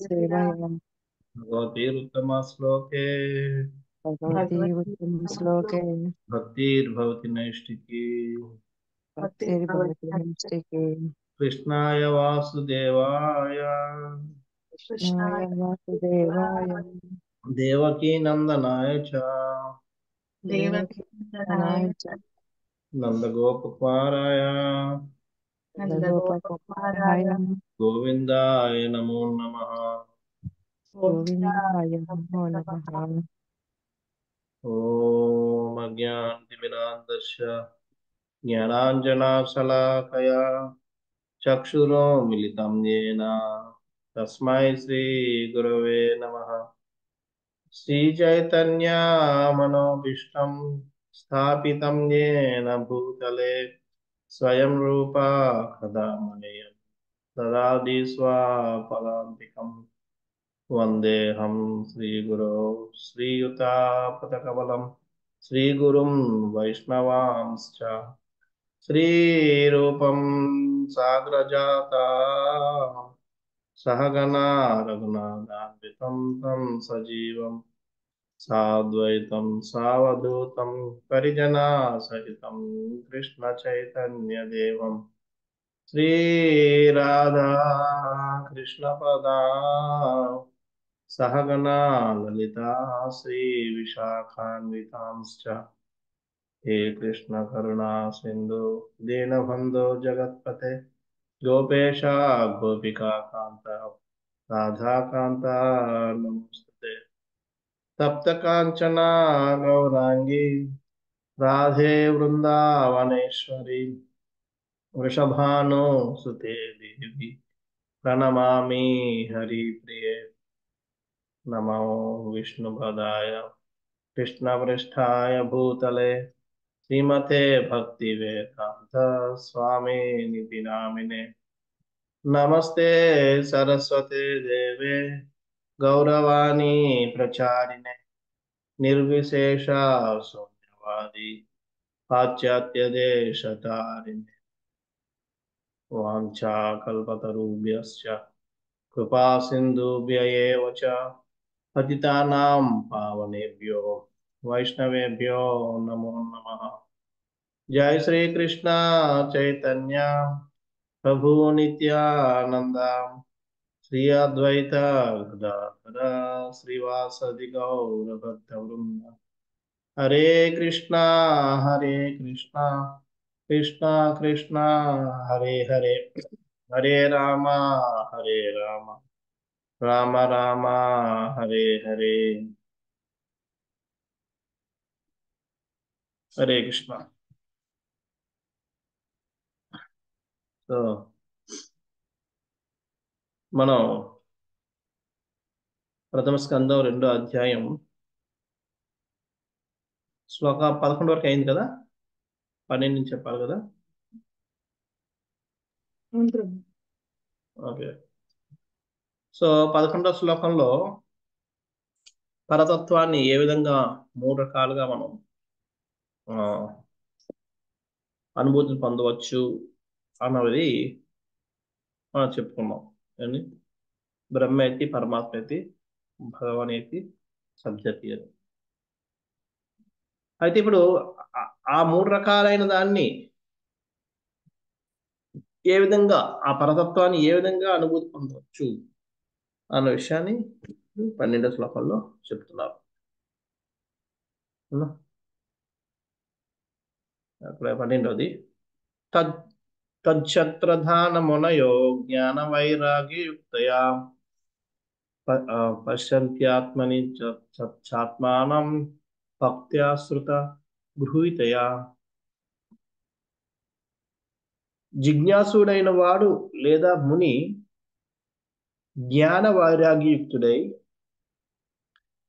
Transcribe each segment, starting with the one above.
सेवायां भगवतीरुत्तमश्लोके भगवती उत्तमश्लोके भक्तिर्भवति नैष्टिकी भक्तिर्भवति नैष्टिके कृष्णाय वासुदेवाय कृष्णाय वासुदेवाय देवकीनन्दनाय च देवकीनन्दनाय च नन्दगोपकुमाराय नन्दगोपकुमाराय गोविन्दाय नमो नमः। गोविन्दाय नमो नमः। ॐ अज्ञानतिमिरान्धस्य ज्ञानाञ्जनशलाकया चक्षुरुन्मिलितं येन तस्मै श्रीगुरवे नमः। श्रीचैतन्यमनोभीष्टं स्थापितं येन भूतले स्वयं रूपा कदा मह्यं ददाति स्वापदान्तिकम् वन्देऽहं श्रीगुरो श्रीयुतापदकमलं श्रीगुरुं वैष्णवांश्च श्रीरूपं साग्रजाता सहगना रघुनाथान्वितं तं सजीवं साद्वैतं सावधूतं परिजनासहितं कृष्णचैतन्यदेवं श्रीराधा कृष्णपदा सहगना ललिता श्रीविशाखान्वितांश्च हे कृष्ण करुणा सिन्धु दीनबन्धो जगत्पते गोपेश गोपिका कान्त राधाकान्त नमोस्तुते तप्त काञ्चना गौराङ्गी राधे वृन्दावनेश्वरी वृषभानुसुते देवी प्रणमामि हरिप्रिये नमो विष्णुपदाय कृष्णपृष्ठाय भूतले श्रीमते भक्तिवेदांत स्वामी निधि नामिने नमस्ते सरस्वते देवे गौरवाणी प्रचारिणे निर्विशेष शून्यवादी पाश्चात्य देशतारिणे वाञ्छाकल्पतरुभ्यश्च कृपा सिन्धुभ्य एव च पतितानां पावनेभ्यो वैष्णवेभ्यो नमो नमः। जय श्री कृष्ण चैतन्य प्रभु नित्यानंद श्री अद्वैत गदाधर श्रीवासदि गौर भक्तवृंद हरे कृष्णा कृष्णा कृष्णा हरे हरे हरे राम राम राम हरे हरे हरे कृष्णा। సో మనం ప్రథమ స్కందం 2వ అధ్యాయం శ్లోక 11 వరకు అయింది కదా, 12 నుంచి చెప్పాలి కదా. ఓకే, సో 11వ శ్లోకంలో పరతత్వాన్ని ఏ విధంగా 3 రకాలుగా మనం అనుభూతిని పొందవచ్చు అన్నది మనం చెప్పుకున్నాం. ఏంటి? బ్రహ్మేతి పరమాత్మేతి భగవానేతి సబ్జతి అని. అయితే ఇప్పుడు ఆ 3 రకాలైన దాన్ని ఏ విధంగా, ఆ పరతత్వాన్ని ఏ విధంగా అనుభూతి పొందవచ్చు అన్న విషయాన్ని 12వ శ్లోకంలో చెప్తున్నారు. అక్కడ 12వది తచ్చత్రధానమునయో జ్ఞాన వైరాగ్యయుక్తయా పశ్యంత్యాత్మని చాత్మానం భక్త్యా శ్రుత గృహీతయా. జిజ్ఞాసుడైన వాడు లేదా ముని జ్ఞాన వైరాగ్యయుక్తుడై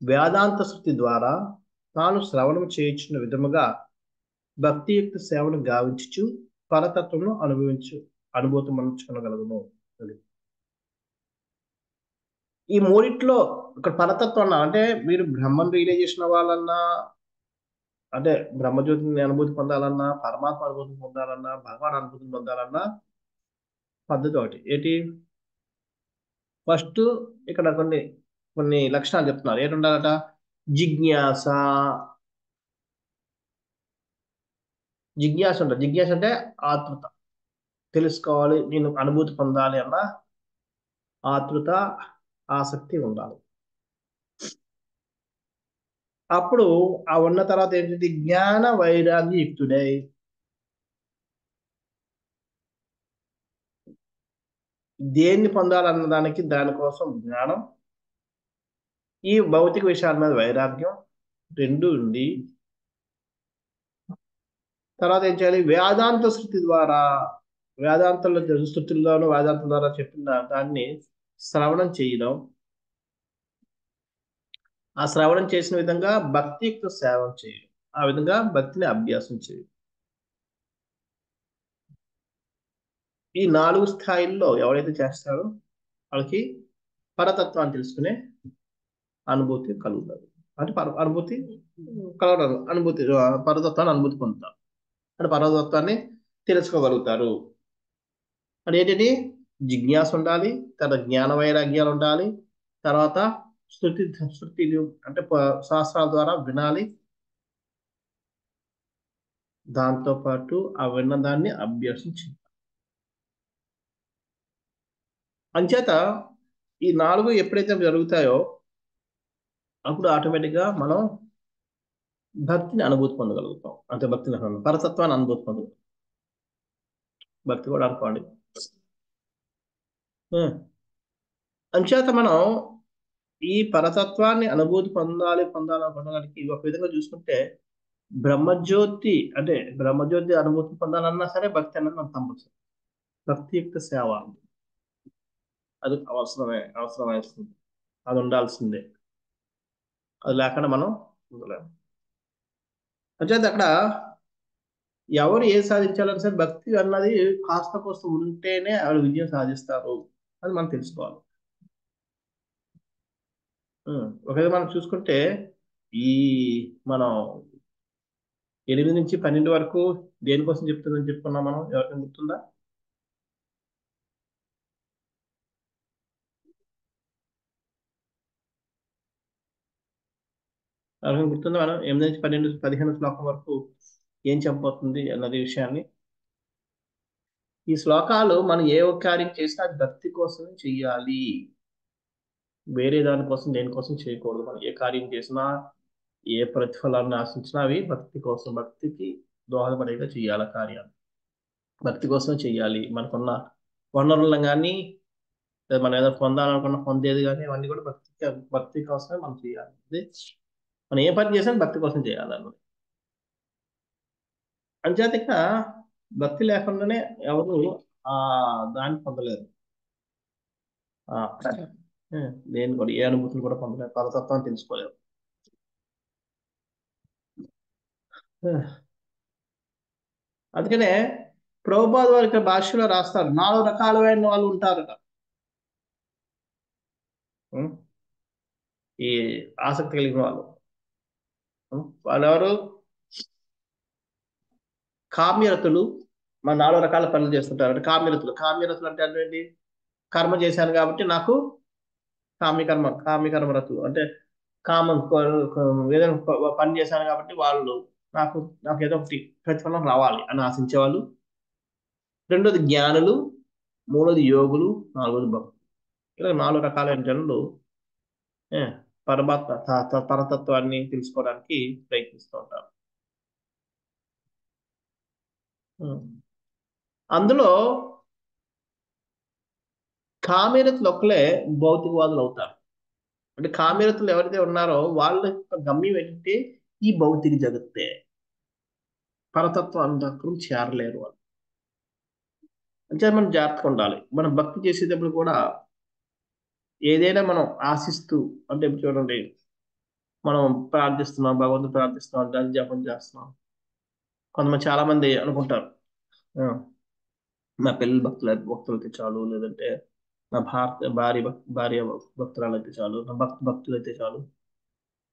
వేదాంత శృతి ద్వారా తాను శ్రవణం చేయించిన విధముగా భక్తియుక్త సేవను గావించుచు పరతత్వమును అనుభూతిమనుచుకొనగలగును. ఈ మూడిట్లో ఇక్కడ పరతత్వం అంటే మీరు బ్రహ్మను రియలైజేషన్ అవ్వాలన్నా, అంటే బ్రహ్మజ్యోతిని అనుభూతి పొందాలన్నా, పరమాత్మ అనుభూతి పొందాలన్నా, భగవాన్ అనుభూతి పొందాలన్నా పద్ధతి ఒకటి ఏంటి? ఫస్ట్ ఇక్కడ కొన్ని కొన్ని లక్షణాలు చెప్తున్నారు. ఏంటుండాలట? జిజ్ఞాస. జిజ్ఞాస ఉంటుంది. జిజ్ఞాస అంటే ఆతృత, తెలుసుకోవాలి, నేను అనుభూతి పొందాలి అన్న ఆతృత, ఆసక్తి ఉండాలి. అప్పుడు ఆ ఉన్న తర్వాత ఏంటంటే జ్ఞాన వైరాగ్య యుక్తుడై, దేన్ని పొందాలన్న దానికి దానికోసం జ్ఞానం, ఈ భౌతిక విషయాల మీద వైరాగ్యం రెండు ఉండి, తర్వాత ఏం చేయాలి? వేదాంత శృతి ద్వారా, వేదాంతంలో శృతుల్లోనూ వేదాంతం ద్వారా చెప్పిన దాన్ని శ్రవణం చేయడం, ఆ శ్రవణం చేసిన విధంగా భక్తియుక్త సేవ చేయడం, ఆ విధంగా భక్తిని అభ్యాసం చేయడం. ఈ 4 స్థాయిల్లో ఎవరైతే చేస్తారో వాళ్ళకి పరతత్వాన్ని తెలుసుకునే అనుభూతి కలుగుతుంది. అంటే అనుభూతి కలగడం, అనుభూతి పరతత్వాన్ని అనుభూతి పొందుతారు, అంటే పరతత్వాన్ని తెలుసుకోగలుగుతారు. అంటే ఏంటంటే జిజ్ఞాస ఉండాలి, తర్వాత జ్ఞాన వైరాగ్యాలు ఉండాలి, తర్వాత శృతి శృతిలు అంటే శాస్త్రాల ద్వారా వినాలి, దాంతో పాటు ఆ విన్నదాన్ని అభ్యసించాలి. అంచేత ఈ 4 ఎప్పుడైతే జరుగుతాయో అప్పుడు ఆటోమేటిక్గా మనం భక్తిని అనుభూతి పొందగలుగుతాం. అంటే భక్తిని పరతత్వాన్ని అనుభూతి పొందగలుగుతాం. భక్తి కూడా అనుకోండి. అంచేత మనం ఈ పరతత్వాన్ని అనుభూతి పొందాలనుకోవడానికి ఒక విధంగా చూసుకుంటే బ్రహ్మజ్యోతి, అంటే బ్రహ్మజ్యోతి అనుభూతి పొందాలన్నా సరే భక్తి అన్నది మనం కంపల్సరీ. భక్తియుక్త సేవ అది అవసరమేస్తుంది, అది ఉండాల్సిందే, అది లేకుండా మనం ఉండలేము. అంచేత అక్కడ ఎవరు ఏది సాధించాలని సరే భక్తి అన్నది కాస్త కోస్త ఉంటేనే వాళ్ళు విజయం సాధిస్తారు, అది మనం తెలుసుకోవాలి. ఒకవేళ మనం చూసుకుంటే ఈ మనం 8 నుంచి 12 వరకు దేనికోసం చెప్తుందని చెప్పుకున్నాం మనం, ఎవరికైనా గుర్తుందా? ఎవరికైనా గుర్తుందా? మనం 8 నుంచి 12 15 శ్లోకం వరకు ఏం చెప్పబోతుంది అన్నది విషయాన్ని. ఈ శ్లోకాలు మనం ఏ ఒక్క కార్యం చేసినా అది భక్తి కోసమే చెయ్యాలి, వేరే దానికోసం దేనికోసం చేయకూడదు. మనం ఏ కార్యం చేసినా ఏ ప్రతిఫలాన్ని ఆశించినా అవి భక్తి కోసం, భక్తికి దోహదపడేగా చేయాలి కార్యాలు, భక్తి కోసమే చెయ్యాలి. మనకున్న వనరులను కానీ, లేదా మనం ఏదో పొందాలనుకున్న పొందేది కానీ అవన్నీ కూడా భక్తి కోసమే మనం చేయాలి. అది మనం ఏ పని చేసినా భక్తి కోసం చేయాలన్నది. అంచేత ఇక భక్తి లేకుండానే ఎవరు ఆ దాన్ని పొందలేరు, ఆ దేని కూడా ఏ అనుభూతిని కూడా పొందలేరు, పరతత్వాన్ని తెలుసుకోలేరు. అందుకనే ప్రభుపాద వారి యొక్క భాషలో రాస్తారు 4 రకాలైన వాళ్ళు ఉంటారట. ఉం? ఈ ఆసక్తి కలిగిన వాళ్ళు, వాళ్ళెవరు? కామ్యరతులు. మన 4 రకాల పనులు చేస్తుంటారు. అంటే కామ్యరతులు, కామ్యరతులు అంటే ఏంటి? కర్మ చేశాను కాబట్టి నాకు కామ్యకర్మ రతులు అంటే కామం ఏదైనా పని చేశాను కాబట్టి వాళ్ళు నాకు నాకు ఏదో ఒకటి ప్రతిఫలం రావాలి అని ఆశించేవాళ్ళు. రెండోది జ్ఞానులు, మూడోది యోగులు, నాలుగోది భక్తులు. ఇలా 4 రకాలైన జనులు ఏ, పరమాత్మ పరతత్వాన్ని తెలుసుకోవడానికి ప్రయత్నిస్తూ ఉంటారు. అందులో కామ్యరతులు ఒక్కలే భౌతికవాదులు అవుతారు. అంటే కామ్యరతులు ఎవరైతే ఉన్నారో వాళ్ళ యొక్క గమ్యం ఏంటంటే ఈ భౌతిక జగత్తే, పరతత్వం దగ్గర చేరలేరు వాళ్ళు. అంటే మనం జాగ్రత్తగా ఉండాలి. మనం భక్తి చేసేటప్పుడు కూడా ఏదైనా మనం ఆశిస్తూ, అంటే ఇప్పుడు చూడండి, మనం ప్రార్థిస్తున్నాం, భగవంతుడు ప్రార్థిస్తున్నాం, దాని జపం చేస్తున్నాం. కొంతమంది చాలా మంది అనుకుంటారు, "ఆ, నా పిల్లలు భక్తులైతే చాలు, లేదంటే నా భార్య భక్తురాలైతే చాలు, నా భక్తులైతే చాలు,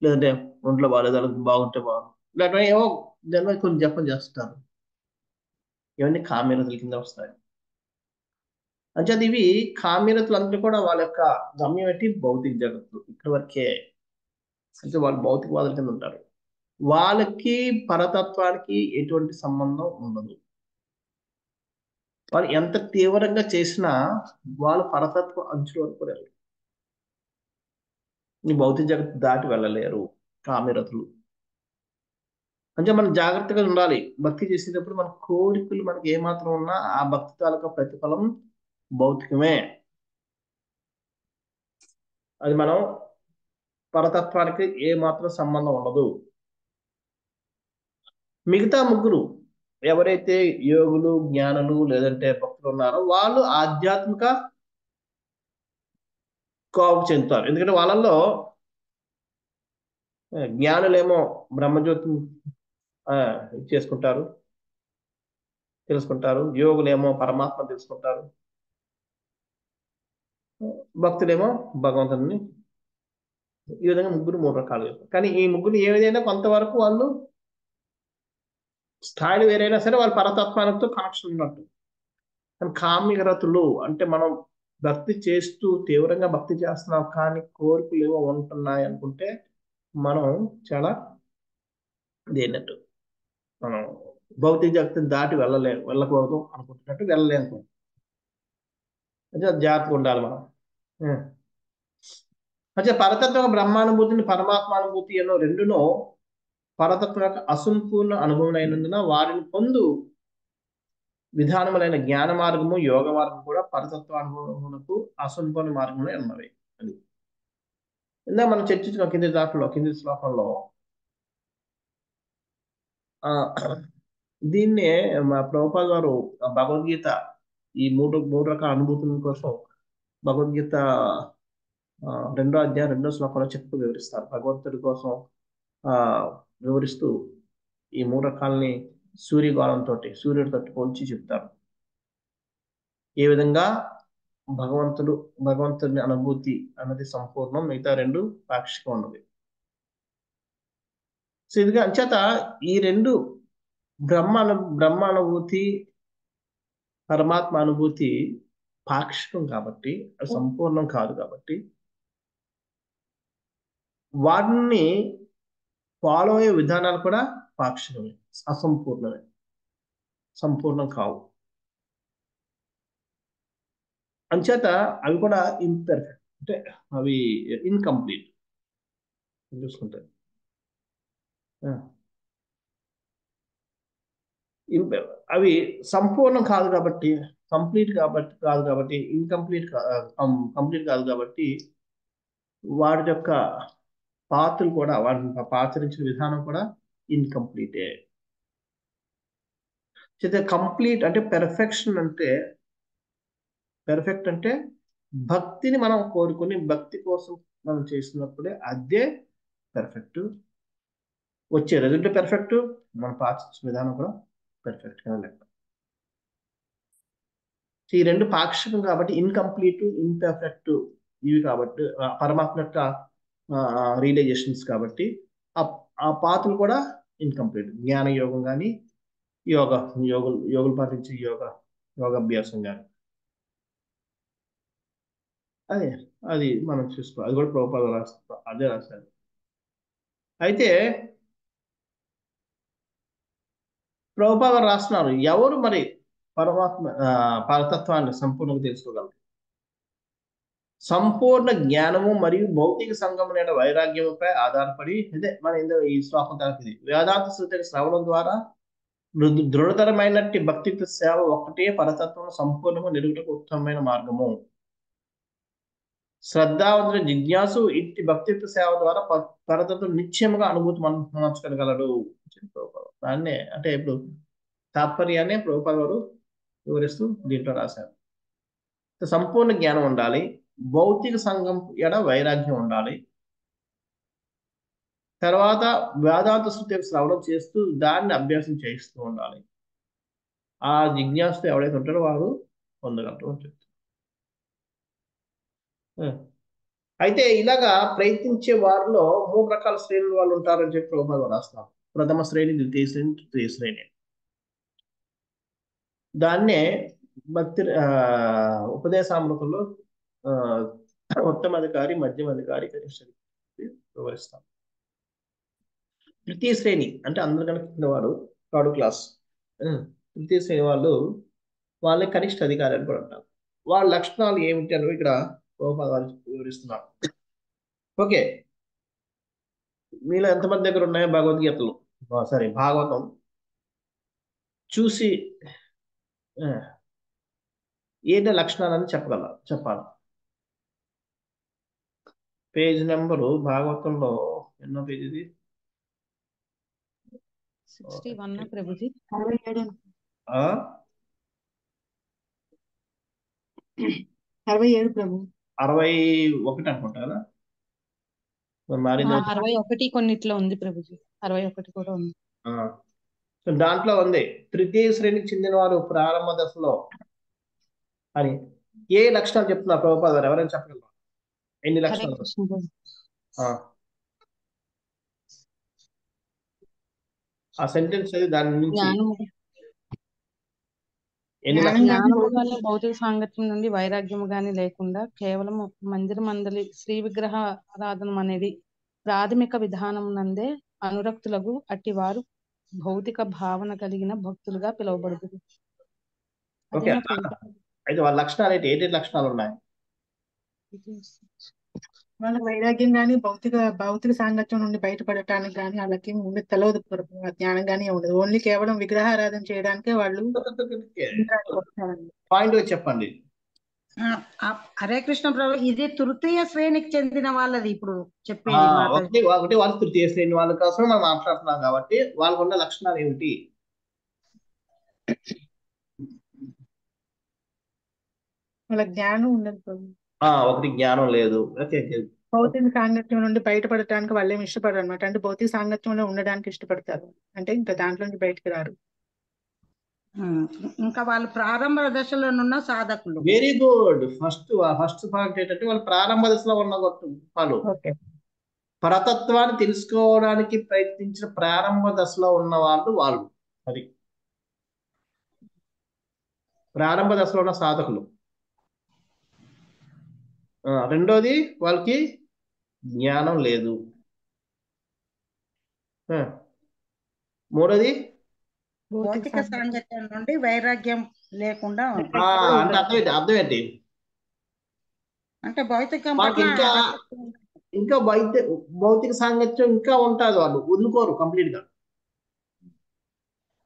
లేదంటే ఒంట్లో బాగాలేదు వాళ్ళకి బాగుంటే బాగుంది." ఇలాంటి ఏవో జన్మ కొన్ని జపం చేస్తారు. ఇవన్నీ కామ్యరతుల కింద వస్తాయి. అంచేత ఇవి కామ్యరతులందరూ కూడా వాళ్ళ యొక్క గమ్యం ఏంటి? భౌతిక జగత్తు. ఇక్కడి వరకే. అంటే వాళ్ళు భౌతికవాదుల కింద ఉంటారు. వాళ్ళకి పరతత్వానికి ఎటువంటి సంబంధం ఉండదు. వాళ్ళు ఎంత తీవ్రంగా చేసినా వాళ్ళు పరతత్వ అంచుల వరకు కూడా వెళ్ళరు. ఈ భౌతిక జగత్తు దాటి వెళ్ళలేరు కామ్యరతులు. అంటే మనం జాగ్రత్తగా ఉండాలి. భక్తి చేసేటప్పుడు మన కోరికలు మనకి ఏమాత్రం ఉన్నా ఆ భక్తి తాలూకా ప్రతిఫలం భౌతికమే. అది మనం పరతత్వానికి ఏ మాత్రం సంబంధం ఉండదు. మిగతా ముగ్గురు ఎవరైతే యోగులు, జ్ఞానులు లేదంటే భక్తులు ఉన్నారో వాళ్ళు ఆధ్యాత్మిక కోవ చెందుతారు. ఎందుకంటే వాళ్ళల్లో జ్ఞానులేమో బ్రహ్మజ్యోతిని చేసుకుంటారు, తెలుసుకుంటారు. యోగులేమో పరమాత్మ తెలుసుకుంటారు. భక్తులేమో భగవంతుని. ఈ విధంగా ముగ్గురు మూడు రకాలు. కానీ ఈ ముగ్గురు ఏదైనా కొంతవరకు వాళ్ళు స్థాయిలు వేరైనా సరే వాళ్ళు పరతత్వానితో కనెక్షన్ ఉన్నట్టు. కానీ కామ్యరతులు అంటే మనం భక్తి చేస్తూ తీవ్రంగా భక్తి చేస్తున్నాం కానీ కోరికలు ఏవో ఉంటున్నాయి అనుకుంటే మనం చాలా దేన్నట్టు మనం భౌతిక జగత్తుని దాటి వెళ్ళకూడదు అనుకుంటున్నట్టు వెళ్ళలేము. అంటే జాగ్రత్తగా ఉండాలి మనం. అంటే పరతత్వ బ్రహ్మానుభూతిని పరమాత్మానుభూతి అన్న రెండునో పరతత్వ యొక్క అసంపూర్ణ అనుభవం అయినందున వారిని పొందు విధానములైన జ్ఞాన మార్గము, యోగ మార్గం కూడా పరతత్వ అనుభవమునకు అసంపూర్ణ మార్గంలో ఉన్నవి. అది ఇందాక మనం చర్చించిన కింది శ్లోకంలో ఆ దీన్నే మా ప్రభుపాద గారు భగవద్గీత ఈ మూడు రకాల అనుభూతుల కోసం భగవద్గీత 2వ అధ్యాయం 2వ శ్లోకంలో చెప్తూ వివరిస్తారు. భగవంతుడి కోసం వివరిస్తూ ఈ మూడు రకాలని సూర్యుడితో పోల్చి చెప్తారు. ఏ విధంగా భగవంతుని అనుభూతి అన్నది సంపూర్ణం, మిగతా రెండు పాక్షికం ఉన్నది. సో ఇదిగా అంచేత ఈ రెండు బ్రహ్మానుభూతి, పరమాత్మ అనుభూతి పాక్షికం కాబట్టి అది సంపూర్ణం కాదు కాబట్టి వాటిని ఫాలో అయ్యే విధానాలు కూడా పాక్షికమే, అసంపూర్ణమే, సంపూర్ణం కావు. అంచేత అవి కూడా ఇంపెర్ఫెక్ట్, అంటే అవి ఇన్కంప్లీట్ చూసుకుంటాయి. అవి సంపూర్ణం కాదు కాబట్టి, కంప్లీట్ కాదు కాబట్టి, కంప్లీట్ కాదు కాబట్టి వాటి యొక్క పాత్రలు కూడా వాటిని ఆచరించిన విధానం కూడా ఇన్కంప్లీటే. కంప్లీట్ అంటే పెర్ఫెక్షన్ అంటే భక్తిని మనం కోరుకుని భక్తి కోసం మనం చేసినప్పుడే అదే పెర్ఫెక్ట్. వచ్చే రిజల్ట్ పెర్ఫెక్ట్, మనం పాటించిన విధానం కూడా పెర్ఫెక్ట్ గా లెక్క. ఈ రెండు పాక్షికం కాబట్టి ఇన్కంప్లీట్, ఇంపెర్ఫెక్ట్ ఇవి కాబట్టి పరమాత్మ యొక్క రియలైజేషన్స్ కాబట్టి ఆ పాత్రలు కూడా ఇన్కంప్లీట్. జ్ఞాన యోగం కానీ యోగులు పాటించే యోగాభ్యాసం కానీ అది మనం చూసుకోవాలి. అది కూడా ప్రభుపాద అదే రాశారు. అయితే ప్రభుపాద రాస్తున్నారు ఎవరు మరి పరతత్వాన్ని సంపూర్ణంగా తెలుసుకోగలరు? సంపూర్ణ జ్ఞానము మరియు భౌతిక సంగమం లేదా వైరాగ్యముపై ఆధారపడి ఇదే మన ఈ శ్లోకం తరపుది వేదాంత శృతిని శ్రవణం ద్వారా దృఢతరమైనట్టి భక్తిత్వ సేవ ఒక్కటే పరతత్వం సంపూర్ణము నిరుగుటకు ఉత్తమమైన మార్గము. శ్రద్ధావంతుల జిజ్ఞాసు ఇట్టి భక్తిత్వ సేవ ద్వారా పరతత్వం నిశ్చయముగా అనుభూతి మనర్చగలగలడు. దాన్నే అంటే ఇప్పుడు తాత్పర్యాన్ని ప్రభుపాద గారు వివరిస్తూ దీంట్లో రాశారు. సంపూర్ణ జ్ఞానం ఉండాలి, భౌతిక సంఘం ఎడ వైరాగ్యం ఉండాలి, తర్వాత వేదాంత శృతి శ్రవణం చేస్తూ దాన్ని అభ్యాసం చేయిస్తూ ఉండాలి. ఆ జిజ్ఞాసతో ఎవరైతే ఉంటారో వారు పొందగలరు అని చెప్తారు. అయితే ఇలాగా ప్రయత్నించే వారిలో 3 రకాల శ్రేణులు వాళ్ళు ఉంటారని చెప్పి ప్రభుపాద రాస్తారు. ప్రథమ శ్రేణి, ద్వితీయ శ్రేణి, తృతీయ శ్రేణి. దాన్నే భక్తి ఉపదేశామృతంలో ఆ, ఉత్తమ అధికారి, మధ్యమ అధికారి, కనిష్ట అధికారి వివరిస్తాం. తృతీయ శ్రేణి అంటే అందరికన్నా కింద వాడు, థర్డ్ క్లాస్. తృతీయ శ్రేణి వాళ్ళు వాళ్ళని కనిష్ట అధికారి అని కూడా అంటారు. వాళ్ళ లక్షణాలు ఏమిటి అని ఇక్కడ ప్రభుపాద వివరిస్తున్నారు. ఓకే, మీలో ఎంతమంది దగ్గర ఉన్నాయో భగవద్గీతలు, సారీ భాగవతం చూసి ఆ, ఏంటి లక్షణాలని చెప్పాలి. పేజ్ నెంబరు భాగవతంలో ఎన్నో పేజ్ ఇది? 61 ప్రభుజీ. 67 ఆ? 67 ప్రభు. 61 అనుకుంటా కదా, మరి మారింది. 61 కొన్నిట్లో ఉంది ప్రభుజీ, 61 కూడా ఉంది. సో దాంట్లో ఉంది తృతీయ శ్రేణికి చెందిన వారు ప్రారంభ దశలో అని ఏ లక్షణాలు చెప్తున్నారు ప్రభుపాద గారు? ఎవరైనా చెప్పగలరా? ఎన్ని హరే లక్షణాలు? కృష్ణ ప్రభు. ఆ సెంటెన్స్ అది దాని నుంచి జ్ఞానము ఎన్ని లక్షణాలు? జ్ఞానము గాని భౌతిక సాంగత్యం నుండి వైరాగ్యము గాని లేకుండా కేవలం మందిర శ్రీ విగ్రహ ఆరాధన అనేది ప్రాథమిక విధానం నందే అనురక్తులకు అట్టివారు భౌతిక భావన కలిగిన భక్తులుగా పిలువబడుతుంది. ఓకే, అయితే వాళ్ళ లక్షణాలు ఏంటి? ఏంటి లక్షణాలు ఉన్నాయి? వాళ్ళకి వైరాగ్యం గాని భౌతిక సాంగత్యం నుండి బయటపడటానికి గాని వాళ్ళకి ఉండదు, తెలియదు ప్రభు. ఆ జ్ఞానం గానీ ఉండదు. ఓన్లీ కేవలం విగ్రహారాధన చేయడానికే వాళ్ళు వస్తారండి. పాయింట్ వచ్చి చెప్పండి. హరే కృష్ణ ప్రభు, ఇది తృతీయ శ్రేణికి చెందిన వాళ్ళది ఇప్పుడు చెప్పేది మాట. ఒకటి వాళ్ళు తృతీయ శ్రేణి వాళ్ళ కోసం మనం మాట్లాడుతున్నాం కాబట్టి వాళ్ళకున్న లక్షణాలు ఏమిటి? వాళ్ళకి జ్ఞానం ఉండదు ప్రభు. ఒకటి జ్ఞానం లేదు. ఓకే, భౌతిక సాంగత్యం నుండి బయటపడటానికి వాళ్ళు ఏమి ఇష్టపడరు అనమాట. అంటే భౌతిక సాంగత్యంలో ఉండడానికి ఇష్టపడతారు, అంటే ఇంకా దాంట్లో నుంచి బయటకు రారు. ఇంకా వాళ్ళు ప్రారంభ దశలోనున్న సాధకులు. Very good. ఫస్ట్ పాయింట్ ఏంటంటే వాళ్ళు ప్రారంభ దశలో ఉన్న వాళ్ళు ఓకే, పరతత్వాన్ని తెలుసుకోవడానికి ప్రయత్నించిన ప్రారంభ దశలో ఉన్న వాళ్ళు అది ప్రారంభ దశలో ఉన్న సాధకులు. రెండోది వాళ్ళకి జ్ఞానం లేదు. మూడోది భౌతిక సాంగత్యం నుండి వైరాగ్యం లేకుండా అంటే అర్థం ఏంటి? అంటే భౌతికం వాళ్ళకి ఇంకా భౌతిక సాంగత్యం ఇంకా ఉంటుంది, వాళ్ళు వదులుకోరు కంప్లీట్ గా.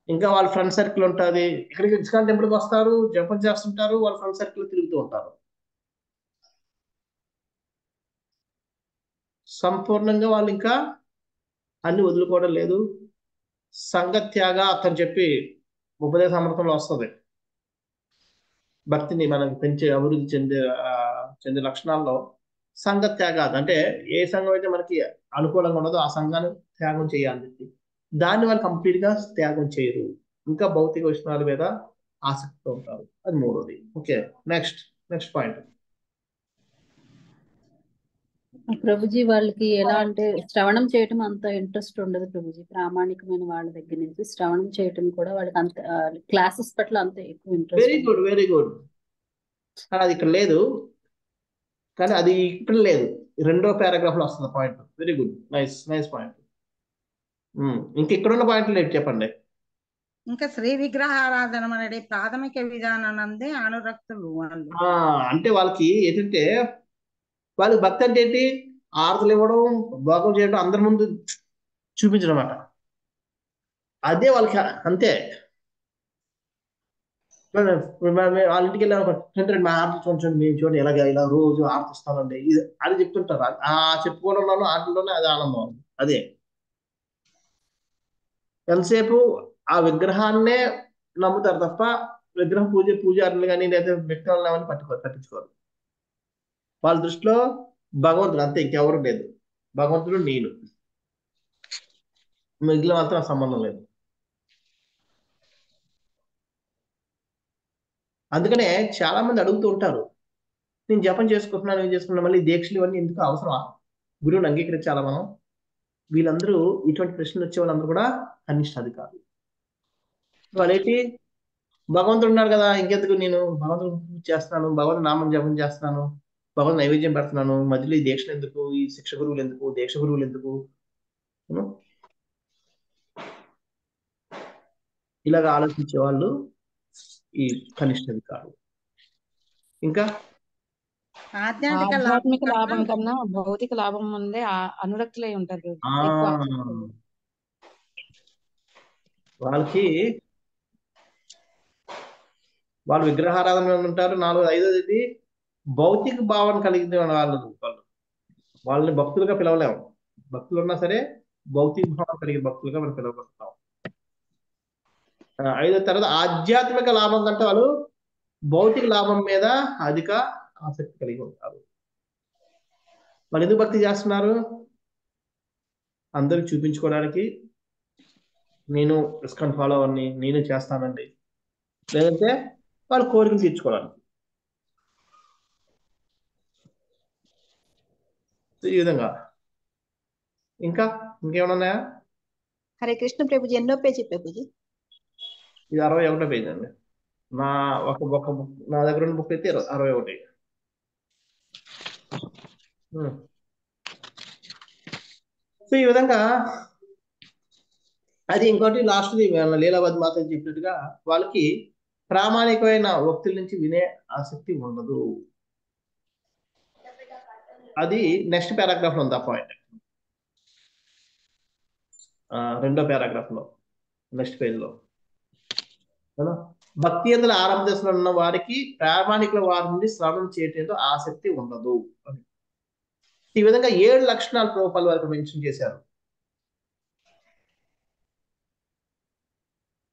ఇంకా వాళ్ళ ఫ్రెండ్ సర్కిల్ ఉంటుంది. ఇక్కడికి ఇస్కాన్ టెంపుల్కి వస్తారు, జపం చేస్తుంటారు, వాళ్ళ ఫ్రెండ్ సర్కిల్ తిరుగుతూ ఉంటారు. సంపూర్ణంగా వాళ్ళు ఇంకా అన్ని వదులుకోవడం లేదు. సంగత్యాగ అతను చెప్పి ఉపదేశ అమృతంలో వస్తుంది. భక్తిని మనం పెంచే అభివృద్ధి చెందే లక్షణాల్లో సంగత్యాగ అంటే ఏ సంఘం అయితే మనకి అనుకూలంగా ఉండదో ఆ సంఘాన్ని త్యాగం చేయాలని చెప్పి దాన్ని వాళ్ళు కంప్లీట్ గా త్యాగం చేయరు. ఇంకా భౌతిక విషయాల మీద ఆసక్తితో ఉంటారు. అది మూడోది. Okay, next point. ప్రభుజీ వాళ్ళకి ఎలా అంటే శ్రవణం చేయటం అంత ఇంట్రెస్ట్ ఉండదు ప్రభుజీ. ప్రామాణికమైన వాళ్ళ దగ్గర నుంచి శ్రవణం చేయటం కూడా వాళ్ళకి అంత క్లాసెస్ పట్ల అంత ఎక్కువ ఇంట్రెస్ట్. Very good. అది ఇక్కడ లేదు, కానీ అది ఇక్కడ లేదు, రెండో పారాగ్రాఫ్ లో వస్తుంది point. Very good, nice point. ఇంక ఇక్కడ ఉన్న పాయింట్లు ఏంటి చెప్పండి? ఇంకా శ్రీ విగ్రహారాధన అనేది ప్రాథమిక విధానం అందే అనురక్తులు వాళ్ళు. అంటే వాళ్ళకి ఏంటంటే వాళ్ళకి భక్తి అంటే ఏంటి? ఆరతులు ఇవ్వడం, భోగం చేయడం, అందరి ముందు చూపించడం అన్నమాట. అదే వాళ్ళకి అంతే. వాళ్ళ ఇంటికి వెళ్ళాను, మా ఆర్తి చూడండి, మేము చూడండి ఇలా రోజు ఆర్తిస్తానండి అది చెప్తుంటారు. చెప్పుకోవడంలోనూ ఆటల్లోనే అది ఆనందం. అదే ఎంతసేపు ఆ విగ్రహాన్నే నమ్ముతారు తప్ప విగ్రహం పూజారులు కానీ లేదా వ్యక్తులు పట్టించుకోరు. వాళ్ళ దృష్టిలో భగవంతుడు అంతే, ఇంకెవరు లేదు. భగవంతుడు నేను, మిగిలిన వాళ్ళతో సంబంధం లేదు. అందుకనే చాలా మంది అడుగుతూ ఉంటారు, నేను జపం చేసుకుంటున్నాను, మళ్ళీ దీక్షలు ఇవన్నీ ఎందుకు అవసరమా? గురువుని అంగీకరించాలా మనం? వీళ్ళందరూ ఇటువంటి ప్రశ్నలు వచ్చే వాళ్ళందరూ కూడా కనిష్ట అధికారులు. వాళ్ళేంటి భగవంతుడు ఉన్నాడు కదా, ఇంకెందుకు నేను భగవంతుడు పూజ చేస్తున్నాను, భగవంతుడు నామం జపం చేస్తున్నాను, భగవంతుడు నైవేద్యం పెడుతున్నాను, మధ్యలో ఈ దీక్షలు ఎందుకు, ఈ శిక్ష గురువులు ఎందుకు, దీక్ష గురువులు ఎందుకు, you know? ఇలాగ ఆలోచించే వాళ్ళు ఈ కనిష్ట అధికారులు. ఇంకా ఆధ్యాత్మిక లాభం ఆధ్యాత్మిక కన్నా లాభం కన్నా భౌతిక లాభం ముందే అనురక్తులై ఉంటారు ఆ ఎక్కువ ఆసక్తులు. వాళ్ళకి వాళ్ళు విగ్రహారాధన ఉంటారు. 4, 5ది భౌతిక భావన కలిగిన వాళ్ళు. వాళ్ళని భక్తులుగా పిలవలేము. భక్తులు ఉన్నా సరే భౌతిక భావన కలిగిన భక్తులుగా మనం పిలవబడతాం. 5వ తర్వాత ఆధ్యాత్మిక లాభం కంటే వాళ్ళు భౌతిక లాభం మీద అధిక ఆసక్తి కలిగి ఉంటారు. వాళ్ళు ఎందుకు భక్తి చేస్తున్నారు? అందరికి చూపించుకోవడానికి, నేను ఇస్కాన్ ఫాలోవర్ని, నేను చేస్తానండి, లేదంటే వాళ్ళ కోరికలు తీర్చుకోవడానికి. ఈ విధంగా ఇంకేమైనా ఉన్నాయా? హరే కృష్ణ ప్రభుజీ, ఎన్నో పేజీ ప్రభుజీ? ఇది 61వ పేజీ అండి. నా నా దగ్గర ఉన్న బుక్ అయితే 61. సో ఈ విధంగా అది ఇంకోటి లాస్ట్ది లీలావతి మాత చెప్పినట్టుగా వాళ్ళకి ప్రామాణికమైన వ్యక్తుల నుంచి వినే ఆసక్తి ఉండదు. అది నెక్స్ట్ పారాగ్రాఫ్ లో ఉంది ఆ పాయింట్. 2వ పారాగ్రాఫ్ లో నెక్స్ట్ పేజ్ లో భక్తి అందులో ఆరంభ దశలో ఉన్న వారికి ప్రామాణికుల వారి నుండి శ్రవణం చేయటంలో ఆసక్తి ఉండదు. ఈ విధంగా 7 లక్షణాలు రూపాయల వరకు మెన్షన్ చేశారు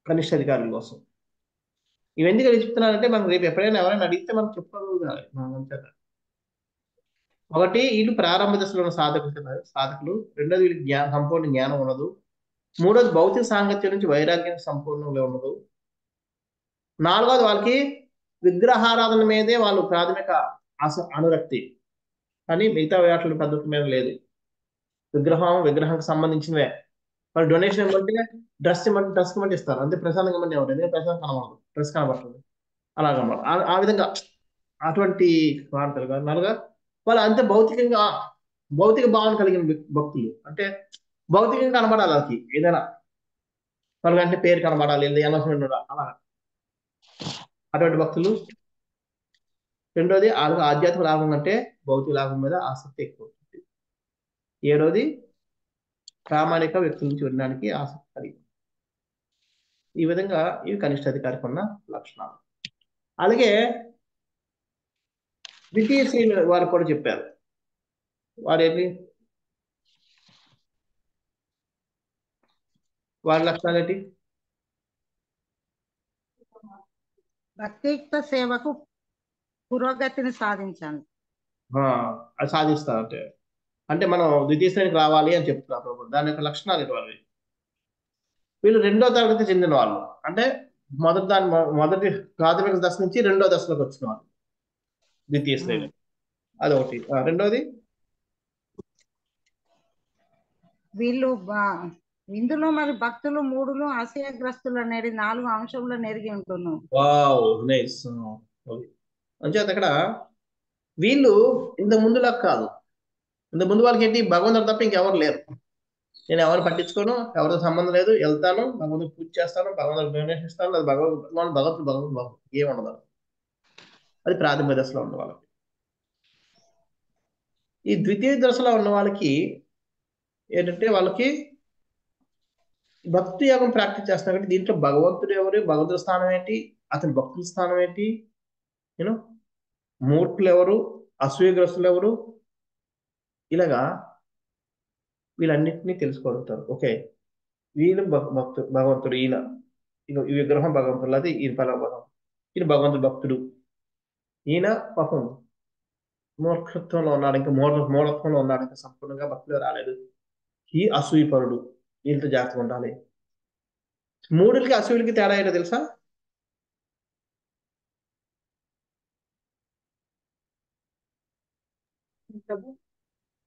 కనిష్ట అధికారుల కోసం. ఇవన్నీ చెప్తున్నానంటే మనం రేపు ఎప్పుడైనా ఎవరైనా అడిగితే మనం చెప్పుకోగలగాలి. ఒకటి, వీళ్ళు ప్రారంభ దశలో ఉన్న సాధకులు. రెండోది, వీళ్ళకి సంపూర్ణ జ్ఞానం ఉండదు. మూడోది, భౌతిక సాంగత్యం నుంచి వైరాగ్యం సంపూర్ణంగా ఉండదు. 4వది, వాళ్ళకి విగ్రహారాధన మీదే వాళ్ళు ప్రాథమిక అనురక్తి, కానీ మిగతా వాటి పద్ధతి మీద లేదు. విగ్రహానికి సంబంధించినవే. వాళ్ళు డొనేషన్ ఇవ్వమంటే డ్రెస్ ఇవ్వమంటే ఇస్తారు, అంతే. ప్రసాదంగా ఇవ్వమంటే ఎవరు, ఎందుకంటే ప్రసాదం కనబడదు, డ్రెస్ కనబడుతుంది. అలాగ ఆ విధంగా అటువంటి వార్తలు కాదు. నలుగా వాళ్ళు అంతే భౌతిక భావన కలిగిన భక్తులు. అంటే భౌతికంగా కనబడాలి వాళ్ళకి, ఏదైనా వాళ్ళకంటే పేరు కనబడాలి, లేదా అనౌన్స్మెంట్ అలా, అటువంటి భక్తులు. రెండోది, ఆధ్యాత్మిక లాభం కంటే భౌతిక లాభం మీద ఆసక్తి ఎక్కువ ఉంటుంది. 7వది, ప్రామాణిక వ్యక్తుల నుంచి వినడానికి ఆసక్తి కలిగి. ఈ విధంగా ఇవి కనిష్ట అధికారికి ఉన్న లక్షణాలు. అలాగే ద్వితీయ శ్రేణి వారు కూడా చెప్పారు. వారి లక్షణాలు ఏంటి? భక్తియుక్త సేవకు పురోగతిని సాధించాలి. అది సాధిస్తారు. అంటే మనం ద్వితీయ శ్రేణికి రావాలి అని చెప్తున్నారు. దాని యొక్క లక్షణాలు ఇవ్వాలి. వీళ్ళు 2వ తరగతి చెందిన వాళ్ళు, అంటే మొదటి ప్రాథమిక దశ నుంచి 2వ దశలోకి వచ్చిన వాళ్ళు ద్వితీయ శ్రేణి. అదొకటి. రెండోది, వీళ్ళు ఇందులో మరి భక్తులు, మూడులు, అసూయగ్రస్తులు అనేది 4 అంశంలో నెరిగి ఉంటున్నాం. అంచేత అక్కడ వీళ్ళు ఇంత ముందులా కాదు. ఇంత ముందు వాళ్ళకి ఏంటి, భగవంతుడు తప్ప ఇంకెవరు లేరు, నేను ఎవరు పట్టించుకోను, ఎవరితో సంబంధం లేదు, వెళ్తాను, భగవంతుడు పూజ చేస్తాను, భగవంతుడు డొనేషన్ ఇస్తాను, అది భగవంతుడు ఏముండదు. అది ప్రాథమిక దశలో ఉన్న వాళ్ళకి. ఈ ద్వితీయ దశలో ఉన్న వాళ్ళకి ఏంటంటే, వాళ్ళకి భక్తి యోగం ప్రాక్టీస్ చేస్తున్నారు కాబట్టి దీంట్లో భగవంతుడు ఎవరు, భగవంతుడి స్థానం ఏంటి, అతని భక్తుల స్థానం ఏంటి, మూర్ఖులు ఎవరు, అసూయగ్రస్తులు ఎవరు, ఇలాగా వీళ్ళన్నింటినీ తెలుసుకోగలుగుతారు. ఓకే, వీళ్ళు భగవంతుడు, ఈయన ఈ విగ్రహం భగవంతుడు, అది ఈయన భగవంతుడు, ఈయన భగవంతుడు భక్తుడు, ఈయన పాపం మూర్ఖత్వంలో ఉన్నాడు, ఇంకా మూఢత్వంలో ఉన్నాడు, ఇంకా సంపూర్ణంగా భక్తిలో రాలేదు, ఈ అసూయపరుడు, వీళ్ళతో జాగ్రత్తగా ఉండాలి. మూడులకి అసూయలకి తేడా ఏంటో తెలుసా?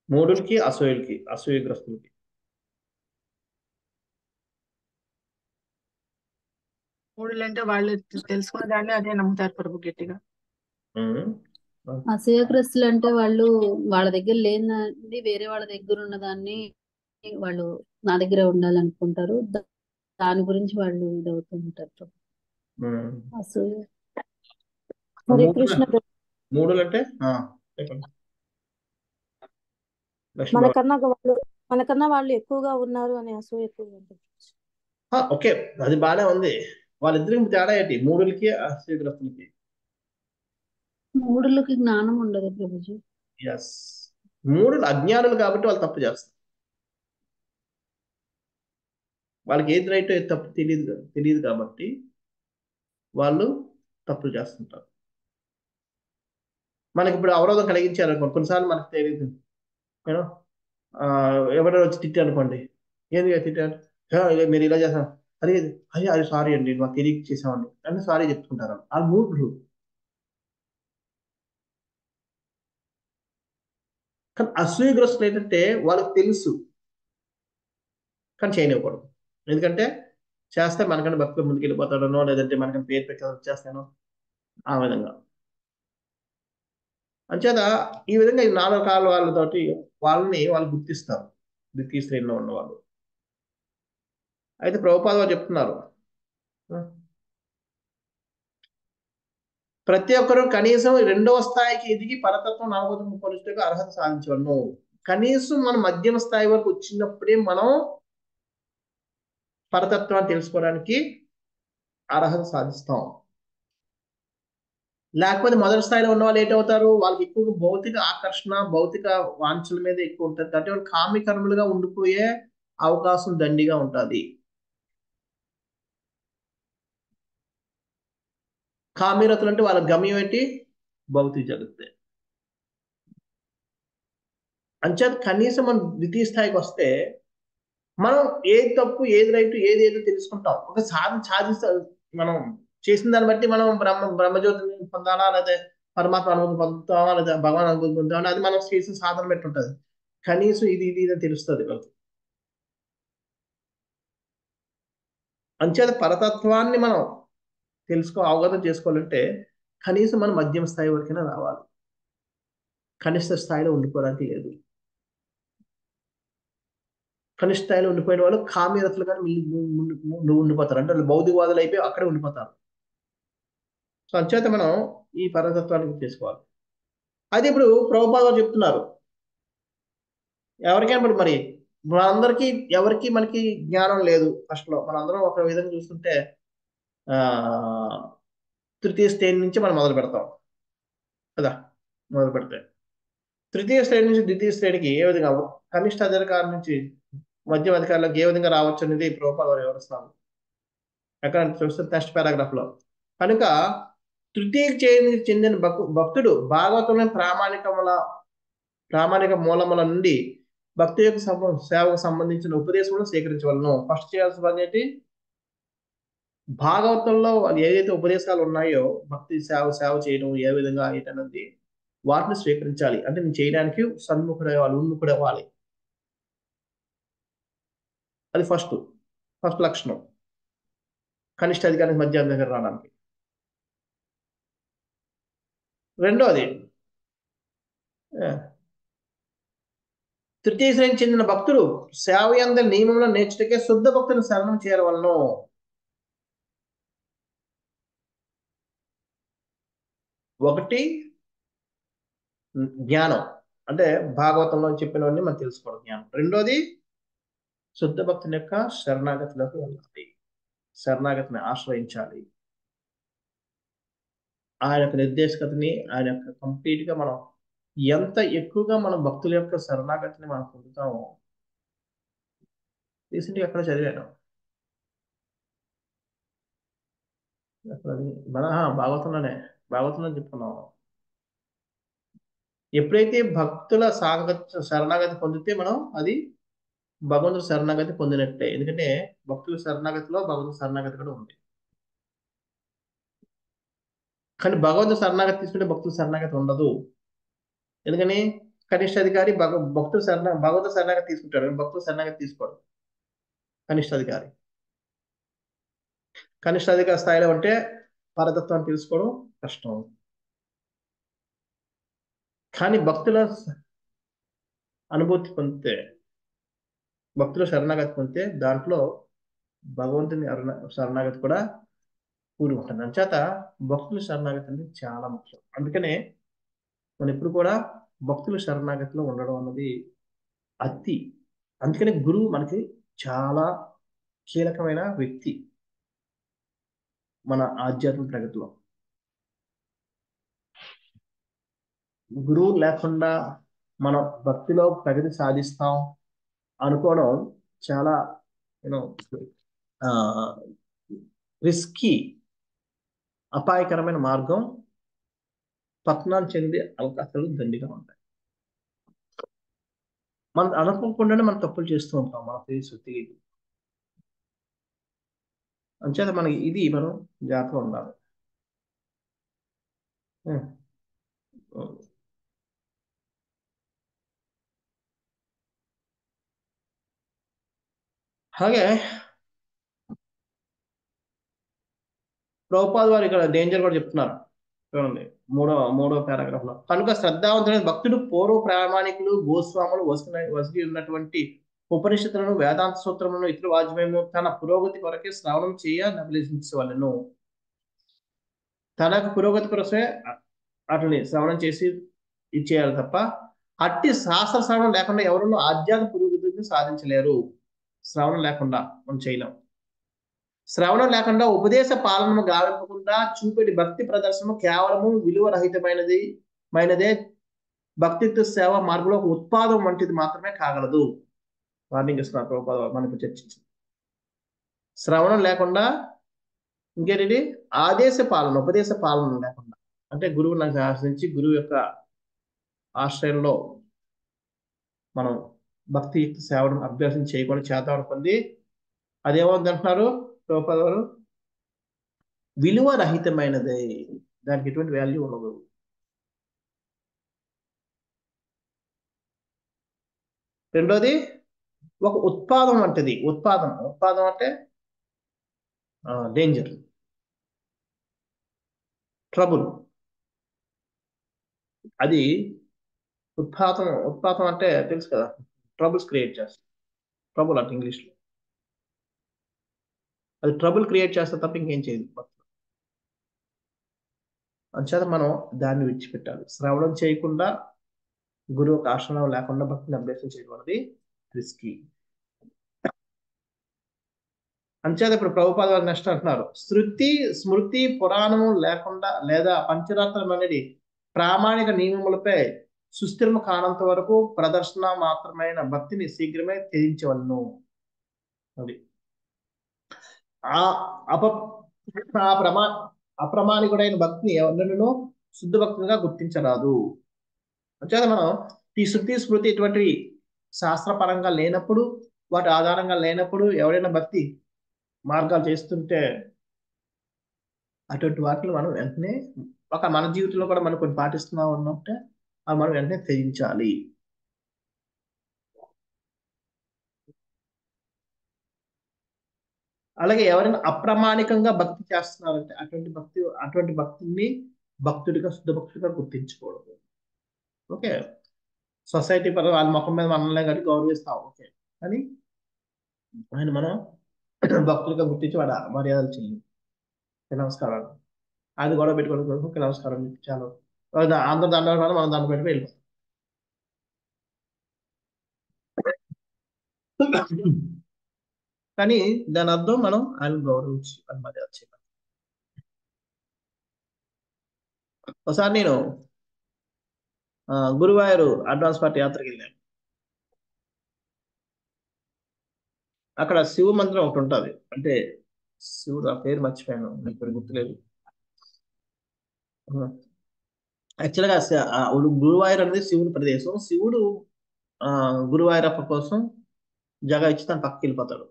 మూడులకి అసూయగ్రస్తులకి మూడులు అంటే వాళ్ళు తెలుసుకున్న దాన్ని అదే నమ్ముతారు ప్రభు గట్టిగా. అసూయగ్రస్తులు అంటే వాళ్ళు వాళ్ళ దగ్గర లేనిది వేరే వాళ్ళ దగ్గర ఉన్నదాన్ని వాళ్ళు నా దగ్గర ఉండాలనుకుంటారు. దాని గురించి వాళ్ళు ఇదవుతూ ఉంటారు ప్రభు. అసూయ. హరే కృష్ణ ప్రభు. మూడులు అంటే చెప్పండి. లక్ష్మీ మనకన్నా వాళ్ళు ఎక్కువగా ఉన్నారు అనే అసూయ ఎక్కువగా ఉంటుంది. ఓకే, అది బాగానే ఉంది. వాళ్ళిద్దరికి తేడా ఏంటి? మూడులకి అసూయగ్రస్తులకి. మూడులకి జ్ఞానం ఉండదు ప్రభుజీ. ఎస్, మూడులు అజ్ఞానులు కాబట్టి వాళ్ళు తప్పు చేస్తారు. వాళ్ళకి ఏది రైట్ ఏది తప్పు తెలియదు కాబట్టి వాళ్ళు తప్పులు చేస్తుంటారు. మనకి ఇప్పుడు అవరోధం కలిగించారు అనుకోండి, కొన్నిసార్లు మనకు తెలియదు. ఎవరైనా వచ్చి తిట్టారు అనుకోండి, ఏంది తిట్టారు, మీరు ఇలా చేస్తాను, అది సారీ అండి మాకు తెలియక చేసామండి అని సారీ చెప్పుకుంటారు. ఆ మూడు. కానీ అసూయగ్రస్తులు ఏంటంటే వాళ్ళకి తెలుసు కానీ చేయనివ్వకూడదు. ఎందుకంటే చేస్తే మనకంటే భక్తులు ముందుకు వెళ్ళిపోతాడనో, లేదంటే మనకంటే పేరు పెట్టి వచ్చేస్తానో, ఆ విధంగా. అంచేత ఈ విధంగా ఈ 4 రకాల వాళ్ళతోటి వాళ్ళు గుర్తిస్తారు, ద్వితీయ శ్రేణిలో ఉన్నవాళ్ళు. అయితే ప్రభుపాద వారు చెప్తున్నారు, ప్రతి ఒక్కరూ కనీసం 2వ స్థాయికి ఎదిగి పరతత్వం అవబోధం కొలుచుటకు అర్హత సాధించవలను. కనీసం మనం మధ్యమ స్థాయి వరకు వచ్చినప్పుడే మనం పరతత్వాన్ని తెలుసుకోవడానికి అర్హత సాధిస్తాం. లేకపోతే మొదటి స్థాయిలో ఉన్న వాళ్ళు ఏంటవుతారు, వాళ్ళకి ఎక్కువ భౌతిక ఆకర్షణ, భౌతిక వాంఛల మీద ఎక్కువ ఉంటుంది కాబట్టి వాళ్ళు కామికర్ములుగా ఉండిపోయే అవకాశం దండిగా ఉంటుంది. కామిరతులు అంటే వాళ్ళ గమ్యం ఏంటి? భౌతిక జగత్తే. అంచేత కనీసం మనం ద్వితీయ స్థాయికి వస్తే మనం ఏది తప్పు ఏది రైట్ ఏది ఏదో తెలుసుకుంటాం. ఒక సాధిస్తా మనం చేసిన దాన్ని బట్టి మనం బ్రహ్మజ్యోతిని పొందాలా, లేదా పరమాత్మ అనుభూతి పొందుతామా, లేదా భగవాన్ అనుభూతి పొందుతామా, అది మనం చేసిన సాధన బట్టి ఉంటుంది. కనీసం ఇది అని తెలుస్తుంది వాళ్ళకి. అంచేత పరతత్వాన్ని మనం అవగతం చేసుకోవాలంటే కనీసం మనం మధ్యమ స్థాయి వరకైనా రావాలి. కనిష్ట స్థాయిలో ఉండిపోవడానికి లేదు. కనిష్ట స్థాయిలో ఉండిపోయిన వాళ్ళు కామ్యరతులు కానీ ఉండిపోతారు, అంటే వాళ్ళు భౌతికవాదులు అయిపోయి అక్కడే ఉండిపోతారు. సో అంచేత మనం ఈ పరతత్వాన్ని చేసుకోవాలి. అయితే ఇప్పుడు ప్రభుపాద గారు చెప్తున్నారు, ఎవరికైనా ఇప్పుడు మరి మనందరికీ ఎవరికి మనకి జ్ఞానం లేదు. ఫస్ట్లో మనందరం ఒక విధంగా చూస్తుంటే తృతీయ శ్రేణి నుంచి మనం మొదలు పెడతాం కదా. మొదలు పెడితే తృతీయ శ్రేణి నుంచి ద్వితీయ శ్రేణికి ఏ విధంగా, కనిష్ట అధికారం నుంచి మధ్యం అధికారులకు ఏ విధంగా రావచ్చు అనేది ప్రభుపాద గారు వివరిస్తాము. ఎక్కడ చూస్తే నెక్స్ట్ పారాగ్రాఫ్ లో. కనుక తృతీయ శ్రేణికి చెందిన భక్తుడు భాగవతమైన ప్రామాణిక మూలముల నుండి భక్తి యొక్క సేవకు సంబంధించిన ఉపదేశములను స్వీకరించవలను. ఫస్ట్ చేయాల్సిన పని ఏంటి? భాగవతంలో ఏదైతే ఉపదేశాలు ఉన్నాయో భక్తి సేవ చేయడం ఏ విధంగా ఏంటన్నది వాటిని స్వీకరించాలి. అంటే నేను చేయడానికి ఉన్ముఖుడు అవ్వాలి. అది ఫస్ట్ లక్షణం కనిష్ట అధికారికి మధ్య దగ్గర రావడానికి. రెండోది తృతీయ శ్రేణికి చెందిన భక్తుడు సేవ యందు నియమంలో నేర్చుటకే శుద్ధ భక్తుని శరణం చేరవలను. ఒకటి జ్ఞానం, అంటే భాగవతంలో చెప్పినవన్నీ మనం తెలుసుకోవడం జ్ఞానం. రెండోది శుద్ధ భక్తుని యొక్క శరణాగతిలోకి వెళ్ళాలి, శరణాగతిని ఆశ్రయించాలి. ఆయన యొక్క నిర్దేశకతని, ఆయన యొక్క కంప్లీట్ గా మనం ఎంత ఎక్కువగా మనం భక్తుల యొక్క శరణాగతిని మనం పొందుతామో. రీసెంట్గా ఎక్కడ చదివాను, మన భాగవతంలో చెప్పుకున్నాం. ఎప్పుడైతే భక్తుల శరణాగతి పొందితే మనం అది భగవంతుడు శరణాగతి పొందినట్టే. ఎందుకంటే భక్తుల శరణాగతిలో భగవంతుడు శరణాగతి కూడా ఉంది. కానీ భగవంతుడు శరణాగతి తీసుకుంటే భక్తుల శరణాగతి ఉండదు. ఎందుకని కనిష్ట అధికారి భగవంతుడు శరణాగతి తీసుకుంటాడు, భక్తులు శరణాగతి తీసుకోడు కనిష్ట అధికారి. కనిష్టాధికార స్థాయిలో ఉంటే పరతత్వాన్ని తెలుసుకోవడం కష్టం. కానీ భక్తుల అనుభూతి పొందితే, భక్తుల శరణాగతి పొందితే దాంట్లో భగవంతుని శరణాగతి కూడా కూడి ఉంటుంది. అంచేత భక్తుల శరణాగతి అనేది చాలా ముఖ్యం. అందుకనే మనం ఎప్పుడు కూడా భక్తుల శరణాగతిలో ఉండడం అన్నది అతి. అందుకనే గురువు మనకి చాలా కీలకమైన వ్యక్తి మన ఆధ్యాత్మిక ప్రగతిలో. గురువు లేకుండా మనం భక్తిలో ప్రగతి సాధిస్తాం అనుకోవడం చాలా యూనో రిస్కీ, అపాయకరమైన మార్గం. పతనాలు చెందే అవకాశాలు దండిగా ఉంటాయి. మనం అనుకోకుండానే మనం తప్పులు చేస్తూ ఉంటాం, మన తెలియదు. అంచేత మనకి ఇది మనం జాగ్రత్తగా ఉండాలి. అలాగే ప్రభుపాద వారు ఇక్కడ డేంజర్ కూడా చెప్తున్నారు. చూడండి, మూడో పారాగ్రాఫ్ లో, కనుక శ్రద్ధావంతుడైన భక్తుడు పూర్వ ప్రామాణికులు గోస్వాములు వసగి ఉన్నటువంటి ఉపనిషత్తులను, వేదాంత సూత్రములను, ఇతర వాజ్మయము తన పురోగతి కొరకే శ్రవణం చేయ నభిలించవలను. తనకు పురోగతి కొరసే అట్లని శ్రవణం చేసి ఇచ్చేయాలి తప్ప అట్టి శాస్త్ర శ్రవణం లేకుండా ఎవరు ఆధ్యాత్మిక పురోగతిని సాధించలేరు. శ్రవణం లేకుండా మనం చేయలేం. శ్రవణం లేకుండా ఉపదేశ పాలనను గావింపకుండా చూపెట్టి భక్తి ప్రదర్శనము కేవలము విలువరహితమైనదే భక్తిత్వ సేవ మార్గంలో ఒక ఉత్పాదం వంటిది మాత్రమే కాగలదు. వార్నింగ్ ఇస్తున్నారు ప్రభుపాద మనకు చర్చించింది. శ్రవణం లేకుండా ఇంకేంటి, ఆదేశ పాలన, ఉపదేశ పాలన లేకుండా, అంటే గురువు నాకు ఆశ్రయించి గురువు యొక్క ఆశ్రయంలో మనం భక్తి సేవను అభ్యాసం చేయకుండా చేతవడం పొంది అదేమవుతుంది అంటున్నారు ప్రభుపాద వారు, విలువ రహితమైనదే, దానికి ఎటువంటి వాల్యూ ఉండదు. రెండోది ఒక ఉత్పాదం వంటిది. ఉత్పాదం అంటే డేంజర్, ట్రబుల్. అది ఉత్పాతం అంటే తెలుసు కదా, ట్రబుల్స్ క్రియేట్ చేస్తుంది. ట్రబుల్ అంటే ఇంగ్లీష్లో అది ట్రబుల్ క్రియేట్ చేస్తే తప్ప ఇంకేం చేయదు. అంచేత మనం దాన్ని విడిచిపెట్టాలి. శ్రవణం చేయకుండా, గురువు ఆశ్రమం లేకుండా భక్తిని అభ్యాసం చేయడం అనేది రిస్కీ. అంచేత ఇప్పుడు ప్రభుపాద వారు నెక్స్ట్ అంటున్నారు, శృతి స్మృతి పురాణము లేకుండా లేదా పంచరాత్రం అనేది ప్రామాణిక నియమములపై సుస్థిరము కానంత వరకు ప్రదర్శన మాత్రమైన భక్తిని శీఘ్రమే త్యజించవలను. అది అప్రమాణికుడైన భక్తిని ఎవరినూ శుద్ధ భక్తిగా గుర్తించరాదు. అంచేత మనం ఈ శృతి స్మృతి ఇటువంటి శాస్త్రపరంగా లేనప్పుడు, వాటి ఆధారంగా లేనప్పుడు ఎవరైనా భక్తి మార్గాలు చేస్తుంటే అటువంటి వాటిని మనం వెంటనే మన జీవితంలో కూడా మనం కొన్ని పాటిస్తున్నాం అన్నట్టే అవి మనం వెంటనే త్యజించాలి. అలాగే ఎవరైనా అప్రమాణికంగా భక్తి చేస్తున్నారంటే అటువంటి భక్తిని భక్తుడిగా, శుద్ధ భక్తుడిగా గుర్తించకూడదు. ఓకే, సొసైటీ పరంగా వాళ్ళ ముఖం మీద మనల్ని కానీ గౌరవిస్తాం, ఓకే, కానీ ఆయన మనం భక్తులుగా గుర్తించి వాడు మర్యాదలు చేయాలి. నమస్కారాలు అది గొడవ పెట్టుకోవడం, నమస్కారం చాలు, అందరు దండ మనం దండ పెట్టి వెళ్ళిపోతాం. కానీ దాని అర్థం మనం ఆయన గౌరవించి మర్యాద చేయాలి. ఒకసారి నేను గురువాయూరు అడ్వాన్స్ పార్టీ యాత్రకి వెళ్ళాను. అక్కడ శివ మందిరం ఒకటి ఉంటుంది. అంటే శివుడు, ఆ పేరు మర్చిపోయాను, ఇప్పుడు గుర్తులేదు. యాక్చువల్గా గురువాయూర్ అనేది శివుడి ప్రదేశం. శివుడు గురువాయూరప్ప కోసం జగ ఇచ్చి తన పక్కకి వెళ్ళిపోతాడు.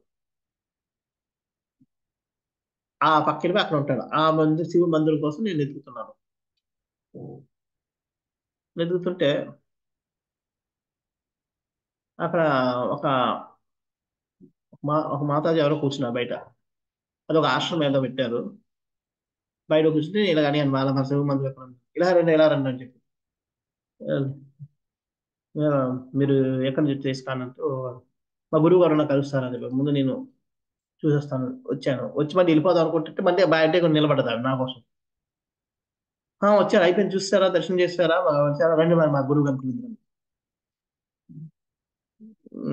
ఆ పక్కకి అక్కడ ఉంటాడు. ఆ శివుడి మందిరం కోసం నేను వెతుకుతుంటే అక్కడ ఒక మాతాజీ ఎవరో కూర్చున్నారు బయట. అది ఒక ఆశ్రమం ఏదో పెట్టారు. బయట కూర్చుంటే ఇలా కానీ వాళ్ళ పర్సనల్ మంది ఇలా రండి అని చెప్పి ఆ, మీరు ఎక్కడి నుంచి తీసుకున్నట్టు మా గురువు గారు నాకు కలుస్తారని చెప్పి ముందు నేను చూసేస్తాను వచ్చి మళ్ళీ వెళ్ళిపోదాం అనుకుంటుంటే మళ్ళీ బయట నిలబడతాడు నా కోసం. వచ్చారు, అయిపోయింది, చూస్తారా, దర్శనం చేస్తారా, వచ్చారా, రండి మరి మా గురువు గారికి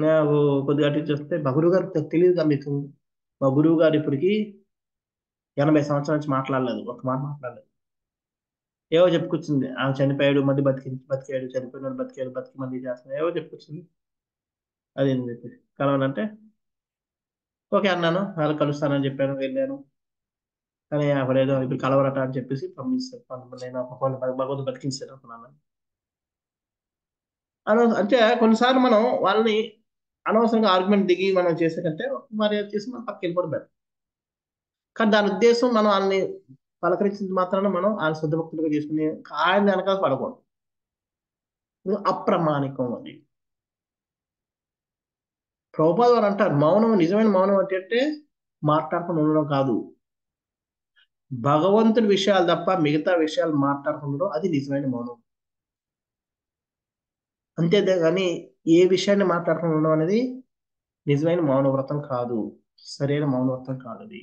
నాకు కొద్దిగా అటు చూస్తే మా గురువు గారికి తెలియదుగా మీకు, మా గురువు గారు ఇప్పటికి 80 సంవత్సరాల నుంచి మాట్లాడలేదు, ఒక మాట మాట్లాడలేదు. ఏవో చెప్పుకొచ్చింది, ఆమె చనిపోయాడు మళ్ళీ బతికాడు, చనిపోయినాడు బతికాడు, బతికి మళ్ళీ చేస్తున్నాడు, ఏవో చెప్పుకొచ్చింది. అది చెప్పి కలవనంటే ఓకే అన్నాను, వాళ్ళు కలుస్తానని చెప్పాను, వెళ్ళాను. కానీ అప్పుడేదో ఇప్పుడు కలవరట అని చెప్పేసి పంపిస్తాను, నేను భగవంతుడు బతికించాను అనుకున్నాను. అంటే కొన్నిసార్లు మనం వాళ్ళని అనవసరంగా ఆర్గ్యుమెంట్ దిగి మనం చేసే కంటే మరి చేసి మనం పక్కకి వెళ్ళిపోవడం బెటర్. కానీ దాని ఉద్దేశం మనం వాళ్ళని పలకరించింది మాత్రాన మనం ఆయన శుద్ధ భక్తులుగా చేసుకుని ఆయన వెనకాల పడకూడదు. అప్రమాణికం అది. ప్రభుపాద వారు అంటారు, మౌనం, నిజమైన మౌనం అంటే మాట్లాడకుండా ఉండడం కాదు, భగవంతుడి విషయాలు తప్ప మిగతా విషయాలు మాట్లాడకుండా అది నిజమైన మౌనం. అంతేదే కానీ ఏ విషయాన్ని మాట్లాడకుండా ఉండడం అనేది నిజమైన మౌన వ్రతం కాదు, సరైన మౌన వ్రతం కాదు అది.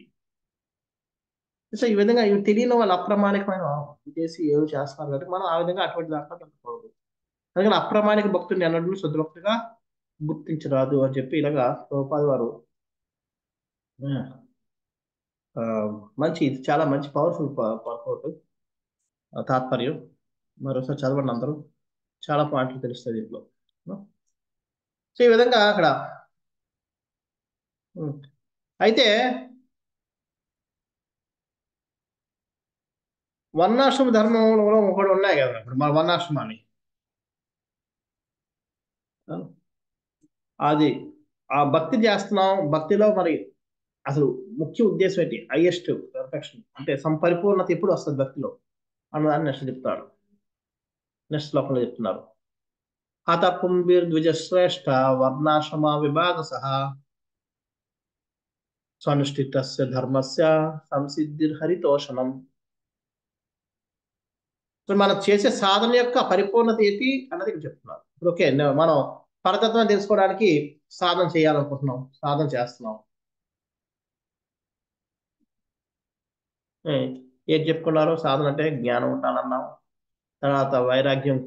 సో ఈ విధంగా ఇవి తెలియని వాళ్ళు అప్రమాణికమైన చేసి ఏదో చేస్తున్నారు కాబట్టి మనం ఆ విధంగా అటువంటి దాకా వెళ్ళకూడదు. అందుకని అప్రమాణిక భక్తుడిని అన్నట్టు శుద్ధ భక్తుడిగా గుర్తించరాదు అని చెప్పి ఇలాగా ప్రభుపాద వారు మంచి, ఇది చాలా మంచి పవర్ఫుల్ పర్పౌట్ తాత్పర్యం. మరోసారి చదవండి అందరూ, చాలా పాయింట్లు తెలుస్తుంది దీంట్లో. సో ఈ విధంగా అక్కడ అయితే వర్ణాశ్రమ ధర్మంలో ఒకటి ఉన్నాయి కదా ఇప్పుడు మన వర్ణాశ్రమాన్ని, అది ఆ భక్తి చేస్తున్నాం, భక్తిలో మరి అసలు ముఖ్య ఉద్దేశం ఏంటి, హైయెస్ట్ పర్ఫెక్షన్ అంటే సంపరిపూర్ణత ఎప్పుడు వస్తుంది భక్తిలో అన్నదాన్ని నెక్స్ట్ చెప్తారు, నెక్స్ట్ శ్లోకంలో చెప్తున్నారు. అత పుంభిర్ద్విజశ్రేష్ఠ వర్ణాశ్రమ విభాగ సహా స్వనుష్ఠితస్య ధర్మస్య సంసిద్ధిర్హరితోషణం. మనం చేసే సాధన యొక్క పరిపూర్ణత ఏంటి అన్నది ఇక్కడ చెప్తున్నారు. ఓకే, మనం పరతత్వం తెలుసుకోవడానికి సాధన చేయాలనుకుంటున్నాం, సాధన చేస్తున్నాం. ఏం చెప్పుకున్నారు, సాధన అంటే జ్ఞానం ఉండాలన్నాం, తర్వాత వైరాగ్యం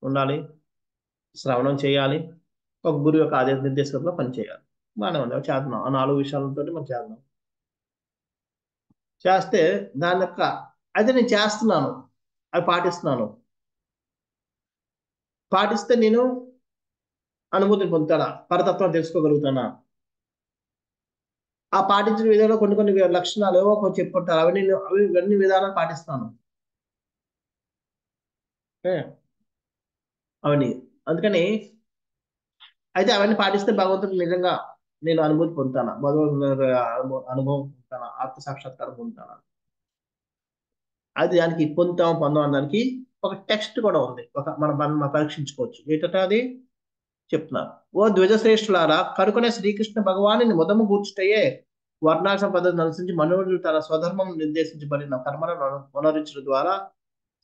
ఉండాలి, శ్రవణం చేయాలి, ఒక గురువు యొక్క ఆదేశ నిర్దేశంలో పనిచేయాలి. బాగానే ఉంది, చేద్దాం. ఆ 4 విషయాలతో మనం చేద్దాం. చేస్తే దాని యొక్క అయితే నేను చేస్తున్నాను, అవి పాటిస్తున్నాను, పాటిస్తే నేను అనుభూతిని పొందుతానా, పరతత్వం తెలుసుకోగలుగుతానా, ఆ పాటించిన విధానంలో కొన్ని లక్షణాలు ఏవో కొంచెం చెప్పుకుంటారు, అవన్నీ విధానాలు పాటిస్తాను అవన్నీ. అందుకని అయితే అవన్నీ పాటిస్తే భగవంతుడు నిజంగా నేను అనుభూతి పొందుతానా, భగవంతుడు అనుభవం పొందుతానా, ఆత్మ సాక్షాత్కారం పొందుతానా, అది దానికి పొందాం దానికి ఒక టెక్స్ట్ కూడా ఉంది, ఒక మనం పరీక్షించుకోవచ్చు. ఏంటంటే అది చెప్తున్నారు, ఓ ద్విజశ్రేష్ఠులారా, కనుకనే శ్రీకృష్ణ భగవాను ముదము కూర్చుటయే వర్ణాశ్రమ పద్ధతిని అనుసరించి మనోజుడు తన స్వధర్మం నిర్దేశించబడిన కర్మలను అనుసరించడం ద్వారా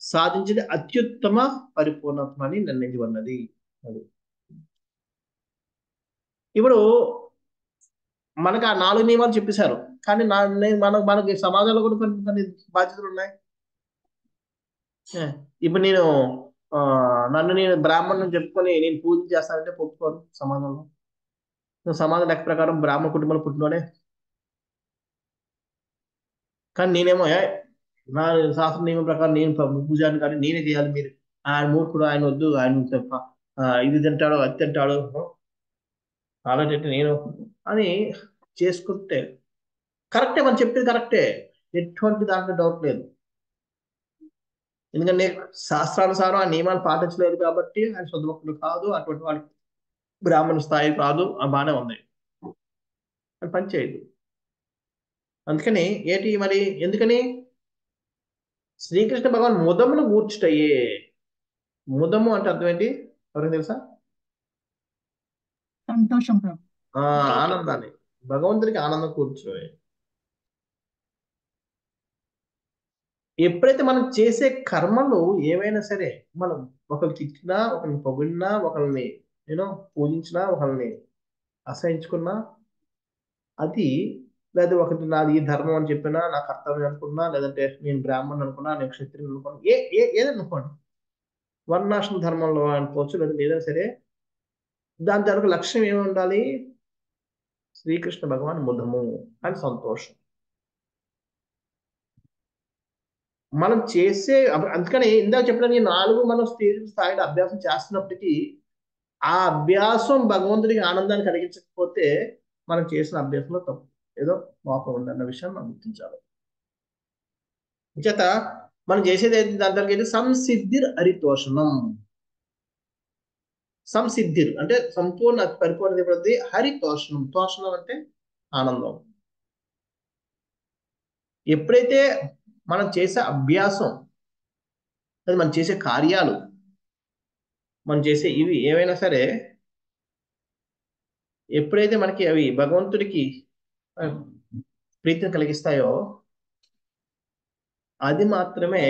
సాధించేది అత్యుత్తమ పరిపూర్ణత్వం అని నిర్ణయించబడినది. అది ఇప్పుడు మనకు ఆ 4 నియమాలు చెప్పేశారు, కానీ మనకి సమాజంలో కూడా కొన్ని బాధ్యతలు ఉన్నాయి. ఇప్పుడు నన్ను నేను బ్రాహ్మణుని చెప్పుకొని నేను పూజ చేస్తానంటే ఒప్పుకోరు సమాజంలో. సమాజం లెక్క ప్రకారం బ్రాహ్మణ కుటుంబంలో పుట్టినోడే, కానీ నేనేమో నా శాస్త్ర నియమం ప్రకారం నేను పూజాన్ని కానీ నేనే చేయాలి, మీరు ఆయన మూర్ఖుడు, ఆయన వద్దు, ఆయన ఇది తింటాడు అది తింటాడు అలాంటి నేను అని చేసుకుంటే కరెక్టే, మనం చెప్పేది కరెక్టే, ఎటువంటి దాంట్లో డౌట్ లేదు. ఎందుకంటే శాస్త్రానుసారం ఆ నియమాలు పాటించలేదు కాబట్టి ఆయన శుద్ధభక్తుడు కాదు, అటువంటి వాడికి బ్రాహ్మణ స్థాయి కాదు, బాగానే ఉంది, అని పని చేయదు. అందుకని ఏంటి మరి, ఎందుకని శ్రీకృష్ణ భగవాన్ ముదమును కూర్చుటయే, ముదము అంటే అర్థం ఏంటి ఎవరికి తెలుసా, సంతోషం, ఆనందాన్ని, భగవంతుడికి ఆనందం కూర్చోయే. ఎప్పుడైతే మనం చేసే కర్మలు ఏవైనా సరే, మనం ఒకరిని తిట్టినా, ఒకరిని పొగిడినా, ఒకరిని యూనో పూజించినా, ఒకరిని అసహించుకున్నా, అది లేదా ఒకటి నాది ఈ ధర్మం అని చెప్పినా, నా కర్తవ్యం అనుకున్నా, లేదంటే నేను బ్రాహ్మణ్ అనుకున్నా, నేను క్షత్రియుని అనుకున్నా, ఏదైనా అనుకోండి, వర్ణాశ్రమ ధర్మంలో అనుకోవచ్చు, లేదంటే ఏదైనా సరే, దాని తాలూకు లక్ష్యం ఏమి ఉండాలి? శ్రీకృష్ణ భగవాన్ ముదము అని సంతోషం. మనం చేసే అందుకని ఇందాక చెప్పిన ఈ 4 మనం స్థాయిలో అభ్యాసం చేస్తున్నప్పటికీ ఆ అభ్యాసం భగవంతుడికి ఆనందాన్ని కలిగించకపోతే మనం చేసిన అభ్యాసంలో తప్పు ఏదో లోపం ఉందన్న విషయం మనం గుర్తించాలి. చేత మనం చేసేది ఏంటి? దాని దగ్గర సంసిద్ధిర్ హరితోషణం. సంసిద్ధిర్ అంటే సంపూర్ణ పరిపూర్ణ హరితోషణం. తోషణం అంటే ఆనందం. ఎప్పుడైతే మనం చేసే అభ్యాసం, అది మనం చేసే కార్యాలు, మనం చేసే ఇవి ఏవైనా సరే, ఎప్పుడైతే మనకి అవి భగవంతుడికి ప్రీతిని కలిగిస్తాయో అది మాత్రమే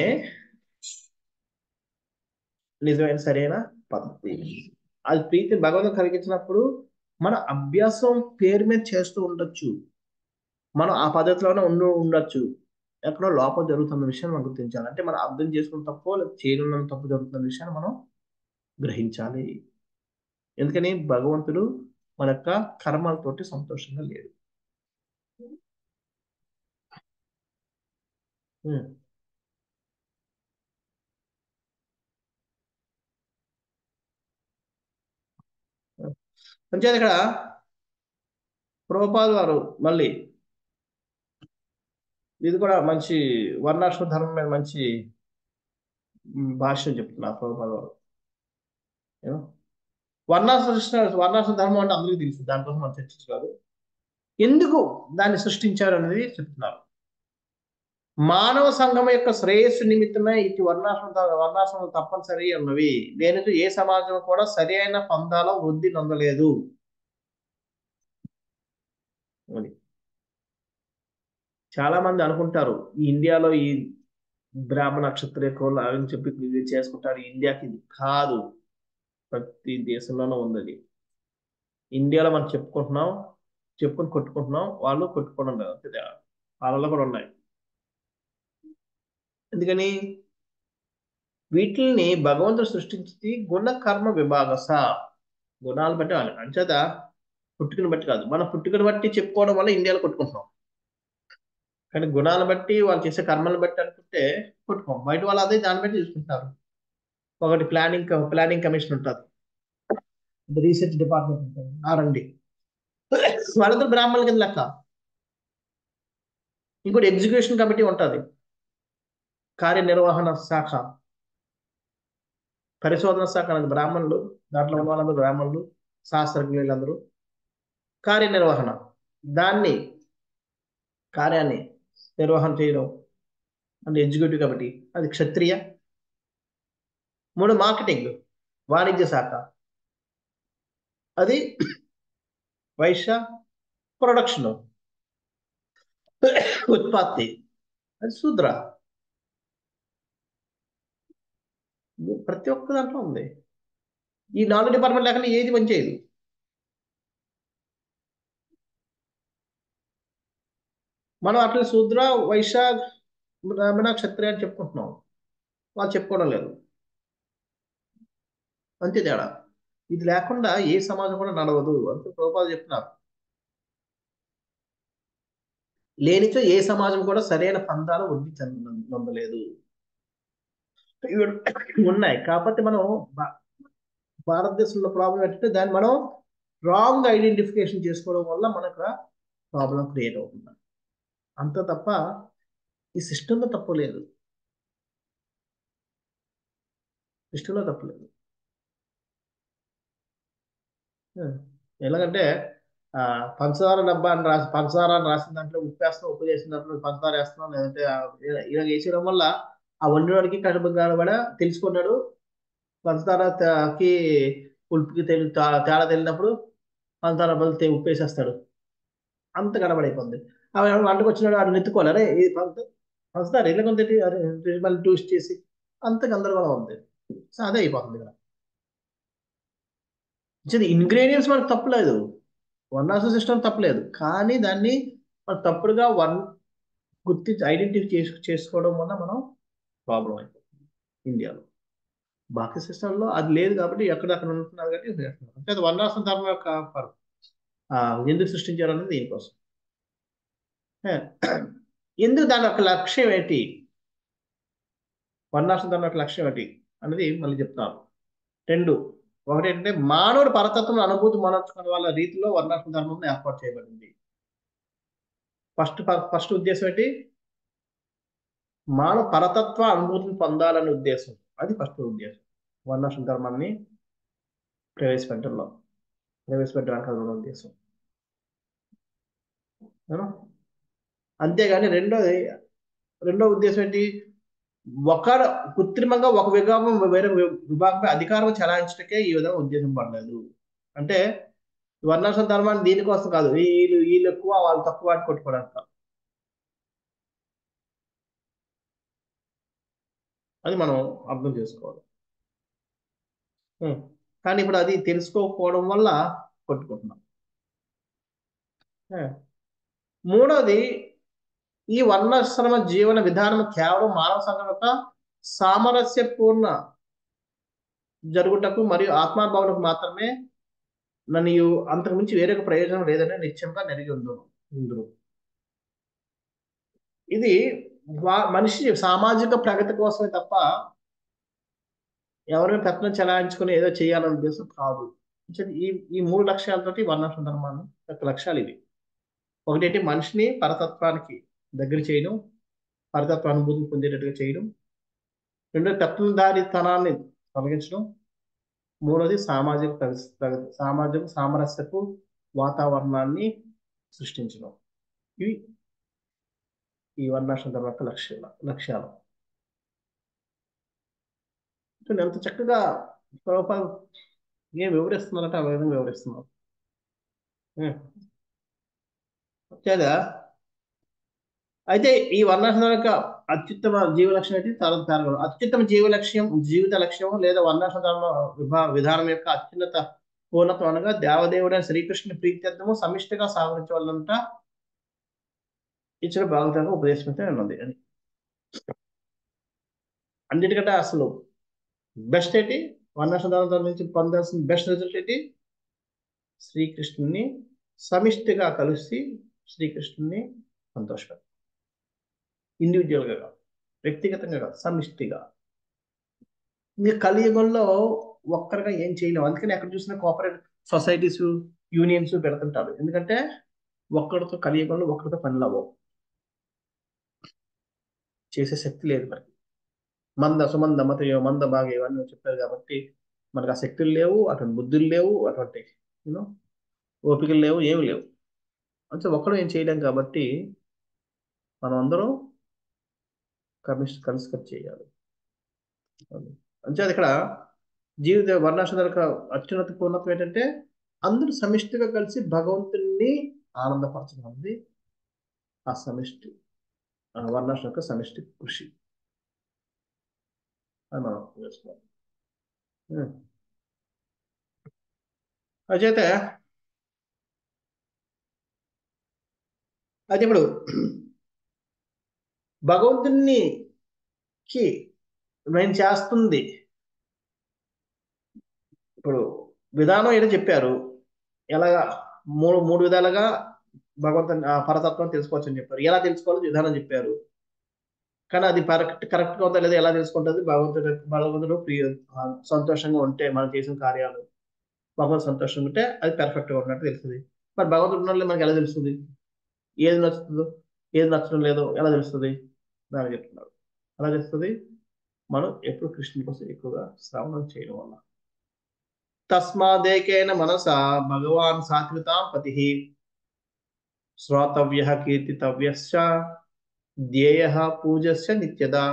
నిజమైన సరైన పద్ధతి. అది ప్రీతిని భగవంతుడు కలిగించినప్పుడు మన అభ్యాసం పేరు మీద చేస్తూ ఉండొచ్చు, మనం ఆ పద్ధతిలోనే ఉండొచ్చు, ఎక్కడో లోపం జరుగుతున్న విషయాన్ని మనం గుర్తించాలి. అంటే మనం అర్థం చేసుకున్న తప్పు లేదా చేయడం తప్పు జరుగుతున్న విషయాన్ని మనం గ్రహించాలి. ఎందుకని భగవంతుడు మన యొక్క కర్మలతోటి సంతోషంగా లేడు. అంచేది ఇక్కడ ప్రభుపాదుల వారు మళ్ళీ ఇది కూడా మంచి వర్ణాశ్రమ ధర్మం మీద మంచి భాష్యం చెప్తున్నారు ప్రభుపాదుల వారు. వర్ణాశ్రమ ధర్మం అంటే అందరికీ తెలుసు, దానికోసం మనం చర్చించలేదు. ఎందుకు దాన్ని సృష్టించారు అనేది చెప్తున్నారు. మానవ సంఘం యొక్క శ్రేయస్సు నిమిత్తమే ఇటు వర్ణాశ్రమం తప్పనిసరి ఉన్నవి. దేనితో ఏ సమాజం కూడా సరి అయిన పందాల వృద్ధి నొందలేదు. చాలా మంది అనుకుంటారు ఈ ఇండియాలో ఈ బ్రాహ్మణ క్షత్రియ కులాలు అని చెప్పి ఇది చేసుకుంటారు, ఇండియాకి ఇది కాదు. ప్రతి దేశంలోనూ ఉంది. ఇండియాలో మనం చెప్పుకొని కొట్టుకుంటున్నాం, వాళ్ళు కొట్టుకోవడం లేదు. వాళ్ళలో కూడా ఉన్నాయి. ఎందుకని వీటిని భగవంతుడు సృష్టించి గుణ కర్మ విభాగస, గుణాలు బట్టి వాళ్ళు అంచేత పుట్టుకని బట్టి కాదు. మనం పుట్టుకని బట్టి చెప్పుకోవడం వల్ల ఇండియాలో కొట్టుకుంటున్నాం, కానీ గుణాలను బట్టి వాళ్ళు చేసే కర్మలను బట్టి అనుకుంటే కొట్టుకోం. బయట వాళ్ళు అదే దాన్ని బట్టి చూసుకుంటారు. ఒకటి ప్లానింగ్ కమిషన్ ఉంటుంది, రీసెర్చ్ డిపార్ట్మెంట్ ఉంటుంది, R&D, వాళ్ళందరూ బ్రాహ్మణుల కింద లెక్క. ఇంకోటి ఎగ్జిక్యూషన్ కమిటీ ఉంటుంది, కార్యనిర్వహణ శాఖ, పరిశోధన శాఖ అనేది బ్రాహ్మణులు, దాంట్లో ఉన్న వాళ్ళందరూ బ్రాహ్మణులు, శాస్త్రజ్ఞులందరూ. కార్యనిర్వహణ, కార్యాన్ని నిర్వహణ చేయడం అంటే ఎగ్జిక్యూటివ్ కమిటీ, అది క్షత్రియ. 3 మార్కెటింగ్, వాణిజ్య శాఖ, అది వైశ్య. ప్రొడక్షన్, ఉత్పత్తి, అది శూద్ర. ప్రతి ఒక్క దాంట్లో ఉంది. ఈ 4 డిపార్ట్మెంట్ లేకుండా ఏది పని చేయదు. మనం అట్లా శూద్ర, వైశ్య, బ్రాహ్మణ, క్షత్రియ అని చెప్పుకుంటున్నాం, వాళ్ళు చెప్పుకోవడం లేదు. అంతే తేడా. ఇది లేకుండా ఏ సమాజం కూడా నడవదు అంతే ప్రభుపాదులు చెప్తున్నారు. లేనిచో ఏ సమాజం కూడా సరైన పందాలు వృద్ధి నొందలేదు. ఉన్నాయి. కాకపోతే మనం భారతదేశంలో ప్రాబ్లం ఏంటంటే దాన్ని మనం రాంగ్ ఐడెంటిఫికేషన్ చేసుకోవడం వల్ల మనకు ప్రాబ్లం క్రియేట్ అవుతుంది. అంత తప్ప ఈ సిస్టంలో తప్పులేదు, సిస్టంలో తప్పులేదు. ఎలాగంటే పంచదార డబ్బా అని పంచదార అని రాసిన దాంట్లో ఉప్పు వేస్తున్నాం, ఉప్పు చేసిన దాంట్లో పంచదార వేస్తున్నాం, లేదంటే ఇలా వేసేయడం వల్ల ఆ వండినవాడికి కడుపు కూడా తెలుసుకున్నాడు. పంచదారకి ఉప్పుకి తేడా తెలినప్పుడు పంచదార బదులు ఉప్పు వేసేస్తాడు, అంత గడబడైపోతుంది. అవి వంటకు వచ్చినాడు వాడు నెత్తుకోలేరే ఇది వస్తారు ఇళ్ళ కొంత మళ్ళీ ట్విస్ట్ చేసి అంత గందరగోళం ఉంది. సో అదే అయిపోతుంది ఇక్కడ. ఇంగ్రీడియంట్స్ మనకు తప్పులేదు, వర్ణాశ్ర సిస్టమ్ తప్పలేదు, కానీ దాన్ని మనం తప్పుడుగా గుర్తించి ఐడెంటిఫై చేసుకోవడం వల్ల మనం ప్రాబ్లం అయిపోతుంది ఇండియాలో. బాకీ సిస్టంలో అది లేదు కాబట్టి ఎక్కడక్కడ ఉంటున్నారు కాబట్టి చేస్తున్నారు. అంటే అది వర్ణాశ్రమ ధర్మం యొక్క ఎందుకు సృష్టించారనేది దీనికోసం. ఎందుకు దాని యొక్క లక్ష్యం ఏంటి, వర్ణాశ్రమ ధర్మం యొక్క లక్ష్యం ఏంటి అనేది మళ్ళీ చెప్తాను. రెండు, ఒకటి ఏంటంటే మానవుడు పరతత్వం అనుభూతి మనర్చుకునే వాళ్ళ రీతిలో వర్ణాశ్రమ ధర్మం ఏర్పాటు చేయబడింది. ఫస్ట్ ఉద్దేశం ఏంటి, మానవ పరతత్వ అనుభూతిని పొందాలనే ఉద్దేశం. అది ఫస్ట్ ఉద్దేశం వర్ణాశ్రమ ధర్మాన్ని ప్రవేశపెట్టడానికి అది ఉద్దేశం. అంతేగాని రెండో ఉద్దేశం ఏంటి, కృత్రిమంగా ఒక విభాగం వేరే విభాగంపై అధికారం చెలాయించడానికే ఈ విధంగా ఉద్దేశం పడలేదు. అంటే వర్ణాశ్రమ ధర్మాన్ని దీనికోసం కాదు, వీళ్ళు ఎక్కువ వాళ్ళు తక్కువ వాటి కొట్టుకోవడానికి కాదు. అది మనం అర్థం చేసుకోవాలి. కానీ ఇప్పుడు అది తెలుసుకోకపోవడం వల్ల కొట్టుకుంటున్నాం. మూడవది, ఈ వర్ణాశ్రమ జీవన విధానం కేవలం మానవ సంఘటన సామరస్యపూర్ణ జరుగుటకు మరియు ఆత్మాభావనకు మాత్రమే నన్ను అంతకుమించి వేరే ప్రయోజనం లేదని నిశ్చయంగా నెరిగి ఉందరు. ఇది మనిషి సామాజిక ప్రగతి కోసమే తప్ప ఎవరైనా పెత్తనం చెలాయించుకుని ఏదో చేయాలనే ఉద్దేశం కాదు. ఈ మూడు లక్ష్యాలతోటి వర్ణాశ్రమ ధర్మాన్ని యొక్క లక్ష్యాలు ఇవి. ఒకటి మనిషిని పరతత్వానికి దగ్గర చేయడం, పరతత్వ అనుభూతిని పొందేటట్టుగా చేయడం. రెండోది తత్వధారితనాన్ని తొలగించడం. మూడోది సామాజిక సామరస్యపు వాతావరణాన్ని సృష్టించడం. ఇవి ఈ వర్ణాశ్రమ ధర్మం యొక్క లక్ష్యాలు. ఎంత చక్కగా ఏం వివరిస్తున్నారంటే ఆ విధంగా వివరిస్తున్నారు. కదా అయితే ఈ వర్ణాశ్రమ యొక్క అత్యుత్తమ జీవ లక్ష్యం అయితే అత్యుత్తమ జీవిత లక్ష్యం లేదా వర్ణాశ్రమ ధర్మ విధానం యొక్క అత్యున్నత పూర్ణత్వం అనగా దేవదేవుడైన శ్రీకృష్ణుని ప్రీత్యర్థము సమిష్టిగా సాగరించవాలంట ఇచ్చిన భాగవతంగా ఉపదేశమైతే ఉన్నది. అని అన్నిటికంటే అసలు బెస్ట్ ఏంటి, వర్ణాశ్రమ ధర్మం నుంచి పొందాల్సిన బెస్ట్ రిజల్ట్ ఏంటి, శ్రీకృష్ణుని సమిష్టిగా కలిసి శ్రీకృష్ణుని సంతోషపెట్టాలి. ఇండివిజువల్గా కాదు, వ్యక్తిగతంగా కాదు, సమిష్టిగా. ఇంకా కలియుగంలో ఒక్కరిగా ఏం చేయలేము. అందుకని ఎక్కడ చూసినా కోఆపరేటివ్ సొసైటీస్, యూనియన్స్ పెడుతుంటారు. ఎందుకంటే కలియుగంలో ఒక్కరితో పనులు అవ్వవు, చేసే శక్తి లేదు మనకి. మంద సుమంద మతయో మంద బాగా ఇవన్నీ చెప్పారు కాబట్టి మనకు ఆ శక్తులు లేవు, అటువంటి బుద్ధులు లేవు, అటువంటి ఓపికలు లేవు, ఏమి లేవు. అంటే ఒక్కడు ఏం చేయలేం కాబట్టి మనం అందరం కలిసి చేయాలి. అంటే ఇక్కడ జీవిత వర్ణాశ్రమ అత్యున్నత పూర్ణత్వం ఏంటంటే అందరూ సమిష్టిగా కలిసి భగవంతుని ఆనందపరచడం ఉంది ఆ సమిష్టి వర్ణాశ్రమ యొక్క సమిష్టి కృషి అని మనం చేసుకోవాలి. అయితే ఇప్పుడు భగవంతునికి నేను చేస్తుంది ఇప్పుడు విధానం ఏదో చెప్పారు, ఎలాగా మూడు విధాలుగా భగవంతుని పరతత్వం తెలుసుకోవచ్చు అని చెప్పారు. ఎలా తెలుసుకోవాలో విధానం చెప్పారు. కానీ అది కరెక్ట్గా ఉందా లేదా ఎలా తెలుసుకుంటుంది, భగవంతుడు సంతోషంగా ఉంటే మనం చేసిన కార్యాలు భగవంతుడు సంతోషంగా ఉంటే అది పర్ఫెక్ట్గా ఉన్నట్టు తెలుస్తుంది. మరి భగవంతుడు ఉన్న మనకి ఎలా తెలుస్తుంది, ఏది నచ్చుతుందో ఏది నచ్చడం లేదో ఎలా తెలుస్తుంది, దాన్ని చెప్తున్నారు. ఎలా తెలుస్తుంది, మనం ఎప్పుడు కృష్ణుని కోసం ఎక్కువగా శ్రవణం చేయడం వల్ల. తస్మాదేకేన మనసా భగవాన్ సాత్వితాం పతి శ్రోతవ్య కీర్తితవ్యశ్చ ధ్యేయ పూజస్య నిత్యదా.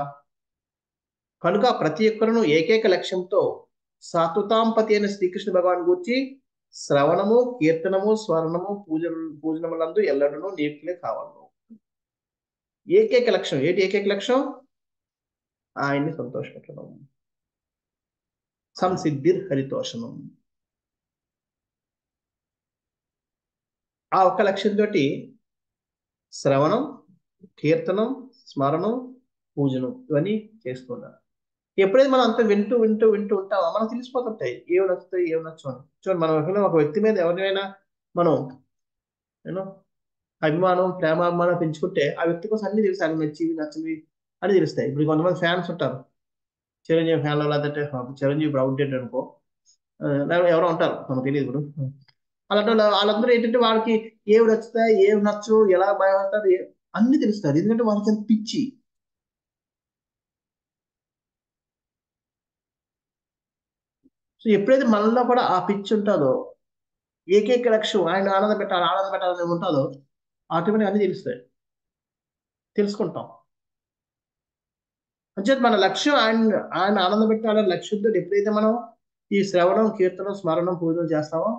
కనుక ప్రతి ఒక్కరును ఏకైక లక్ష్యంతో సాత్వితాంపతి అయిన శ్రీకృష్ణ భగవాన్ గురించి శ్రవణము, కీర్తనము, స్మరణము, పూజనములందు ఎల్లడూ నియుక్తులే కావాలి. ఏకైక లక్ష్యం ఏంటి? ఏకైక లక్ష్యం ఆయన్ని సంతోషపెట్టడం. సంసిద్ధిర్ హరితోషణం. ఆ ఒక్క లక్ష్యంతో శ్రవణం, కీర్తనం, స్మరణం, పూజనం ఇవన్నీ చేస్తున్నారు. ఎప్పుడైతే మనం అంత వింటూ వింటూ వింటూ ఉంటామో మనకు తెలిసిపోతుంటాయి ఏమి నచ్చుతాయి ఏమి నచ్చని. చూడండి, మనం ఒక వ్యక్తి మీద ఎవరినైనా మనం యూనో అభిమానం, ప్రేమాభిమానం పెంచుకుంటే ఆ వ్యక్తి కోసం అన్ని తెలుస్తాయి, అవి నచ్చివి నచ్చవి అని తెలుస్తాయి. ఇప్పుడు కొంతమంది ఫ్యాన్స్ ఉంటారు, చిరంజీవి ఫ్యాన్లు, లేదంటే చిరంజీవి ఇప్పుడు అవుట్డేట్ అనుకో, ఎవరో ఉంటారు మనకు తెలియదు ఇప్పుడు. అలాంటి వాళ్ళందరూ ఏంటంటే వాళ్ళకి ఏవి నచ్చుతాయి ఏవి నచ్చు, ఎలా భయపడతారు అన్ని తెలుస్తారు, ఎందుకంటే వాళ్ళకి ఎంత పిచ్చి. సో ఎప్పుడైతే మనలో కూడా ఆ పిచ్చి ఉంటుందో, ఏకైక లక్ష్యం ఆయన ఆనంద పెట్టాలని ఉంటుందో, ఆటోమేటిక్ అన్ని తెలుస్తాయి, తెలుసుకుంటాం. అంటే మన లక్ష్యం ఆయన ఆనంద పెట్టాలనే లక్ష్యంతో ఎప్పుడైతే మనం ఈ శ్రవణం, కీర్తనం, స్మరణం, పూజలు చేస్తామో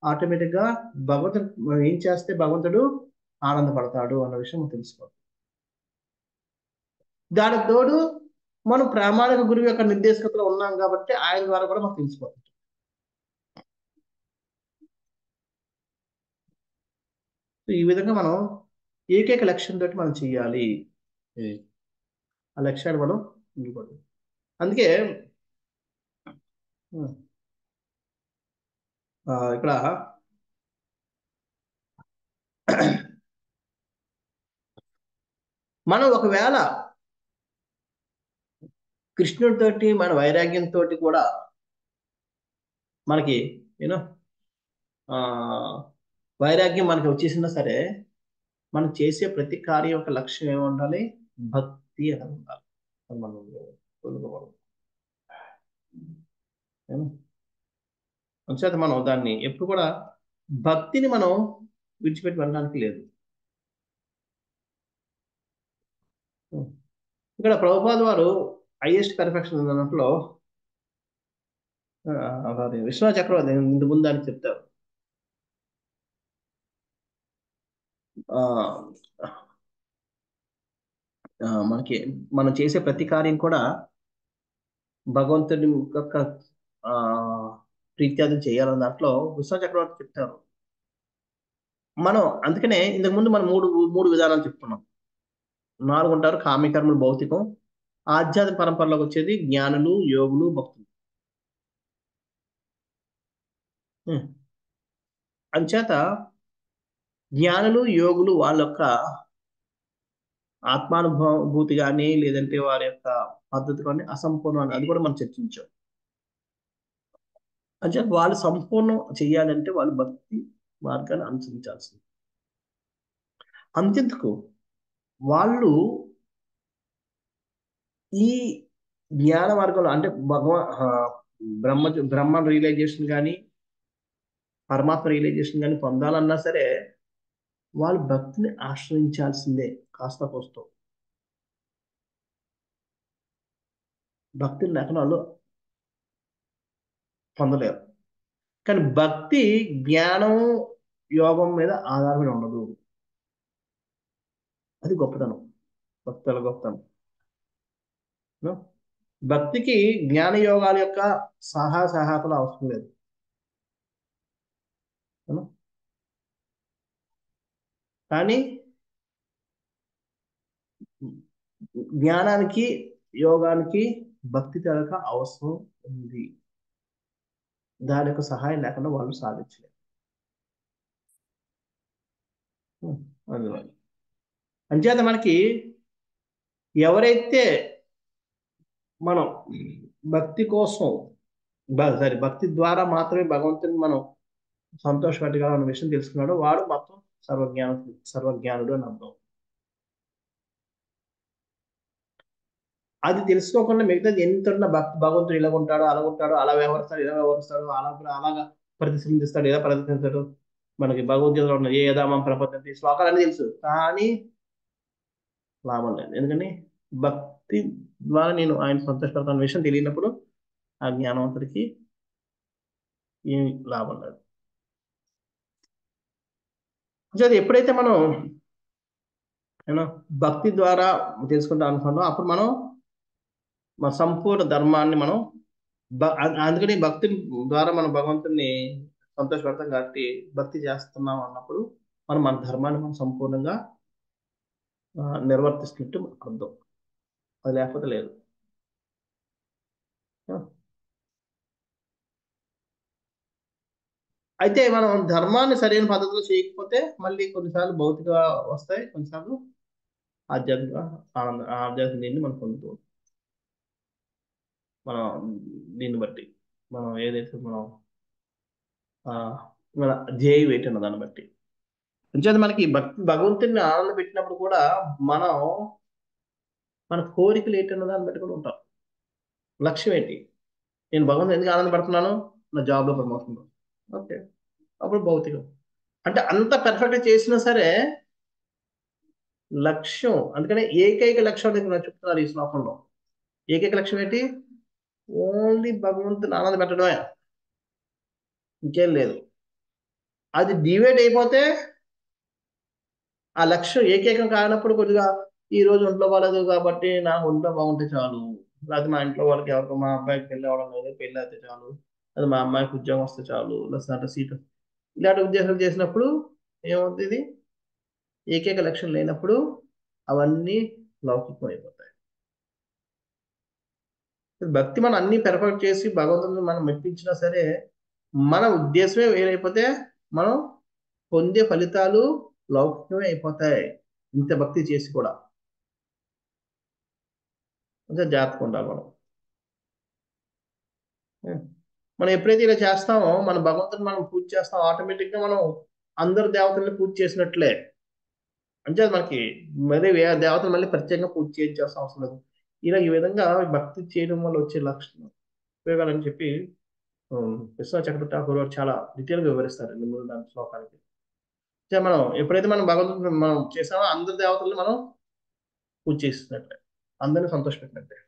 ఆటోమేటిక్ గా భగవంతుడు మనం ఏం చేస్తే భగవంతుడు ఆనందపడతాడు అన్న విషయం మనం తెలుసుకోవాలి. దానికి తోడు మనం ప్రామాణిక గురువు యొక్క నిర్దేశకతలో ఉన్నాం కాబట్టి ఆయన ద్వారా కూడా మనకు తెలిసిపోతుంది. ఈ విధంగా మనం ఏకైక లక్ష్యంతో మనం చెయ్యాలి. ఆ లక్ష్యాన్ని మనం ఉండిపోతుంది. అందుకే ఇక్కడ మనం ఒకవేళ కృష్ణుడితోటి మన వైరాగ్యంతో కూడా మనకి యూనో వైరాగ్యం మనకి వచ్చేసినా సరే, మనం చేసే ప్రతి కార్యం యొక్క లక్ష్యం ఏమి ఉండాలి? భక్తి అని ఉండాలి. మనం అంచేత మనం దాన్ని ఎప్పుడు కూడా భక్తిని మనం విడిచిపెట్టి వెళ్ళడానికి లేదు. ఇక్కడ ప్రభుపాద వారు హైయెస్ట్ పర్ఫెక్షన్ అన్నట్లో విశ్వనాథ చక్రవర్తి ఇంత ముందు అని చెప్తారు. మనకి మనం చేసే ప్రతి కార్యం కూడా భగవంతుడి యొక్క ప్రీత్యాగం చేయాలన్న దాంట్లో విశ్వ చక్రవర్తి చెప్తారు. మనం అందుకనే ఇంతకుముందు మనం మూడు విధానాలు చెప్తున్నాం. 4 ఉంటారు: కామ్యకర్మలు, భౌతికం, ఆధ్యాత్మిక పరంపరలోకి వచ్చేది జ్ఞానులు, యోగులు, భక్తులు. అంచేత జ్ఞానులు, యోగులు వాళ్ళ యొక్క ఆత్మానుభూతి కానీ లేదంటే వారి యొక్క పద్ధతి కానీ అసంపూర్ణ, అది కూడా మనం చర్చించాం. అంటే వాళ్ళు సంపూర్ణం చెయ్యాలంటే వాళ్ళు భక్తి మార్గాన్ని అనుసరించాల్సింది. అంతెందుకు వాళ్ళు ఈ జ్ఞాన మార్గంలో అంటే బ్రహ్మ రియలైజేషన్ కానీ పరమాత్మ రియలైజేషన్ కానీ పొందాలన్నా సరే వాళ్ళు భక్తిని ఆశ్రయించాల్సిందే. కాస్త కోస్తో భక్తిని లేకుండా వాళ్ళు పొందలేరు. కానీ భక్తి జ్ఞానం, యోగం మీద ఆధారపడి ఉండదు. అది గొప్పతనం, భక్తుల గొప్పతనం. భక్తికి జ్ఞాన యోగాల యొక్క సహాయకులు అవసరం లేదు. కానీ జ్ఞానానికి, యోగానికి భక్తి తరక అవసరం ఉంది. దాని యొక్క సహాయం లేకుండా వాళ్ళు సాధించలేరు. అందువల్ల అంచేత మనకి ఎవరైతే మనం భక్తి కోసం భక్తి ద్వారా మాత్రమే భగవంతుని మనం సంతోషపెట్టగలన్న విషయం తెలుసుకున్నాడు వాడు మొత్తం సర్వజ్ఞానుడు అని అర్థం. అది తెలుసుకోకుండా మిగతాది ఎంత భగవంతుడు ఇలా ఉంటాడు, అలా ఉంటాడు, అలా వ్యవహరిస్తాడు, ఇలా వ్యవహరిస్తాడు, అలాగా ప్రతిస్పందిస్తాడు, ఇలా ప్రతిస్పందిస్తాడు. మనకి భగవద్గీతలో ఉన్న ఏ యదామం ప్రపంచ శ్లోకాలన్నీ తెలుసు, కానీ లాభం లేదు. ఎందుకని భక్తి ద్వారా నేను ఆయన సంతోషపడతాన విషయం తెలియనప్పుడు ఆ జ్ఞానవంతుడికి ఏమి లాభం లేదు. అది ఎప్పుడైతే మనం యూనో భక్తి ద్వారా తెలుసుకుంటాం అనుకుంటాం. అప్పుడు మనం మన సంపూర్ణ ధర్మాన్ని మనం అందుకని భక్తి ద్వారా మనం భగవంతుని సంతోషపెడతాం కాబట్టి భక్తి చేస్తున్నాం అన్నప్పుడు మనం మన ధర్మాన్ని మనం సంపూర్ణంగా నిర్వర్తిస్తున్నట్టు అర్థం. అది లేకపోతే లేదు. అయితే మనం ధర్మాన్ని సరైన పద్ధతిలో చేయకపోతే మళ్ళీ కొన్నిసార్లు భౌతిక వస్తాయి, కొన్నిసార్లు ఆధ్యాత్మిక ఆధ్యాత్మిక దీన్ని మనం పొందుతూ మనం దీన్ని బట్టి మనం ఏదైతే మనం మన ధ్యేయం ఏంటన్న దాన్ని బట్టి అంచేది మనకి భగవంతుని ఆనంద పెట్టినప్పుడు కూడా మనం మన కోరికలు ఏంటన్న దాన్ని బట్టి కూడా ఉంటాం. లక్ష్యం ఏంటి? నేను భగవంతుని ఎందుకు ఆనందపడుతున్నాను? నా జాబ్లో ప్రమోషన్. ఓకే, అప్పుడు భౌతికం. అంటే అంత పెర్ఫెక్ట్గా చేసినా సరే లక్ష్యం, అందుకనే ఏకైక లక్ష్యం అనేది నాకు చెప్తున్నారు ఈ శ్లోకంలో. ఏకైక లక్ష్యం ఏంటి? ఓన్లీ భగవంతుని ఆనంద పెట్టడమే, ఇంకేం లేదు. అది డివైడ్ అయిపోతే ఆ లక్ష్యం ఏకైకం కానప్పుడు కొద్దిగా ఈ రోజు ఒంట్లో బాగాలేదు కాబట్టి నాకు ఒంట్లో బాగుంటే చాలు, లేకపోతే మా ఇంట్లో వాళ్ళకి ఎవరికో మా అబ్బాయికి పెళ్ళి అవ్వడం లేదు, పెళ్ళి అయితే చాలు, అది మా అమ్మాయికి ఉద్యోగం వస్తే చాలు, లేకపోతే సీటు, ఇలాంటి ఉద్దేశాలు చేసినప్పుడు ఏమవుతుంది? ఇది ఏకైక లక్ష్యం లేనప్పుడు అవన్నీ లౌకికం అయిపోతాయి. భక్తి మనం అన్ని పెర్ఫెక్ట్ చేసి భగవంతుని మనం మెప్పించినా సరే మన ఉద్దేశమే వేరైపోతే మనం పొందే ఫలితాలు లౌకికమే అయిపోతాయి. ఇంత భక్తి చేసి కూడా కొంచెం జాగ్రత్తగా ఉండాలి మనం. మనం ఎప్పుడైతే ఇలా చేస్తామో మన భగవంతుని మనం పూజ చేస్తాం, ఆటోమేటిక్గా మనం అందరు దేవతల్ని పూజ చేసినట్లే. అంటే మనకి మరి దేవతలు మళ్ళీ ప్రత్యేకంగా పూజ చేయించాల్సిన అవసరం లేదు. ఇలా ఈ విధంగా భక్తి చేయడం వల్ల వచ్చే లక్షణం ఉపయోగాలని చెప్పి విశ్వనాథ చక్రవర్తి ఠాకూర్ గారు చాలా డీటెయిల్గా వివరిస్తారు 2 దాని శ్లోకానికి. మనం ఎప్పుడైతే మనం భగవంతుని మనం చేసామో అందరి దేవతల్ని మనం పూజ చేసినట్లే, అందరిని సంతోషపెట్టినట్లే.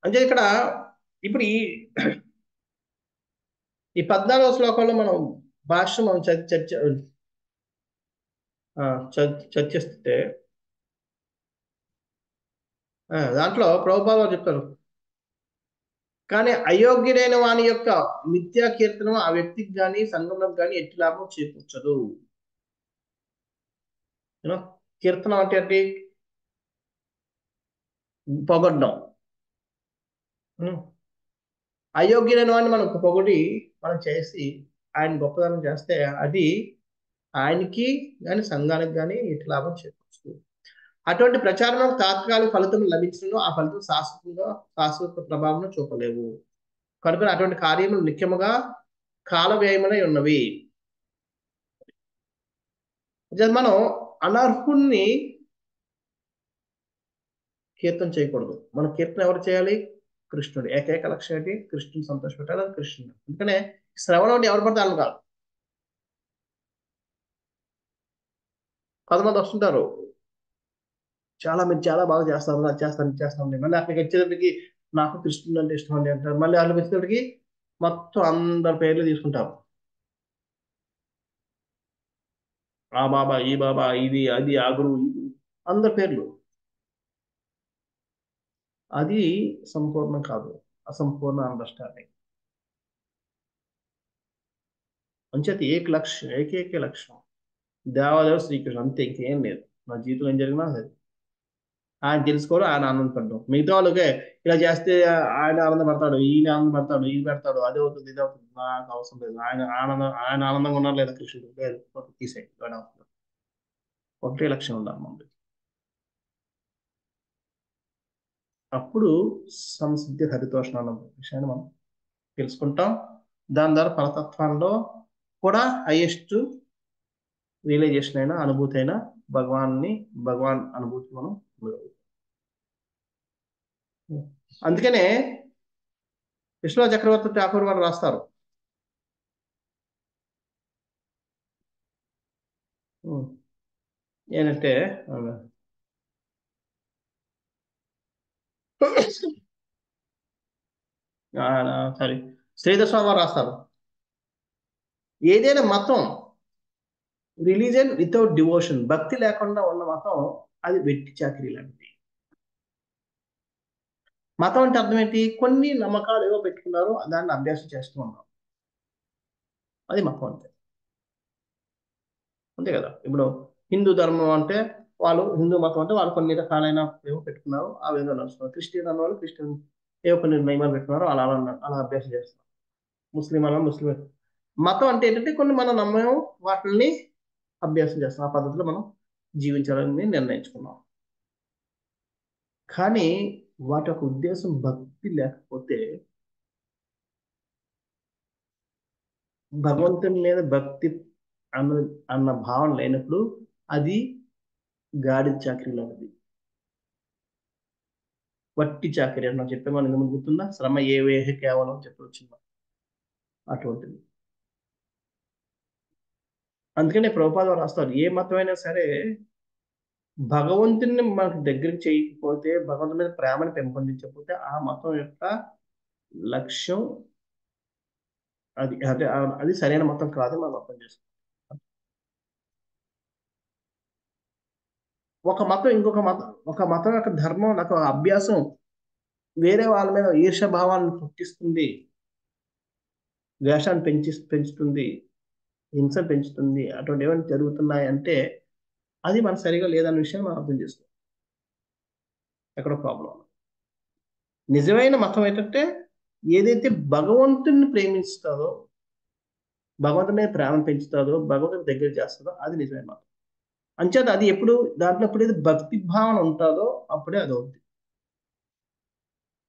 అంటే ఇక్కడ ఇప్పుడు ఈ 14వ శ్లోకంలో మనం భాష మనం చర్చిస్తే దాంట్లో ప్రభుపాద వారు చెప్తారు, కానీ అయోగ్యుడైన వాని యొక్క మిథ్యా కీర్తనం ఆ వ్యక్తికి కానీ సంఘంలోకి కానీ ఎట్టి లాభం చేకూర్చదు. కీర్తనం అంటే ఏంటి? పొగడ్డం. అయోగ్యుడైన వాడిని మనం పొగడి మనం చేసి ఆయన గొప్పదనం చేస్తే అది ఆయనకి కానీ సంఘానికి కానీ ఎట్టి లాభం చేకూర్చదు. అటువంటి ప్రచారం తాత్కాలిక ఫలితం లభించడం ఆ ఫలితం శాశ్వత ప్రభావం చూపలేవు. కనుక అటువంటి కార్యములు నిత్యముగా కాల వ్యయములై ఉన్నవి. మనం అనర్హుణ్ణి కీర్తన చేయకూడదు. మన కీర్తన ఎవరు చేయాలి? కృష్ణుడు. ఏకైక లక్ష్యం ఏంటి? కృష్ణుని సంతోషపెట్టాలి, అది కృష్ణుడు. అందుకనే శ్రవణం అంటే ఎవరు పడితే వాళ్ళు కాదు. కొంతమంది వస్తుంటారు, మీరు చాలా బాగా చేస్తారు, అది చేస్తాను. మళ్ళీ అక్కడికి వచ్చేటప్పటికి నాకు కృష్ణుడు అంటే ఇష్టం అండి అంటారు. మళ్ళీ వాళ్ళకి వచ్చేటప్పటికి మొత్తం అందరి పేర్లు తీసుకుంటారు. ఆ బాబా, ఈ బాబా, ఇది, అది, ఆ గురువు, ఇది, అందరి పేర్లు. అది సంపూర్ణం కాదు, అసంపూర్ణ అండర్స్టాండింగ్. అంచేత ఏకైక లక్ష్యం దేవాదేవ శ్రీకృష్ణ, అంతే, ఇంకేం లేదు. నా జీవితంలో ఏం జరిగినా లేదు, ఆయన తెలుసుకోవడం, ఆయన ఆనందపడడం. మిగతా వాళ్ళకే ఇలా చేస్తే ఆయన ఆనందపడతాడు, ఈయన ఆనందపడతాడు, ఈయన పెడతాడు, అది అవుతుంది, ఇది అవుతుంది, నాకు అవసరం లేదు. ఆయన ఆనందంగా ఉన్నారు లేదా కృష్ణుడు లేదు, తీసేయి. ఒకటే లక్ష్యం ఉండాలి మనకి. అప్పుడు సంసిద్ధి హరితోషణం విషయాన్ని మనం తెలుసుకుంటాం. దాని ద్వారా పరతత్వంలో కూడా హైయెస్ట్ రియలైజేషన్ అయినా అనుభూతి అయినా భగవాన్ అనుభూతి మనం పొందగలుగుతాం. అందుకనే విశ్వనాథ చక్రవర్తి ఠాకూర్ వారు రాస్తారు, ఏంటంటే సారీ శ్రీధర్ స్వామి వారు రాస్తారు, ఏదైనా మతం, రిలీజన్ వితౌట్ డివోషన్, భక్తి లేకుండా ఉన్న మతం అది వెట్టి చాకిరీ లాంటిది. మతం అంటే అర్థం ఏంటి? కొన్ని నమ్మకాలు ఏవో పెట్టుకున్నారు, దాన్ని అభ్యాసం చేస్తూ ఉన్నారు, అది మతం అంతే. అంతే కదా. ఇప్పుడు హిందూ ధర్మం అంటే వాళ్ళు, హిందూ మతం అంటే వాళ్ళు కొన్ని రకాలైన ఏవో పెట్టుకున్నారు, ఆ విధంగా నడుస్తున్నారు. క్రిస్టియన్ అన్న వాళ్ళు క్రిస్టియన్ ఏవో కొన్ని నియమాలు పెట్టుకున్నారు, అలా అలా అభ్యాసం చేస్తున్నారు. ముస్లిం అన్న ముస్లిం. మతం అంటే ఏంటంటే కొన్ని మనం నమ్మేమో వాటిని అభ్యాసం చేస్తాం, ఆ పద్ధతిలో మనం జీవించాలని నిర్ణయించుకున్నాం. కానీ వాటి యొక్క ఉద్దేశం భక్తి లేకపోతే, భగవంతుని మీద భక్తి అన్న భావన లేనప్పుడు అది గాడి చాకరీలో ఉంది, వట్టి చాకరీ అని మనం చెప్పే, మనం ముందు గుర్తుందా? శ్రమ ఏ వేహ కేవలం చెప్పొచ్చిందా, అటువంటిది. అందుకనే ప్రభుపాద వారు రాస్తారు, ఏ మతమైనా సరే భగవంతుని మనకు దగ్గరికి చేయకపోతే, భగవంతుని మీద ప్రేమను పెంపొందించకపోతే ఆ మతం యొక్క లక్ష్యం అది అంటే అది సరైన మతం కాదు మనం అర్థం చేసుకోవాలి. ఒక మతం ఇంకొక మతం, ఒక మతం యొక్క ధర్మం, నాకు అభ్యాసం వేరే వాళ్ళ మీద ఈర్ష్య భావాలను పుట్టిస్తుంది, ద్వేషాన్ని పెంచుతుంది, హింస పెంచుతుంది, అటువంటి ఏమైనా జరుగుతున్నాయి అంటే అది మన సరిగా లేదన్న విషయం మనం అర్థం చేసుకోవాలి. ఎక్కడో ప్రాబ్లం. నిజమైన మతం ఏంటంటే ఏదైతే భగవంతుని ప్రేమిస్తుందో, భగవంతుని మీద ప్రేమను పెంచుతుందో, భగవంతుని దగ్గర చేస్తుందో అది నిజమైన మతం. అంచేత అది ఎప్పుడు దాంట్లో ఎప్పుడైతే భక్తి భావన ఉంటుందో అప్పుడే అది అవుతుంది.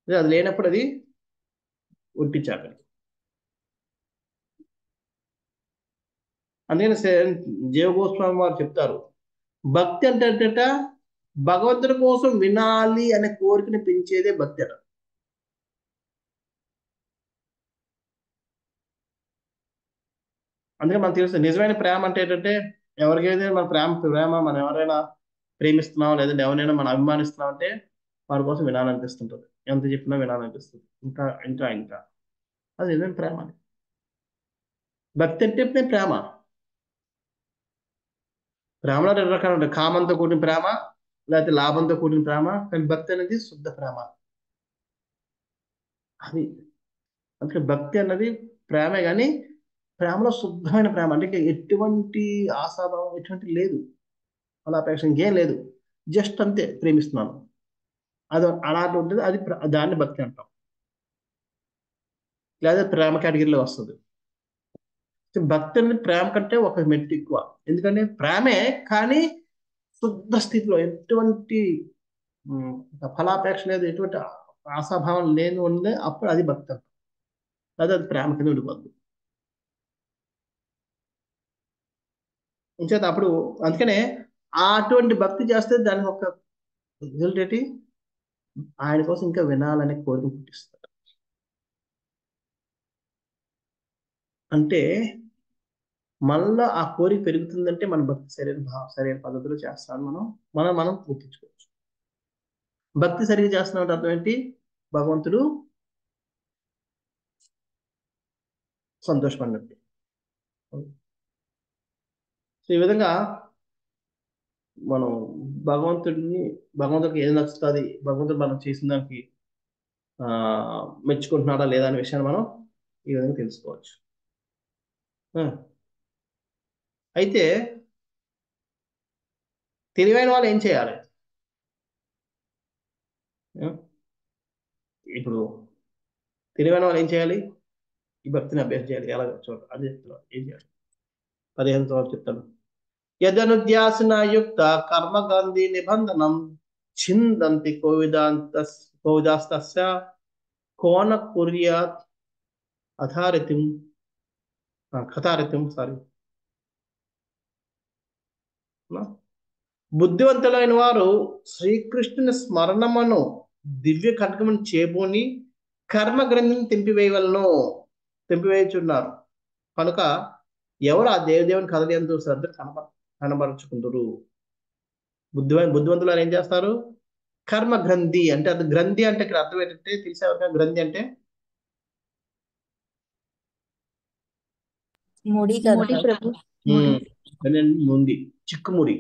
అది లేనప్పుడు అది ఒట్టి చాకరి. అందుకని జీవగోస్వామి వారు చెప్తారు, భక్తి అంటే భగవంతుడి కోసం వినాలి అనే కోరికని పెంచేదే భక్తి అట. అందుకే మనకు తెలుసు నిజమైన ప్రేమ అంటే ఏంటంటే, ఎవరికైతే మన ప్రేమ మనం ఎవరైనా ప్రేమిస్తున్నాం, లేదంటే ఎవరైనా మనం అభిమానిస్తున్నాం అంటే వారి కోసం వినాలనిపిస్తుంటుంది, ఎంత చెప్పినా వినాలనిపిస్తుంది, ఇంకా ఇంకా ఇంకా. అది నిజమైన ప్రేమ. భక్తి అంటే ప్రేమ. ప్రేమలో రెండు రకాలు ఉంటాయి, కామంతో కూడిన ప్రేమ, లేకపోతే లాభంతో కూడిన ప్రేమ. కానీ భక్తి అనేది శుద్ధ ప్రేమ. అది అందుకే భక్తి అన్నది ప్రేమే, కానీ ప్రేమలో శుద్ధమైన ప్రేమ. అంటే ఎటువంటి ఆశాభావం ఎటువంటి లేదు, అలా అపేక్ష ఇంకేం లేదు, జస్ట్ అంతే ప్రేమిస్తున్నాను, అది అలాంటి ఉంటుంది. అది దాన్ని భక్తి అంటాం, లేదా ప్రేమ కేటగిరీలో వస్తుంది. భక్తి అనేది ప్రేమ కంటే ఒక మెట్టు ఎక్కువ. ఎందుకంటే ప్రేమే, కానీ శుద్ధ స్థితిలో ఎటువంటి ఫలాపేక్ష లేదు, ఎటువంటి ఆశాభావం లేని ఉండే అప్పుడు అది భక్తి అంటాం, లేదా అది ప్రేమ కింద ఉండిపోద్ది. ఇంచేత అప్పుడు అందుకనే అటువంటి భక్తి చేస్తే దానికి ఒక రిజల్ట్ ఏంటి? ఆయన కోసం ఇంకా వినాలనే కోరిక పుట్టిస్తారు. అంటే మనలో ఆ కోరిక పెరుగుతుందంటే మన భక్తి సరైన పద్ధతిలో చేస్తాను మనం గుర్తించుకోవచ్చు. భక్తి సరిగ్గా చేస్తున్నామంటే అర్థం ఏంటి? భగవంతుడు సంతోషపడినట్టు. సో ఈ విధంగా మనం భగవంతుడికి ఏది నచ్చుతుంది, భగవంతుడు మనం చేసిన దానికి మెచ్చుకుంటున్నాడా లేదా అనే విషయాన్ని మనం ఈ విధంగా తెలుసుకోవచ్చు. అయితే తెలివైన వాళ్ళు ఏం చేయాలి? ఇప్పుడు తెలివైన వాళ్ళు ఏం చేయాలి? ఈ భక్తిని అభ్యాసం చేయాలి. ఎలా చూడాలి అది చెప్తున్నాను. ఏం చేయాలి? 15 తర్వాత చెప్తాను. యదనుధ్యాసన యుక్త కర్మగంధి నిబంధనం ఛిందంతి కోవిదాస్తస్య కోన కుర్యాత్ కథారితం బుద్ధివంతులైన వారు శ్రీకృష్ణుని స్మరణమును దివ్య కటకమును చేబూని కర్మ గ్రంథిని తెంపివేయుచున్నారు కనుక ఎవరు ఆ దేవదేవుని కథలు ఎంతో శ్రద్ధ కనబరుచుకుంటారు. బుద్ధివంతులు ఏం చేస్తారు? కర్మ గ్రంథి అంటే, అది గ్రంథి అంటే ఇక్కడ అర్థం ఏంటంటే తెలిసే గ్రంథి అంటే ముడి కదా ముడి ప్రభు ముండి, చిక్కుముడి.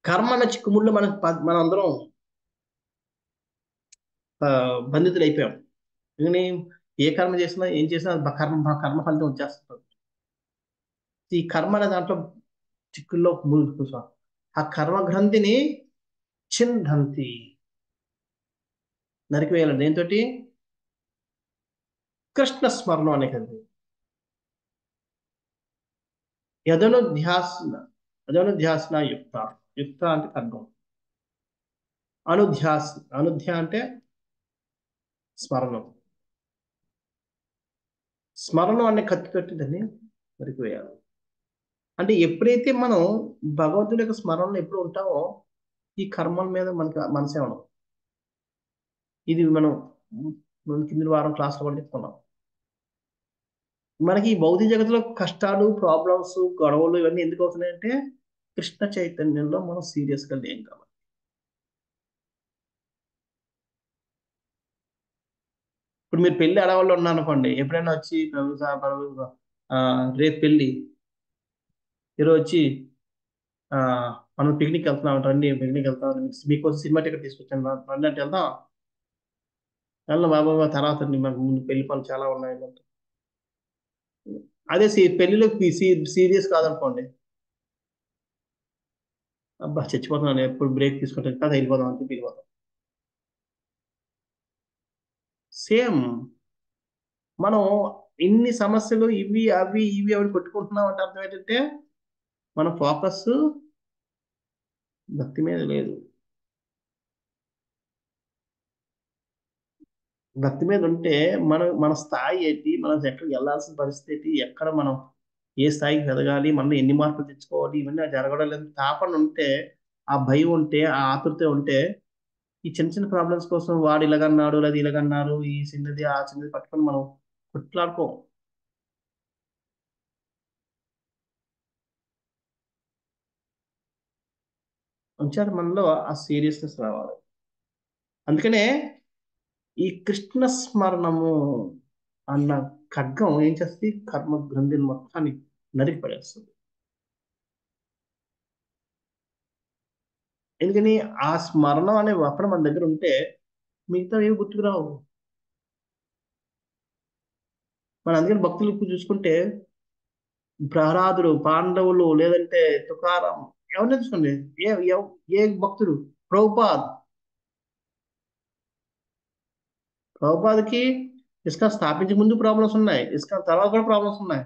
కర్మ అన్న చిక్కుముడిలో మనం అందరం బంధితులు అయిపోయాం. ఎందుకని ఏ కర్మ చేసినా ఏం చేసినా కర్మ ఫలితం వచ్చేస్తుంది. ఈ కర్మ అనే దాంట్లో చిక్కుల్లో కూర్చోం. ఆ కర్మ గ్రంథిని చిందంతి, నరికివేయాలి. దేంతో? కృష్ణ స్మరణం అనే గ్రంథి. యదనుధ్యాసన యుక్త. యుక్త అంటే ఖడ్గం. అనుధ్య అంటే స్మరణం. స్మరణం అనే కత్తితోటి దాన్ని నరికివేయాలి. అంటే ఎప్పుడైతే మనం భగవంతుడి యొక్క స్మరణలో ఎప్పుడు ఉంటామో ఈ కర్మల మీద మనసే ఉండదు. ఇది మనం కింది వారం క్లాస్లో కూడా చెప్పుకున్నాం. మనకి ఈ భౌతిక జగత్తులో కష్టాలు, ప్రాబ్లమ్స్, గొడవలు ఇవన్నీ ఎందుకు అవుతున్నాయంటే కృష్ణ చైతన్యంలో మనం సీరియస్గా లేం కాబట్టి. ఇప్పుడు మీరు పెళ్లి అడవుల్లో ఉన్నారనుకోండి, ఎప్పుడైనా వచ్చి రేపు పెళ్లి, ఈరోజు వచ్చి మనం పిక్నిక్ వెళ్తున్నాం, రండి పిక్నిక్ వెళ్తాం, మీకోసం సినిమా టికెట్ తీసుకొచ్చాను రండి అంటే వెళ్తాం. వెళ్ళిన బాబా తర్వాత మాకు ముందు పెళ్లి పనులు చాలా ఉన్నాయి. అదే పెళ్లిలో సీరియస్ కాదనుకోండి, అబ్బా చచ్చిపోతున్నాను, ఎప్పుడు బ్రేక్ తీసుకుంటాను కదా, వెళ్ళిపోదాం అని చెప్పి వెళ్ళిపోతాం. సేమ్ మనం ఇన్ని సమస్యలు ఇవి అవి కొట్టుకుంటున్నాం అంటే అర్థం ఏంటంటే మన ఫోకస్ భక్తి మీద లేదు. భక్తి మీద ఉంటే మన స్థాయి ఏంటి, మనం ఎక్కడికి వెళ్ళాల్సిన పరిస్థితి, ఎక్కడ మనం ఏ స్థాయికి ఎదగాలి, మనం ఎన్ని మార్పులు తెచ్చుకోవాలి, ఇవన్నీ జరగడం లేదు. తాపన ఉంటే, ఆ భయం ఉంటే, ఆ ఆతృత ఉంటే ఈ చిన్న చిన్న ప్రాబ్లమ్స్ కోసం వాడు ఇలాగన్నాడు లేదా ఇలాగన్నారు, ఈ చిన్నది ఆ చిన్నది పట్టుకొని మనం కొట్లాడుకో. అంచేత మనలో ఆ సీరియస్నెస్ రావాలి. అందుకనే ఈ కృష్ణ స్మరణము అన్న ఖడ్గం ఏం చేస్తుంది, కర్మ గ్రంథిని మొత్తాన్ని నరికి పడేస్తుంది. ఎందుకని ఆ స్మరణం అనే వపన మన దగ్గర ఉంటే మిగతా ఏవి గుర్తుకు రావు. మన అందుకని భక్తులు చూసుకుంటే ప్రహ్లాదుడు, పాండవులు, లేదంటే తుకారం, ఎవరిని చూసుకోండి, ఏ భక్తుడు, ప్రభుపాద్కి ఇస్కాన్ స్థాపించే ముందు ప్రాబ్లమ్స్ ఉన్నాయి, ఇస్కాన్ తర్వాత కూడా ప్రాబ్లమ్స్ ఉన్నాయి.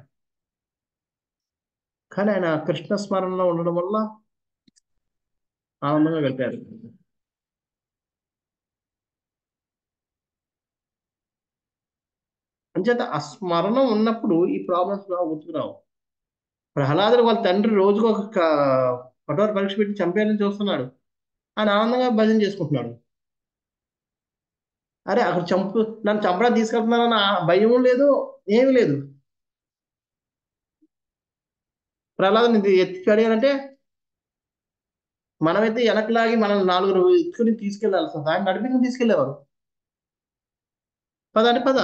కానీ ఆయన కృష్ణ స్మరణలో ఉండడం వల్ల ఆనందంగా గడిపారు. అంచేత ఆ స్మరణం ఉన్నప్పుడు ఈ ప్రాబ్లమ్స్ గుర్తుకురావు. ప్రహ్లాదుడు వాళ్ళ తండ్రి రోజుకు ఒక కఠోర పరీక్ష పెట్టి చంపేయాలని చూస్తున్నాడు, ఆయన ఆనందంగా భజన చేసుకుంటున్నాడు. అరే అక్కడ నన్ను చంపడానికి తీసుకెళ్తున్నారన్న భయం లేదు, ఏమీ లేదు. ప్రహ్లాదుని ఎత్తి అడిగానంటే మనమైతే వెనకలాగి మనల్ని 4 ఎత్తుకుని తీసుకెళ్ళాలి, ఆయన నడిపించి తీసుకెళ్లేవారు. పద అంటే పద.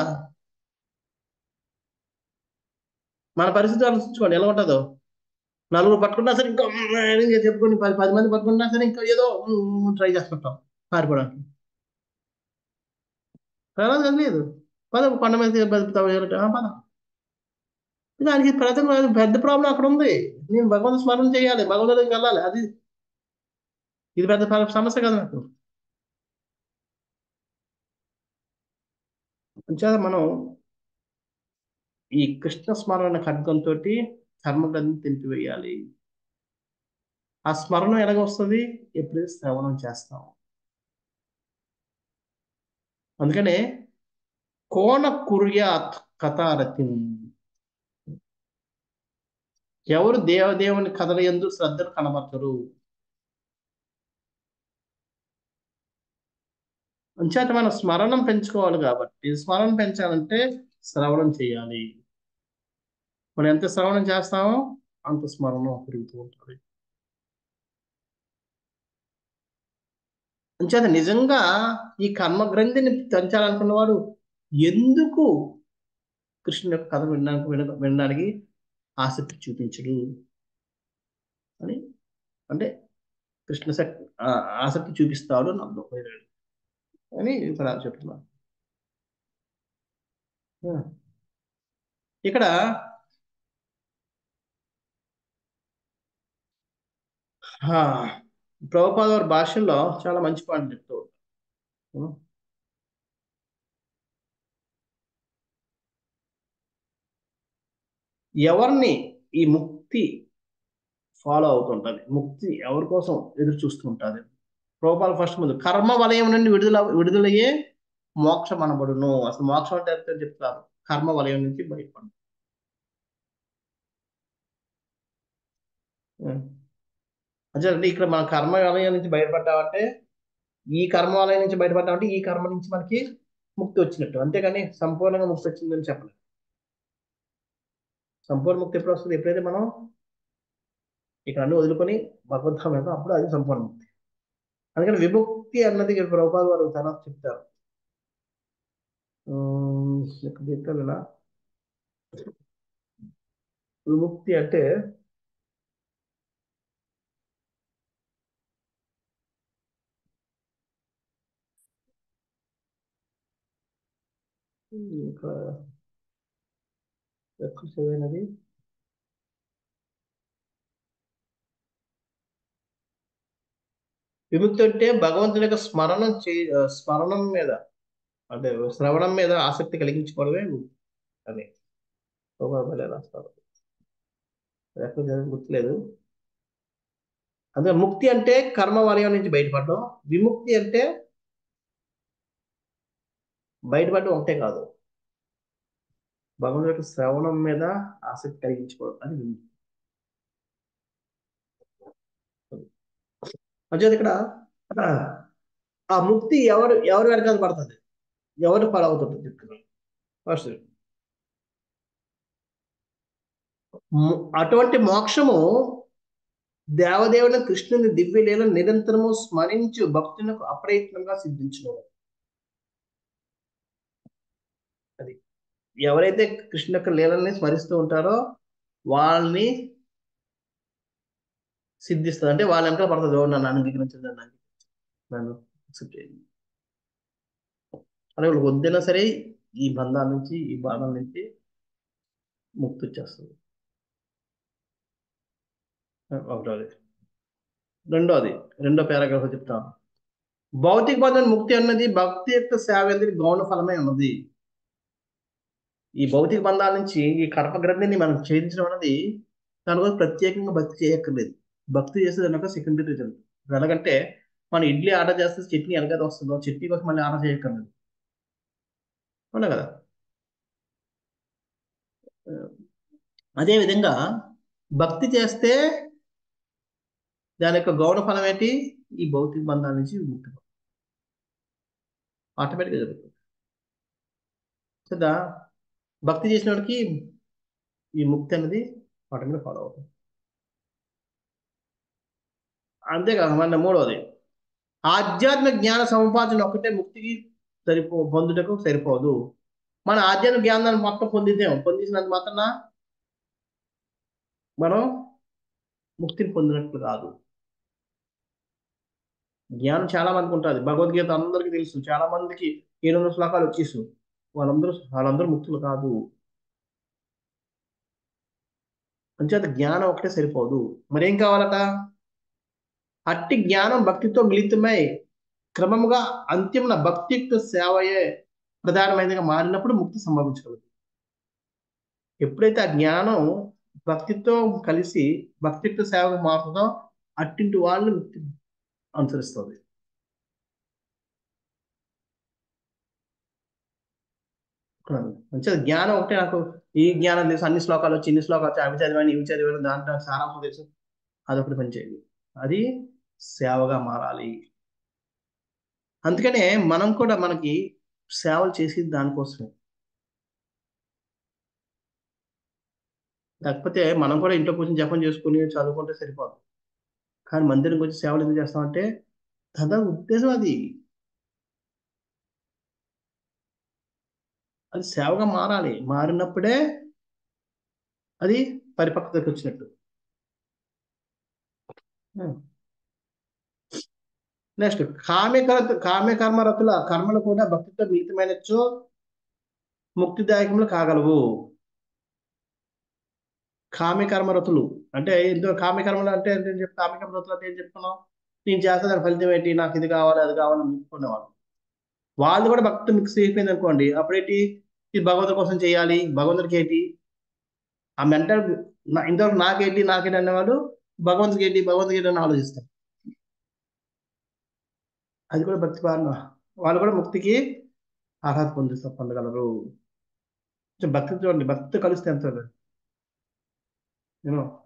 మన పరిస్థితి ఆలోచించుకోండి ఎలా ఉంటుందో. 4 పట్టుకున్నా సరే ఇంకా చెప్పుకొని 10 మంది పట్టుకున్నా సరే ఇంకా ఏదో ట్రై చేస్తుంటాం పారిపోవడానికి. ప్రహ్లాద్ లేదు, పద కొండ మీద పద. దానికి పెద్ద ప్రాబ్లం అక్కడ ఉంది. నేను భగవంతు స్మరణ చేయాలి, భగవంతుడికి వెళ్ళాలి, ఇది పెద్ద సమస్య కదా నాకు. అంచేత మనం ఈ కృష్ణ స్మరణ ఖడ్గంతో కర్మగ్రంథి తెంపివేయాలి. ఆ స్మరణ ఎలాగ వస్తుంది, ఎప్పుడైతే శ్రవణం చేస్తాం. అందుకనే కోన కుర్యాత్ కథారతి, ఎవరు దేవదేవుని కథల యందు శ్రద్ధను కనబరచరు. అంచేత మనం స్మరణం పెంచుకోవాలి. కాబట్టి స్మరణ పెంచాలంటే శ్రవణం చేయాలి. మనం ఎంత శ్రవణం చేస్తామో అంత స్మరణం పెరుగుతూ ఉంటుంది. అంచేత నిజంగా ఈ కర్మ గ్రంథిని పెంచాలనుకున్నవాడు ఎందుకు కృష్ణుని యొక్క కథ వినడానికి ఆసక్తి చూపించడు అని, అంటే కృష్ణ ఆసక్తి చూపిస్తాడు అని అర్థం అని ఇక్కడ చెప్తున్నాను. ఇక్కడ ప్రభుపాద వారి భాషల్లో చాలా మంచి పాయింట్ చెప్తూ ఉంటారు. ఎవరిని ఈ ముక్తి ఫాలో అవుతుంటుంది, ముక్తి ఎవరి కోసం ఎదురు చూస్తూ ఉంటుంది. ప్రభుపాద ఫస్ట్ ముందు కర్మ వలయం నుండి విడుదలయ్యే మోక్షం అనబడును. అసలు మోక్షం అంటే చెప్తారు, కర్మ వలయం నుంచి బయటపడు. అంటే ఇక్కడ మన కర్మ వలయం నుంచి బయటపడ్డామంటే, ఈ కర్మ వలయం నుంచి బయటపడ్డామంటే ఈ కర్మ నుంచి మనకి ముక్తి వచ్చినట్టు, అంతేగాని సంపూర్ణంగా ముక్తి వచ్చిందని చెప్పలేదు. సంపూర్ణ ముక్తి ఎప్పుడు వస్తుంది? ఎప్పుడైతే మనం ఇక్కడ అన్ని వదులుకొని భగవద్ధామం వెళ్తాం, అప్పుడు అది సంపూర్ణ ముక్తి. అందుకని విముక్తి అన్నది ప్రభుపాద వారు తర్వాత చెప్తారు. విముక్తి అంటే చదివినది విముక్తి అంటే భగవంతుని యొక్క స్మరణం మీద, అంటే శ్రవణం మీద ఆసక్తి కలిగించుకోవడమే అని రాస్తారు. గుర్తులేదు. అదే ముక్తి అంటే కర్మ వలయం నుంచి బయటపడడం, విముక్తి అంటే బయటపడడం ఒకటే కాదు, భగవంతుని యొక్క శ్రవణం మీద ఆసక్తి కలిగించుకోవడం అని విముక్తి. అంటే ఇక్కడ ఆ ముక్తి ఎవరు వెనకాల పడుతుంది, ఎవరు ఫాలో అవుతుంటుంది చెప్తున్నాను. ఫస్ట్ అటువంటి మోక్షము దేవదేవుని కృష్ణుని దివ్యలీలను నిరంతరము స్మరించు భక్తులకు అప్రయత్నంగా సిద్ధించును. అది ఎవరైతే కృష్ణ యొక్క లీలని స్మరిస్తూ ఉంటారో వాళ్ళని సిద్ధిస్తుంది, అంటే వాళ్ళ వెనకాల పడుతుంది. నన్ను అంగీకరించండి, నన్ను యాక్సెప్ట్ చేయండి అని వాళ్ళు వద్దైనా సరే ఈ బంధాల నుంచి, ఈ బాధల నుంచి ముక్తి వచ్చేస్తుంది. ఒకటోది. రెండో పారాగ్రాఫ్ చెప్తాను. భౌతిక బంధన ముక్తి అన్నది భక్తి యొక్క సేవ అనేది గౌణ ఫలమే ఉన్నది. ఈ భౌతిక బంధాల నుంచి ఈ కర్మ గ్రంథిని మనం ఛేదించడం అనేది దానికోసం ప్రత్యేకంగా భక్తి చేయక్కర్లేదు. భక్తి చేసేది ఒక సెకండరీ రిజల్ట్. ఎలాగంటే మనం ఇడ్లీ ఆర్డర్ చేస్తే చట్నీ ఎలాగైతే వస్తుందో, చట్నీ కోసం మళ్ళీ ఆర్డర్ చేయక్కర్లేదు, అవునా కదా? అదేవిధంగా భక్తి చేస్తే దాని యొక్క గౌణ ఫలం ఏంటి? ఈ భౌతిక బంధాల నుంచి ముక్తి ఆటోమేటిక్గా జరుగుతుంది కదా. భక్తి చేసిన వాడికి ఈ ముక్తి అనేది ఆటోమేటిక్ ఫాలో అవుతుంది. అంతేకాదు, మన మూడవది ఆధ్యాత్మిక జ్ఞాన సముపార్జన ఒక్కటే ముక్తికి పొందుటకు సరిపోదు. మన ఆధ్యాత్మిక జ్ఞానాన్ని మొత్తం పొందించినంత మాత్రాన మనం ముక్తిని పొందినట్లు కాదు. జ్ఞానం చాలా మందికి ఉంటుంది. భగవద్గీత అందరికీ తెలుసు, చాలా మందికి 700 శ్లోకాలు వచ్చేసు. వాళ్ళందరూ ముక్తులు కాదు. అంచేత జ్ఞానం ఒకటే సరిపోదు, మరేం కావాలట? అట్టి జ్ఞానం భక్తితో మిళితమై క్రమముగా అంతిమ భక్తియుక్త సేవయే ప్రధానమైనదిగా మారినప్పుడు ముక్తి సంభవించగలదు. ఎప్పుడైతే ఆ జ్ఞానం భక్తితో కలిసి భక్తియుక్త సేవకు మారుతుందో అట్టింటి వాళ్ళు ముక్తి అనుసరిస్తుంది. మంచిగా జ్ఞానం ఒకటే, నాకు ఈ జ్ఞానం తెలుసు, అన్ని శ్లోకాలు వచ్చి ఇన్ని శ్లోకాలు వచ్చి, అవి చదివాను ఇవి చదివాను, దాంట్లో సారాంశం తెలుసు, అదొకటి పనిచేయదు. అది సేవగా మారాలి. అందుకనే మనం కూడా మనకి సేవలు చేసేది దానికోసమే. లేకపోతే మనం కూడా ఇంట్లో కూర్చొని జపం చేసుకుని చదువుకుంటే సరిపోదు. కానీ మందిరం వచ్చి సేవలు ఎందుకు చేస్తామంటే దాని ఉద్దేశం అది. అది సేవగా మారాలి. మారినప్పుడే అది పరిపక్వతకు వచ్చినట్టు. నెక్స్ట్ కామ్యకర్మరతుల కర్మలు కూడా భక్తితో మిళితమైనచో ముక్తిదాయకములు కాగలవు. కామ్యకర్మరతులు అంటే ఇందులో కామ్యకర్మలు అంటే ఏంటని చెప్పి కామ్యకర్మరతులు అంటే ఏం చెప్తున్నాం? నేను చేస్తే దాని ఫలితం ఏంటి, నాకు ఇది కావాలి అది కావాలని చెప్పుకునేవాళ్ళు. వాళ్ళు కూడా భక్తి మిక్స్ అయిపోయింది అనుకోండి, అప్పుడేంటి ఇది భగవంతుడి కోసం చేయాలి, భగవంతుడికి ఏంటి ఆ మెంటల్ ఇంతవరకు నాకేంటి అనేవాడు భగవంతుడికి ఏంటి అని ఆలోచిస్తారు. అది కూడా భక్తి భావన. వాళ్ళు కూడా ముక్తికి అర్హత పొందగలరు. భక్తి చూడండి, భక్తి కలిస్తే ఎంత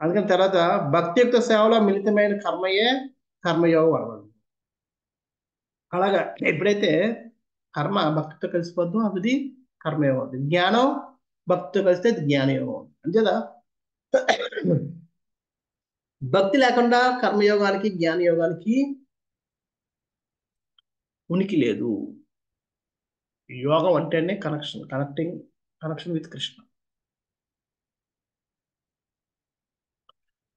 అందుకని తర్వాత భక్తియుక్త సేవలో మిళితమైన కర్మయే కర్మయోగం అవ్వాలి. అలాగా ఎప్పుడైతే కర్మ భక్తితో కలిసిపోద్దో అది కర్మయోగం అవుతుంది. జ్ఞానం భక్తితో కలిస్తే జ్ఞానయోగం అవుతుంది. అంతేదా? భక్తి లేకుండా కర్మయోగానికి జ్ఞానయోగానికి ఉనికి లేదు. యోగం అంటేనే కనెక్షన్ విత్ కృష్ణ.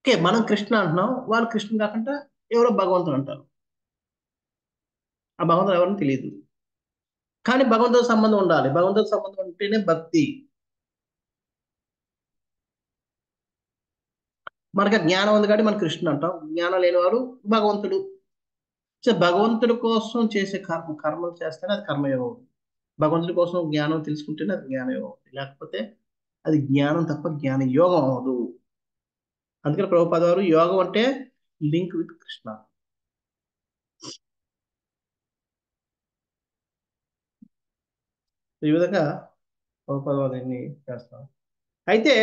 ఓకే, మనం కృష్ణ అంటున్నాం, వాళ్ళు కృష్ణ కాకుండా ఎవరో భగవంతుడు అంటారు. ఆ భగవంతుడు ఎవరని తెలియదు, కానీ భగవంతుడి సంబంధం ఉండాలి. భగవంతుడి సంబంధం ఉంటేనే భక్తి. మనకి జ్ఞానం ఉంది కాబట్టి మనం కృష్ణ అంటాం, జ్ఞానం లేని వారు భగవంతుడు. సో భగవంతుడి కోసం చేసే కర్మలు చేస్తేనే అది కర్మయోగం. భగవంతుడి కోసం జ్ఞానం తెలుసుకుంటేనే అది జ్ఞానయోగం, లేకపోతే అది జ్ఞానం తప్ప జ్ఞాన యోగం అవదు. అందుకని ప్రభుపాద వారు యోగం అంటే లింక్ విత్ కృష్ణ. ఈ విధంగా ప్రభుపాద వారు దీన్ని చేస్తారు. అయితే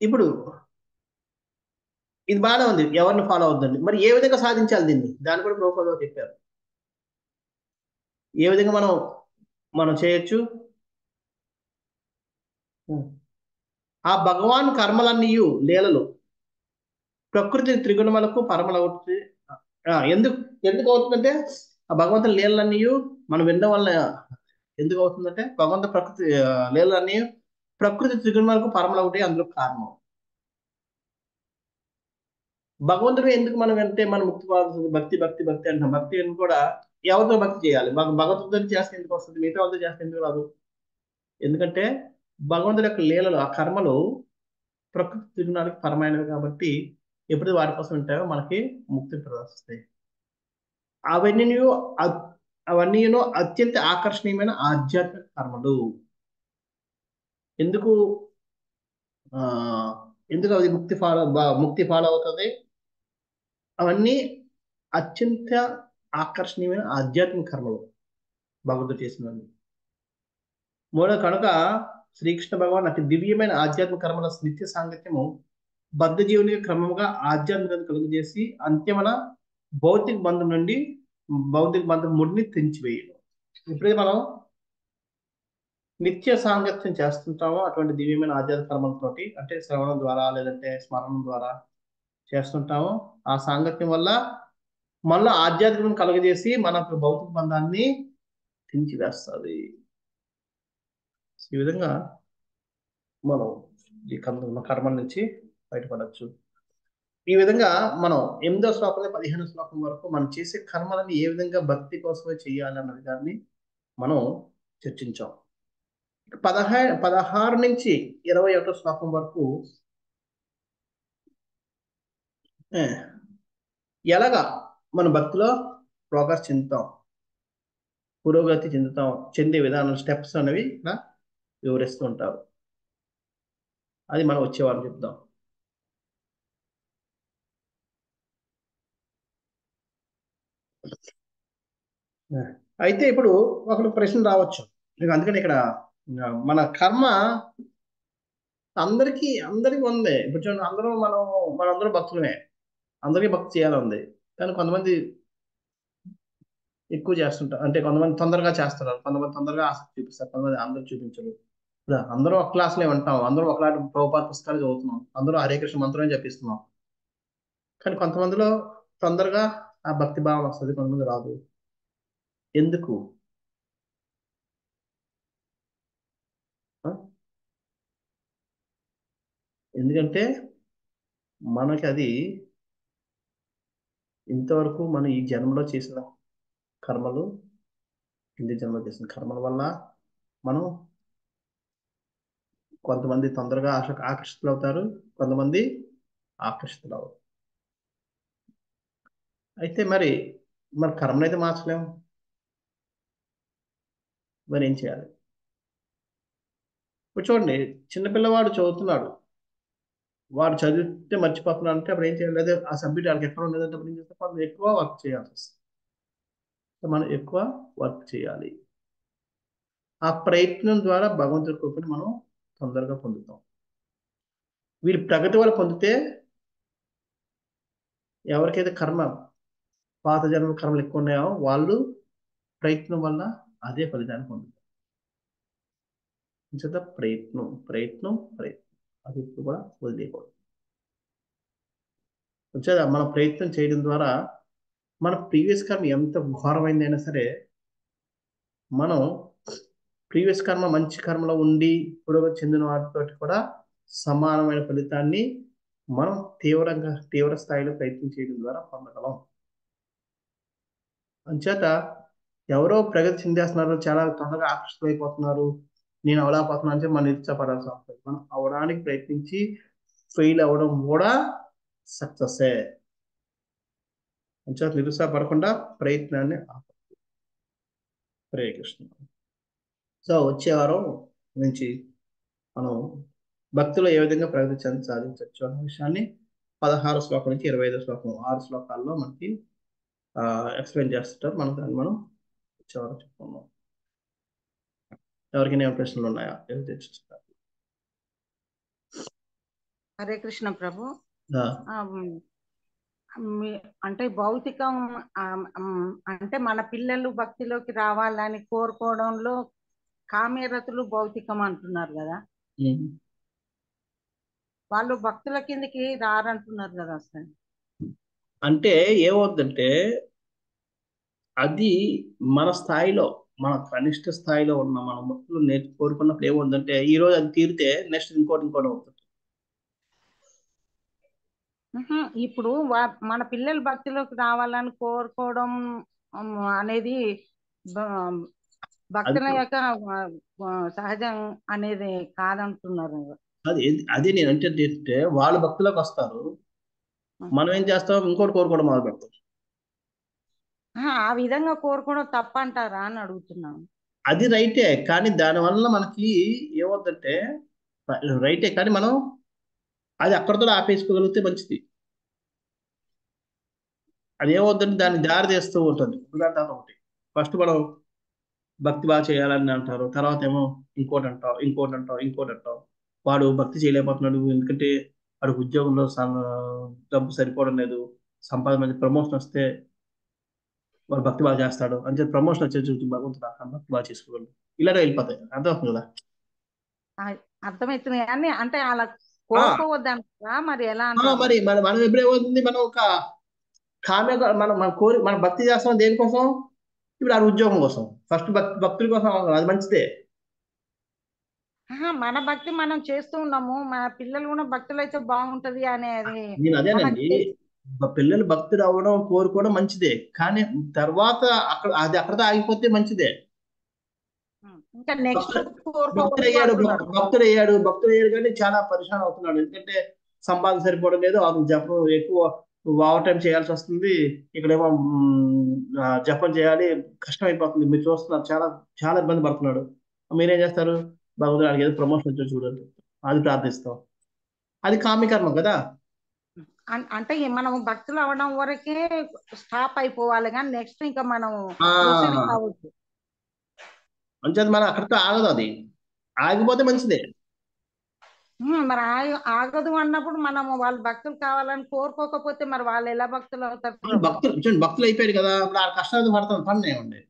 ఇప్పుడు ఇది బాగానే ఉంది, ఎవరిని ఫాలో అవుద్దండి. మరి ఏ విధంగా సాధించాలి దీన్ని? దాన్ని కూడా ప్రభుపాద వారు చెప్పారు. ఏ విధంగా మనం చేయొచ్చు? ఆ భగవాన్ కర్మలన్నీయు లీలలు ప్రకృతి త్రిగుణములకు పరమలవుతుంది. ఎందుకు అవుతుందంటే ఆ భగవంతుని లీలలన్నీయు మనం వినడం వల్ల ఎందుకు అవుతుందంటే భగవంతు ప్రకృతి లీలలన్నీ ప్రకృతి త్రిగుణములకు పరమలవుతాయి, అందులో కారణం. భగవంతుడు ఎందుకు మనం వింటే మనం ముక్తి పొందుతుంది? భక్తి భక్తి భక్తి అంటాం. భక్తి అని కూడా ఎవరితో భక్తి చేయాలి? భగవంతుడితో చేస్తే ఎందుకు వస్తుంది, మిగతా వాళ్ళతో చేస్తే ఎందుకు రాదు? ఎందుకంటే భగవంతుడి యొక్క లీలలు ఆ కర్మలు ప్రకృతి త్రిగుణాలకు పరమైనవి కాబట్టి ఎప్పుడు వాటి కోసం ఉంటాయో మనకి ముక్తి ప్రదర్శిస్తాయి. అవన్నీ అత్యంత ఆకర్షణీయమైన ఆధ్యాత్మిక కర్మలు. ఎందుకు అది ముక్తి ఫాలో అవుతుంది? అవన్నీ అత్యంత ఆకర్షణీయమైన ఆధ్యాత్మిక కర్మలు భగవంతుడు చేసినవి. మూడో కనుక శ్రీకృష్ణ భగవాన్ అతి దివ్యమైన ఆధ్యాత్మిక కర్మల నిత్య సాంగత్యము బద్ధ జీవునికి క్రమంగా ఆధ్యాత్మికత కలుగజేసి అంత్యమన భౌతిక బంధం ముడిని తెంచివేయడం. ఇప్పుడే మనం నిత్య సాంగత్యం చేస్తుంటామో అటువంటి దివ్యమైన ఆధ్యాత్మిక కర్మలతోటి, అంటే శ్రవణం ద్వారా లేదంటే స్మరణం ద్వారా చేస్తుంటామో ఆ సాంగత్యం వల్ల మళ్ళీ ఆధ్యాత్మికం కలుగజేసి మనకు భౌతిక బంధాన్ని తెంచివేస్తుంది. ఈ విధంగా మనం ఈ కర్మల నుంచి బయటపడవచ్చు. ఈ విధంగా మనం 8వ శ్లోకం 15వ శ్లోకం వరకు మనం చేసే కర్మలని ఏ విధంగా భక్తి కోసమే చేయాలన్న విధాన్ని మనం చర్చించాం. 16 నుంచి 21వ శ్లోకం వరకు ఎలాగా మన భక్తిలో ప్రోగ్రెస్ పురోగతి చెందే విధానం స్టెప్స్ అనేవి ఇక్కడ వివరిస్తూ ఉంటారు. అది మనం వచ్చేవారు చెప్దాం. అయితే ఇప్పుడు ఒకటి ప్రశ్న రావచ్చు, అందుకని ఇక్కడ మన కర్మ అందరికీ ఉంది. ఇప్పుడు చూడండి, మనందరం భక్తులమే, అందరికీ భక్తి చేయాలని ఉంది. కానీ కొంతమంది ఎక్కువ చేస్తుంటారు, అంటే కొంతమంది తొందరగా చేస్తారు, కొంతమంది తొందరగా ఆసక్తి చూపిస్తారు, కొంతమంది అందరూ చూపించరు. అందరూ ఒక క్లాస్లో ఉంటాం, అందరూ ఒకలాంటి ప్రభుపాద పుస్తకాలు చదువుతున్నాం, అందరూ హరే కృష్ణ మంత్రమే జపిస్తున్నాం. కానీ కొంతమందిలో తొందరగా ఆ భక్తి భావం వస్తుంది, కొంతమంది రాదు. ఎందుకు? ఎందుకంటే మనకి అది ఇంతవరకు మనం ఈ జన్మలో చేసిన కర్మలు, కింది జన్మలో చేసిన కర్మల వల్ల మనం కొంతమంది తొందరగా ఆకర్షితులు అవుతారు, కొంతమంది ఆకర్షితులు అవ్వరు. అయితే మరి మన కర్మను అయితే మార్చలేము. మరి ఏం చేయాలి? ఇప్పుడు చూడండి, చిన్నపిల్లవాడు చదువుతున్నాడు, వాడు చదివితే మర్చిపోతున్నాడు అంటే అప్పుడు ఏం చేయాలి? అదే ఆ సబ్జెక్ట్ వాళ్ళకి ఎక్కడ ఉండేదంటే అప్పుడు ఏం చేస్తే మనం ఎక్కువ వర్క్ చేయాల్సి వస్తుంది. మనం ఎక్కువ వర్క్ చేయాలి. ఆ ప్రయత్నం ద్వారా భగవంతుడి కృపని మనం తొందరగా పొందుతాం. వీరి ప్రగతి వల్ల పొందితే ఎవరికైతే పాత జన్మ కర్మలు ఎక్కువ ఉన్నాయో వాళ్ళు ప్రయత్నం వల్ల అదే ఫలితాన్ని పొందుతారు. ప్రయత్నం ప్రయత్నం ప్రయత్నం అది ఇప్పుడు కూడా వదిలేయకూడదు. వచ్చేదా మనం ప్రయత్నం చేయడం ద్వారా మన ప్రీవియస్ కర్మ ఎంత ఘోరమైందైనా సరే మనం ప్రీవియస్ కర్మ మంచి కర్మలో ఉండి పురోగతి చెందిన వాటితో కూడా సమానమైన ఫలితాన్ని మనం తీవ్ర స్థాయిలో ప్రయత్నం చేయడం ద్వారా పొందగలం. అంచేత ఎవరో ప్రగతి చెందేస్తున్నారు, చాలా తొందరగా ఆకర్షితులైపోతున్నారు, నేను అవలేకపోతున్నాను అంటే మనం నిరుత్సాహపడాల్సి వస్తుంది. మనం అవడానికి ప్రయత్నించి ఫెయిల్ అవ్వడం కూడా సక్సెసే. అంచేత నిరుత్సాహపడకుండా ప్రయత్నాన్ని ఆపండి. హరే కృష్ణ. సో వచ్చే వారం నుంచి మనం భక్తులు ఏ విధంగా ప్రగతి సాధించవచ్చు అనే విషయాన్ని 16 శ్లోకం నుంచి 25 శ్లోకం 6 శ్లోకాల్లో మనకి ఎక్స్ప్లెయిన్ చేస్తుంటారు. మనం దాన్ని మనం వచ్చే వారం చెప్పుకున్నాం. ఎవరికైనా ఏమైనా ప్రశ్నలు ఉన్నాయా? హరే కృష్ణ ప్రభు. అంటే భౌతికం అంటే మన పిల్లలు భక్తిలోకి రావాలని కోరుకోవడంలో కామ్యరతులు భౌతికం అంటున్నారు కదా, వాళ్ళు భక్తుల కిందకి రారంటున్నారు కదా అసలు. అంటే ఏమవుతుందంటే అది మన స్థాయిలో, మన కనిష్ట స్థాయిలో ఉన్న మన భక్తులు కోరుకున్నప్పుడు ఏమవుతుందంటే ఈ రోజు అది తీరితే నెక్స్ట్ ఇంకోటి అవుతుంది. ఇప్పుడు మన పిల్లలు భక్తిలోకి రావాలని కోరుకోవడం అనేది భక్తుల యొక్క సహజం అనేది కాదంటున్నారు. అదే నేను అంటే వాళ్ళు భక్తులకు వస్తారు, మనం ఏం చేస్తాం? ఇంకోటి కోరుకోవడం మొదలు పెడతాం. ఆ విధంగా కోరుకోవడం తప్పంటారా అని అడుగుతున్నాను. అది రైటే, కానీ దానివల్ల మనకి ఏమవుతుందంటే రైటే, కానీ మనం అది అక్కడితో ఆపేసుకోగలిగితే మంచిది. అది ఏమవుతుందంటే దాన్ని దారి తీస్తూ ఉంటుంది. ఒకటి ఫస్ట్ మనం భక్తి బాగా చేయాలని అంటారు, తర్వాత ఏమో ఇంకోటి అంటావు. వాడు భక్తి చేయలేకపోతున్నాడు ఎందుకంటే వాడికి ఉద్యోగంలో డబ్బు సరిపోవడం లేదు, సంపాదన మంచి ప్రమోషన్ వస్తే వాడు భక్తి బాగా చేస్తాడు అని చెప్పి ప్రమోషన్ వచ్చే చూసి భగవంతుడు భక్తి బాగా చేసుకోగలడు, ఇలాగే వెళ్ళిపోతాయి. అర్థమవుతుంది కదా? అర్థమవుతుంది కానీ అంటే అలా కోరుకోవద్దంటారా మరి ఎలా అంటారు? మరి మనం ఎప్పుడేమవుతుంది, మనం ఒక మన భక్తి చేస్తాం దేనికోసం? ఇప్పుడు ఆ ఉద్యోగం కోసం, ఫస్ట్ భక్తుల కోసం, అది మంచిదే. మన భక్తి మనం చేస్తూ ఉన్నాము, మన పిల్లలు కూడా భక్తులు అయితే బాగుంటది అనేది. నేను అదేనండి, పిల్లలు భక్తులు అవ్వడం కోరుకోవడం మంచిదే, కానీ తర్వాత అక్కడతో ఆగిపోతే మంచిదే. ఇంకా నెక్స్ట్ భక్తుడు అయ్యాడు కానీ చాలా పరిశాన్ అవుతున్నాడు, ఎందుకంటే సంపాదన సరిపోవడం లేదు, జపం ఎక్కువ ఓవర్ టైం చేయాల్సి వస్తుంది, ఇక్కడేమో జపం చేయాలి, కష్టం అయిపోతుంది. మీరు చూస్తున్నారు, చాలా చాలా ఇబ్బంది పడుతున్నాడు. మీరేం చేస్తారు? భగవంతుడు అడిగి ఏదో ప్రమోషన్ వచ్చి చూడండి, అది ప్రార్థిస్తాం. అది కామ్యకర్మ కదా. అంటే మనం భక్తులు అవడం వరకే స్టాప్ అయిపోవాలి కానీ నెక్స్ట్ ఇంకా మనం కావచ్చు. మంచిది, మనం అక్కడితో ఆగదు, అది ఆగిపోతే మంచిదే. మరి ఆగదు అన్నప్పుడు మనం వాళ్ళు భక్తులు కావాలని కోరుకోకపోతే మరి వాళ్ళు ఎలా భక్తులు అవుతారు? భక్తులు అయిపోయాడు కదా, ఇప్పుడు ఆ కష్టాలు పడతాం, పని ఏమండి?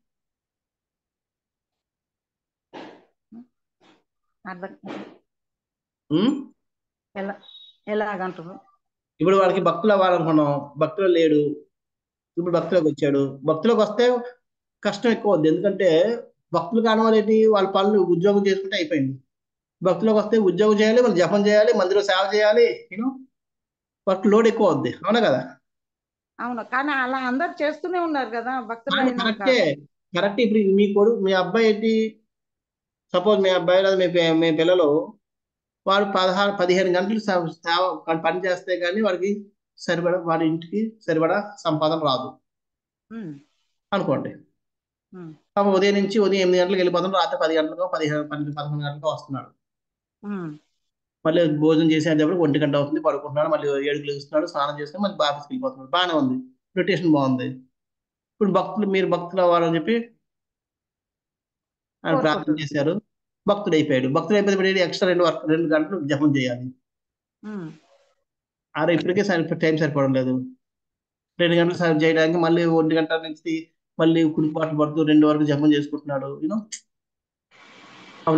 ఎలాగంటారు? ఇప్పుడు వాళ్ళకి భక్తులు అవ్వాలనుకున్నాం, భక్తులు లేడు, ఇప్పుడు భక్తులకు వచ్చాడు. భక్తులకు వస్తే కష్టం ఎక్కువ అవుద్ది. ఎందుకంటే భక్తులు కాని వాళ్ళు ఏంటి, వాళ్ళ పనులు ఉద్యోగం చేసుకుంటే అయిపోయింది. భక్తులకు వస్తే ఉద్యోగం చేయాలి, వాళ్ళు జపం చేయాలి, మందిరం సేవ చేయాలి, యూనో వర్క్ లోడ్ ఎక్కువ అవుద్ది. అవునా కదా? అవును, కానీ అలా అందరు చేస్తూనే ఉన్నారు కదా భక్తులు అయినాక. కరెక్టే, కరెక్ట్. ఇప్పుడు మీ కొడుకు, మీ అబ్బాయి ఏంటి, సపోజ్ మీ అబ్బాయి లేదా మీ పిల్లలు వాడు 15 గంటలు పని చేస్తే కానీ వాడికి సరిపడా, వాడి ఇంటికి సరిపడా సంపాదన రాదు ఉమ్, అనుకోండి. ఉమ్, పాపం ఉదయం 8 గంటలకు వెళ్ళిపోతాడు, రాత్రి 10 గంటలకు 11 గంటలకు వస్తున్నాడు. ఉమ్, మళ్ళీ భోజనం చేసేటప్పుడు 1 గంట అవుతుంది, పడుకుంటున్నాడు, మళ్ళీ 7కి లేస్తున్నాడు, స్నానం చేసుకుని మళ్ళీ ఆఫీస్కి వెళ్ళిపోతున్నాడు. బాగానే ఉంది, రొటేషన్ బాగుంది. ఇప్పుడు మీరు భక్తులు అవ్వాలని చెప్పి ఆయన ప్రార్థన కోరుకుంటున్నారు. చేశారు, భక్తుడు అయిపోయాడు. భక్తుడు అయిపోతే ఎక్స్ట్రా 2 గంటలు జపం చేయాలి. ఉమ్, ఇప్పటికే టైం సరిపోవడం లేదు. 2 గంటలు చేయడానికి మళ్ళీ 1 గంట నుంచి మళ్ళీ కుడిపాట్లు పడుతూ 2 వరకు జపం చేసుకుంటున్నాడు.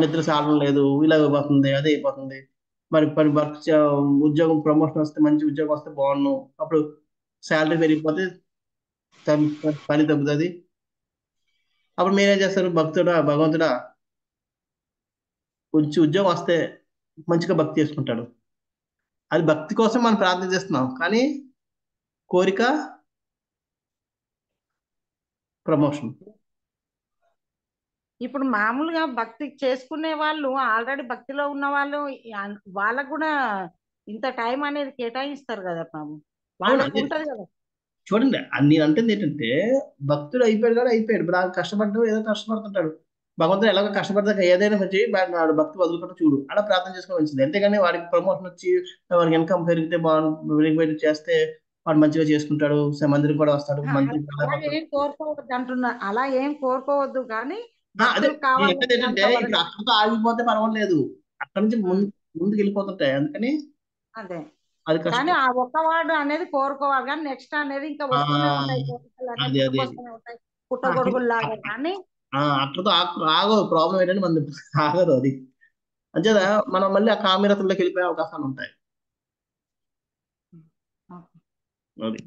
నిద్ర సాగడం లేదు, ఇలా అయిపోతుంది, అదే అయిపోతుంది. మరి ఉద్యోగం ప్రమోషన్ వస్తే, మంచి ఉద్యోగం వస్తే బాగున్నాం, అప్పుడు శాలరీ పెరిగిపోతే పని తగ్గుతుంది. అప్పుడు మీరేం చేస్తారు? భగవంతుడా కొంచెం ఉద్యోగం వస్తే మంచిగా భక్తి చేసుకుంటాడు. అది భక్తి కోసం మనం ప్రార్థన చేస్తున్నాం, కానీ కోరిక ప్రమోషన్. ఇప్పుడు మామూలుగా భక్తి చేసుకునే వాళ్ళు, ఆల్రెడీ భక్తిలో ఉన్న వాళ్ళు, వాళ్ళకు కూడా ఇంత టైం అనేది కేటాయిస్తారు కదా బాబు, వాళ్ళకు ఉంటది కదా. చూడండి, నేను అంటుంది ఏంటంటే భక్తుడు అయిపోయాడు కదా, అయిపోయాడు. ఇప్పుడు కష్టపడ్డాడు, ఏదో కష్టపడుతుంటాడు. భగవంతుడు ఎలాగో కష్టపడతాక ఏదైనా మంచి వాడు భక్తి వదులుకుంటూ చూడు, అలా ప్రార్థన చేసుకోవడం మంచిది. అంతేగాని వాడికి ప్రమోషన్ వచ్చి వాడికి ఇన్కమ్ పెరిగితే పెరిగిపోయి చేస్తే వాడు మంచిగా చేసుకుంటాడు, మందిరం కూడా వస్తాడు, మందిరం అలా ఏం కోరుకోవద్దు అంటున్నా, అలా ఏం కోరుకోవద్దు, కానీ అదే భక్తులు కావాలి ఏంటంటే ఇప్పుడు అక్కడితో ఆగిపోతే పర్వాలేదు, అక్కడ నుంచి ముందుకు వెళ్ళిపోతుంటాయి. అందుకని అదే, అది కానీ కష్టం. ఆ ఒక్క వార్డు అనేది కోరుకోవాలి, కానీ నెక్స్ట్ అనేది ఇంకా వస్తూనే ఉంటాయి, కోరికలు అనేవి అదే పుట్టుకొస్తూనే ఉంటాయి, పుట్టగొడుగుల్లాగా. కానీ అట్లతో ఆగదు. ప్రాబ్లం ఏంటంటే మన ఆగదు అది. అంచేదా మనం మళ్ళీ ఆ కామిరతల్లోకి వెళ్ళిపోయే అవకాశాలు ఉంటాయి. అది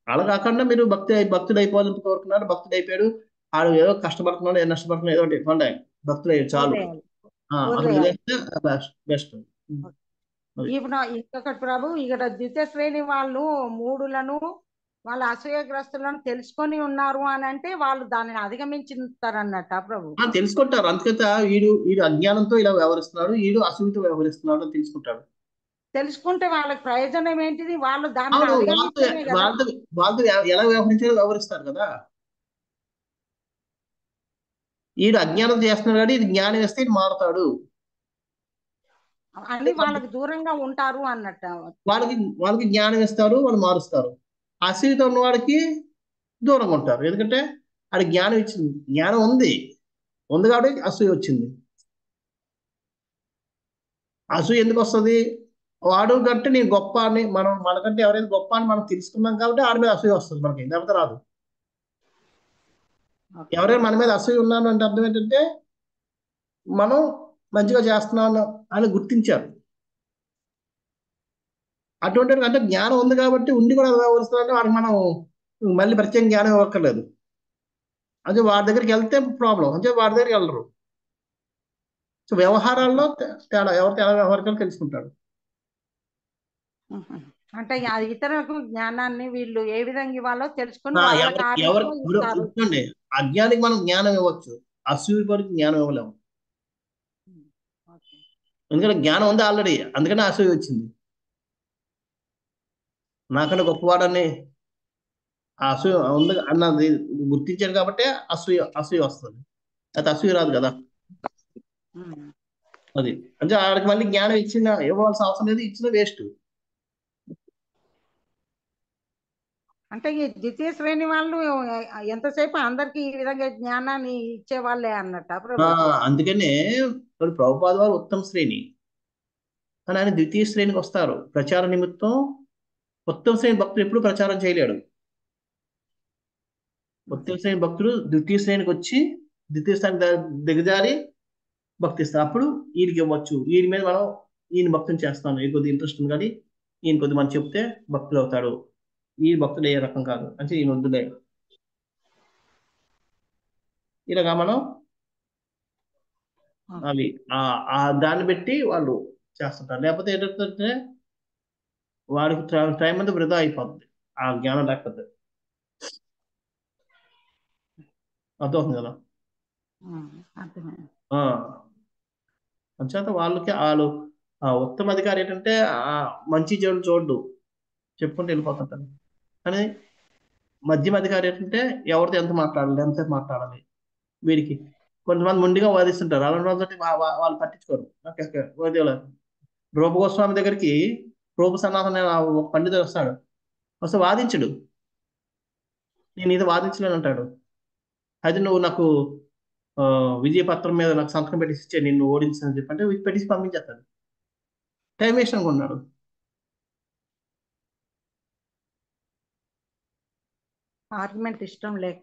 అలా కాకుండా మీరు భక్తుడు అయిపోవాలని కోరుకున్నాడు, భక్తుడు అయిపోయాడు, ఆడు ఏదో కష్టపడుతున్నాడు, ఏదో నష్టపడుతున్నాడు, ఏదో ఒకటి ఉంటాయి, భక్తుడు అయ్యాడు చాలు, వదిలేయాలి, అక్కడ వదిలేయాలి. వదిలేస్తే బెస్ట్. ఇప్పుడు ఇంకొకటి ప్రభు, ఇక్కడ ద్వితీయ శ్రేణి వాళ్ళు మూడులను, వాళ్ళ అసూయగ్రస్తులను తెలుసుకొని ఉన్నారు అని అంటే వాళ్ళు దానిని అధిగమించుతారన్నట్ట ప్రభు. తెలుసుకుంటారు. అందుకంటే వీడు అజ్ఞానంతో ఇలా వ్యవహరిస్తున్నాడు, వీడు అసూయతో వ్యవహరిస్తున్నాడు అని తెలుసుకుంటాడు. తెలుసుకుంటే వాళ్ళకి ప్రయోజనం ఏంటిది? వాళ్ళు దాన్ని అధిగమిస్తేనే కదా. వాళ్ళతో ఎలా వ్యవహరించాలో వ్యవహరిస్తారు కదా. వీడు అజ్ఞానం చేస్తున్నాడు కాబట్టి ఇది జ్ఞానం వేస్తే ఇది మారుతాడు అని వాళ్ళకి దూరంగా ఉంటారు అన్నట్ట. వాళ్ళకి జ్ఞానం ఇస్తారు, వాళ్ళు మారుస్తారు. అసూయతో ఉన్న వాడికి దూరంగా ఉంటారు. ఎందుకంటే అది జ్ఞానం ఇచ్చింది, జ్ఞానం ఉంది కాబట్టి అసూయ వచ్చింది. అసూయ ఎందుకు వస్తుంది? వాడు కంటే నేను గొప్ప అని, మనకంటే ఎవరైనా గొప్ప అని మనం తెలుసుకున్నాం కాబట్టి ఆడి మీద అసూయ వస్తుంది మనకి, లేకపోతే రాదు. ఎవరైనా మన మీద అసూయ ఉన్నాను అంటే అర్థం ఏంటంటే మనం మంచిగా చేస్తున్నాను అని గుర్తించారు. అటువంటి అంటే జ్ఞానం ఉంది కాబట్టి ఉండి కూడా వ్యవహరిస్తున్నారంటే వాడికి మనం మళ్ళీ ప్రత్యేక జ్ఞానం ఇవ్వక్కర్లేదు. అంటే వాడి దగ్గరికి వెళ్తే ప్రాబ్లం, అంటే వాడి దగ్గరికి వెళ్ళరు. సో వ్యవహారాల్లో తేడా, ఎవరితో ఎలా వ్యవహారికాలు తెలుసుకుంటాడు. అంటే ఇతరులకు జ్ఞానాన్ని వీళ్ళు ఏ విధంగా ఇవ్వాలో తెలుసుకొని చూడండి, అజ్ఞానికి మనం జ్ఞానం ఇవ్వచ్చు, అసూయ పరికి జ్ఞానం ఇవ్వలేము. ఎందుకంటే జ్ఞానం ఉంది ఆల్రెడీ, అందుకని అసూయ వచ్చింది. నాకన్నా గొప్పవాడని అసూయ ఉంది అన్నది గుర్తించాడు కాబట్టి అసూయ వస్తుంది, అది అసూయ రాదు కదా. అది అంటే ఆడికి మళ్ళీ జ్ఞానం ఇవ్వాల్సిన అవసరం లేదు, ఇచ్చిన వేస్ట్. అంటే ఈ ద్వితీయ శ్రేణి వాళ్ళు ఎంతసేపు అందరికి ఈ విధంగా జ్ఞానాన్ని ఇచ్చే వాళ్ళే అన్నట్ట. అందుకనే ప్రభుపాద వారు ఉత్తమ శ్రేణి అని ఆయన ద్వితీయ శ్రేణికి వస్తారు. ప్రచార నిమిత్తం ఉత్తమ శ్రేణి భక్తుడు ఎప్పుడు ప్రచారం చేయలేడు. ఉత్తమ శ్రేణి భక్తుడు ద్వితీయ శ్రేణికి వచ్చి ద్వితీయ స్థాయి దిగజారి భక్తిస్తారు. అప్పుడు ఈయనకి ఇవ్వచ్చు, ఈయన మీద మనం ఈయన భక్తిని చేస్తాను, ఈయన కొద్దిగా ఇంట్రెస్ట్ ఉంది కానీ ఈయన కొద్దిగా మనం చెప్తే భక్తులు అవుతాడు, ఈ భక్తుడు ఏ రకం కాదు అంటే ఈయన వద్దులే. ఇలాగా మనం అవి దాన్ని పెట్టి వాళ్ళు చేస్తుంటారు. లేకపోతే ఏంటంటే వాడికి టైం అంతా వృధా అయిపోతుంది ఆ జ్ఞానం లేకపోతే. అర్థమవుతుంది కదా. అర్థమైంది. అంచేత వాళ్ళు ఉత్తమ అధికారి ఏంటంటే మంచి చెడు చూడు చెప్పుకుంటూ వెళ్ళిపోతుంటారు. కానీ మధ్యమ అధికారి ఏంటంటే ఎవరితో ఎంత మాట్లాడాలి, ఎంతసేపు మాట్లాడాలి. వీరికి కొంతమంది ముందుగా వాదిస్తుంటారు, అలాంటి వాళ్ళతో వాళ్ళు పట్టించుకోరు. రూపగోస్వామి దగ్గరికి రూప సనాతన ఒక పండితుడు వస్తాడు. వస్తే వాదించడు, నేను ఇది వాదించలేను అంటాడు. అయితే నువ్వు నాకు విజయపత్రం మీద నాకు సంతకం పెట్టిసి ఇచ్చే నిన్ను ఓడించని చెప్పంటే పెట్టిసి పంపించేస్తాడు. టైం వేస్ట్ అనుకున్నాడు. ఆర్గ్యుమెంట్ ఇష్టం లేక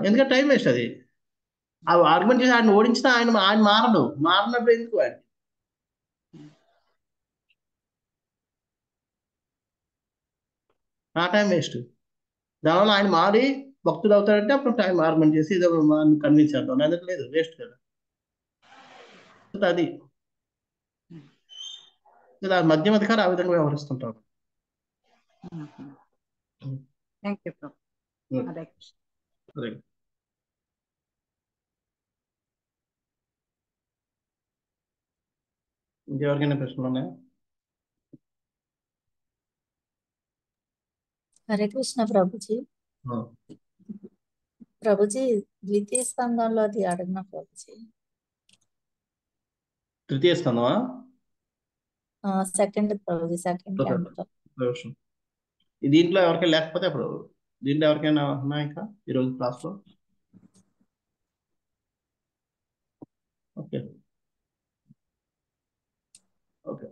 ఎందుకంటే టైం వేస్ట్ అది. ఆ ఆర్గ్యుమెంట్ చేసి ఆయన ఓడించినా ఆయన మారనప్పుడు ఎందుకు ఆయన ఆ టైం వేస్ట్. దానివల్ల ఆయన మారి భక్తుడు అవుతాడంటే అప్పుడు టైం ఆర్గ్యుమెంట్ చేసి ఏదో కన్విన్స్ చేద్దాం, ఎందుకు లేదు, వేస్ట్ కదా అది. మధ్యమ అధికారి ఆ విధంగా వ్యవహరిస్తుంటారు. థ్యాంక్ యూ ప్రభు. హరే కృష్ణ. ఇంకెవరికైనా ప్రశ్నలు ఉన్నాయా? హరే కృష్ణ ప్రభుజీ. ప్రభుజీ ద్వితీయ స్కందంలో అది అడిగిన ప్రభుజీ. తృతీయ స్కందమా? Second Prabhuji, second canto. దీంట్లో ఎవరికైనా లేకపోతే అప్పుడు దీంట్లో ఎవరికైనా ఉన్నాయా ఇంకా ఈరోజు క్లాస్లో? Okay okay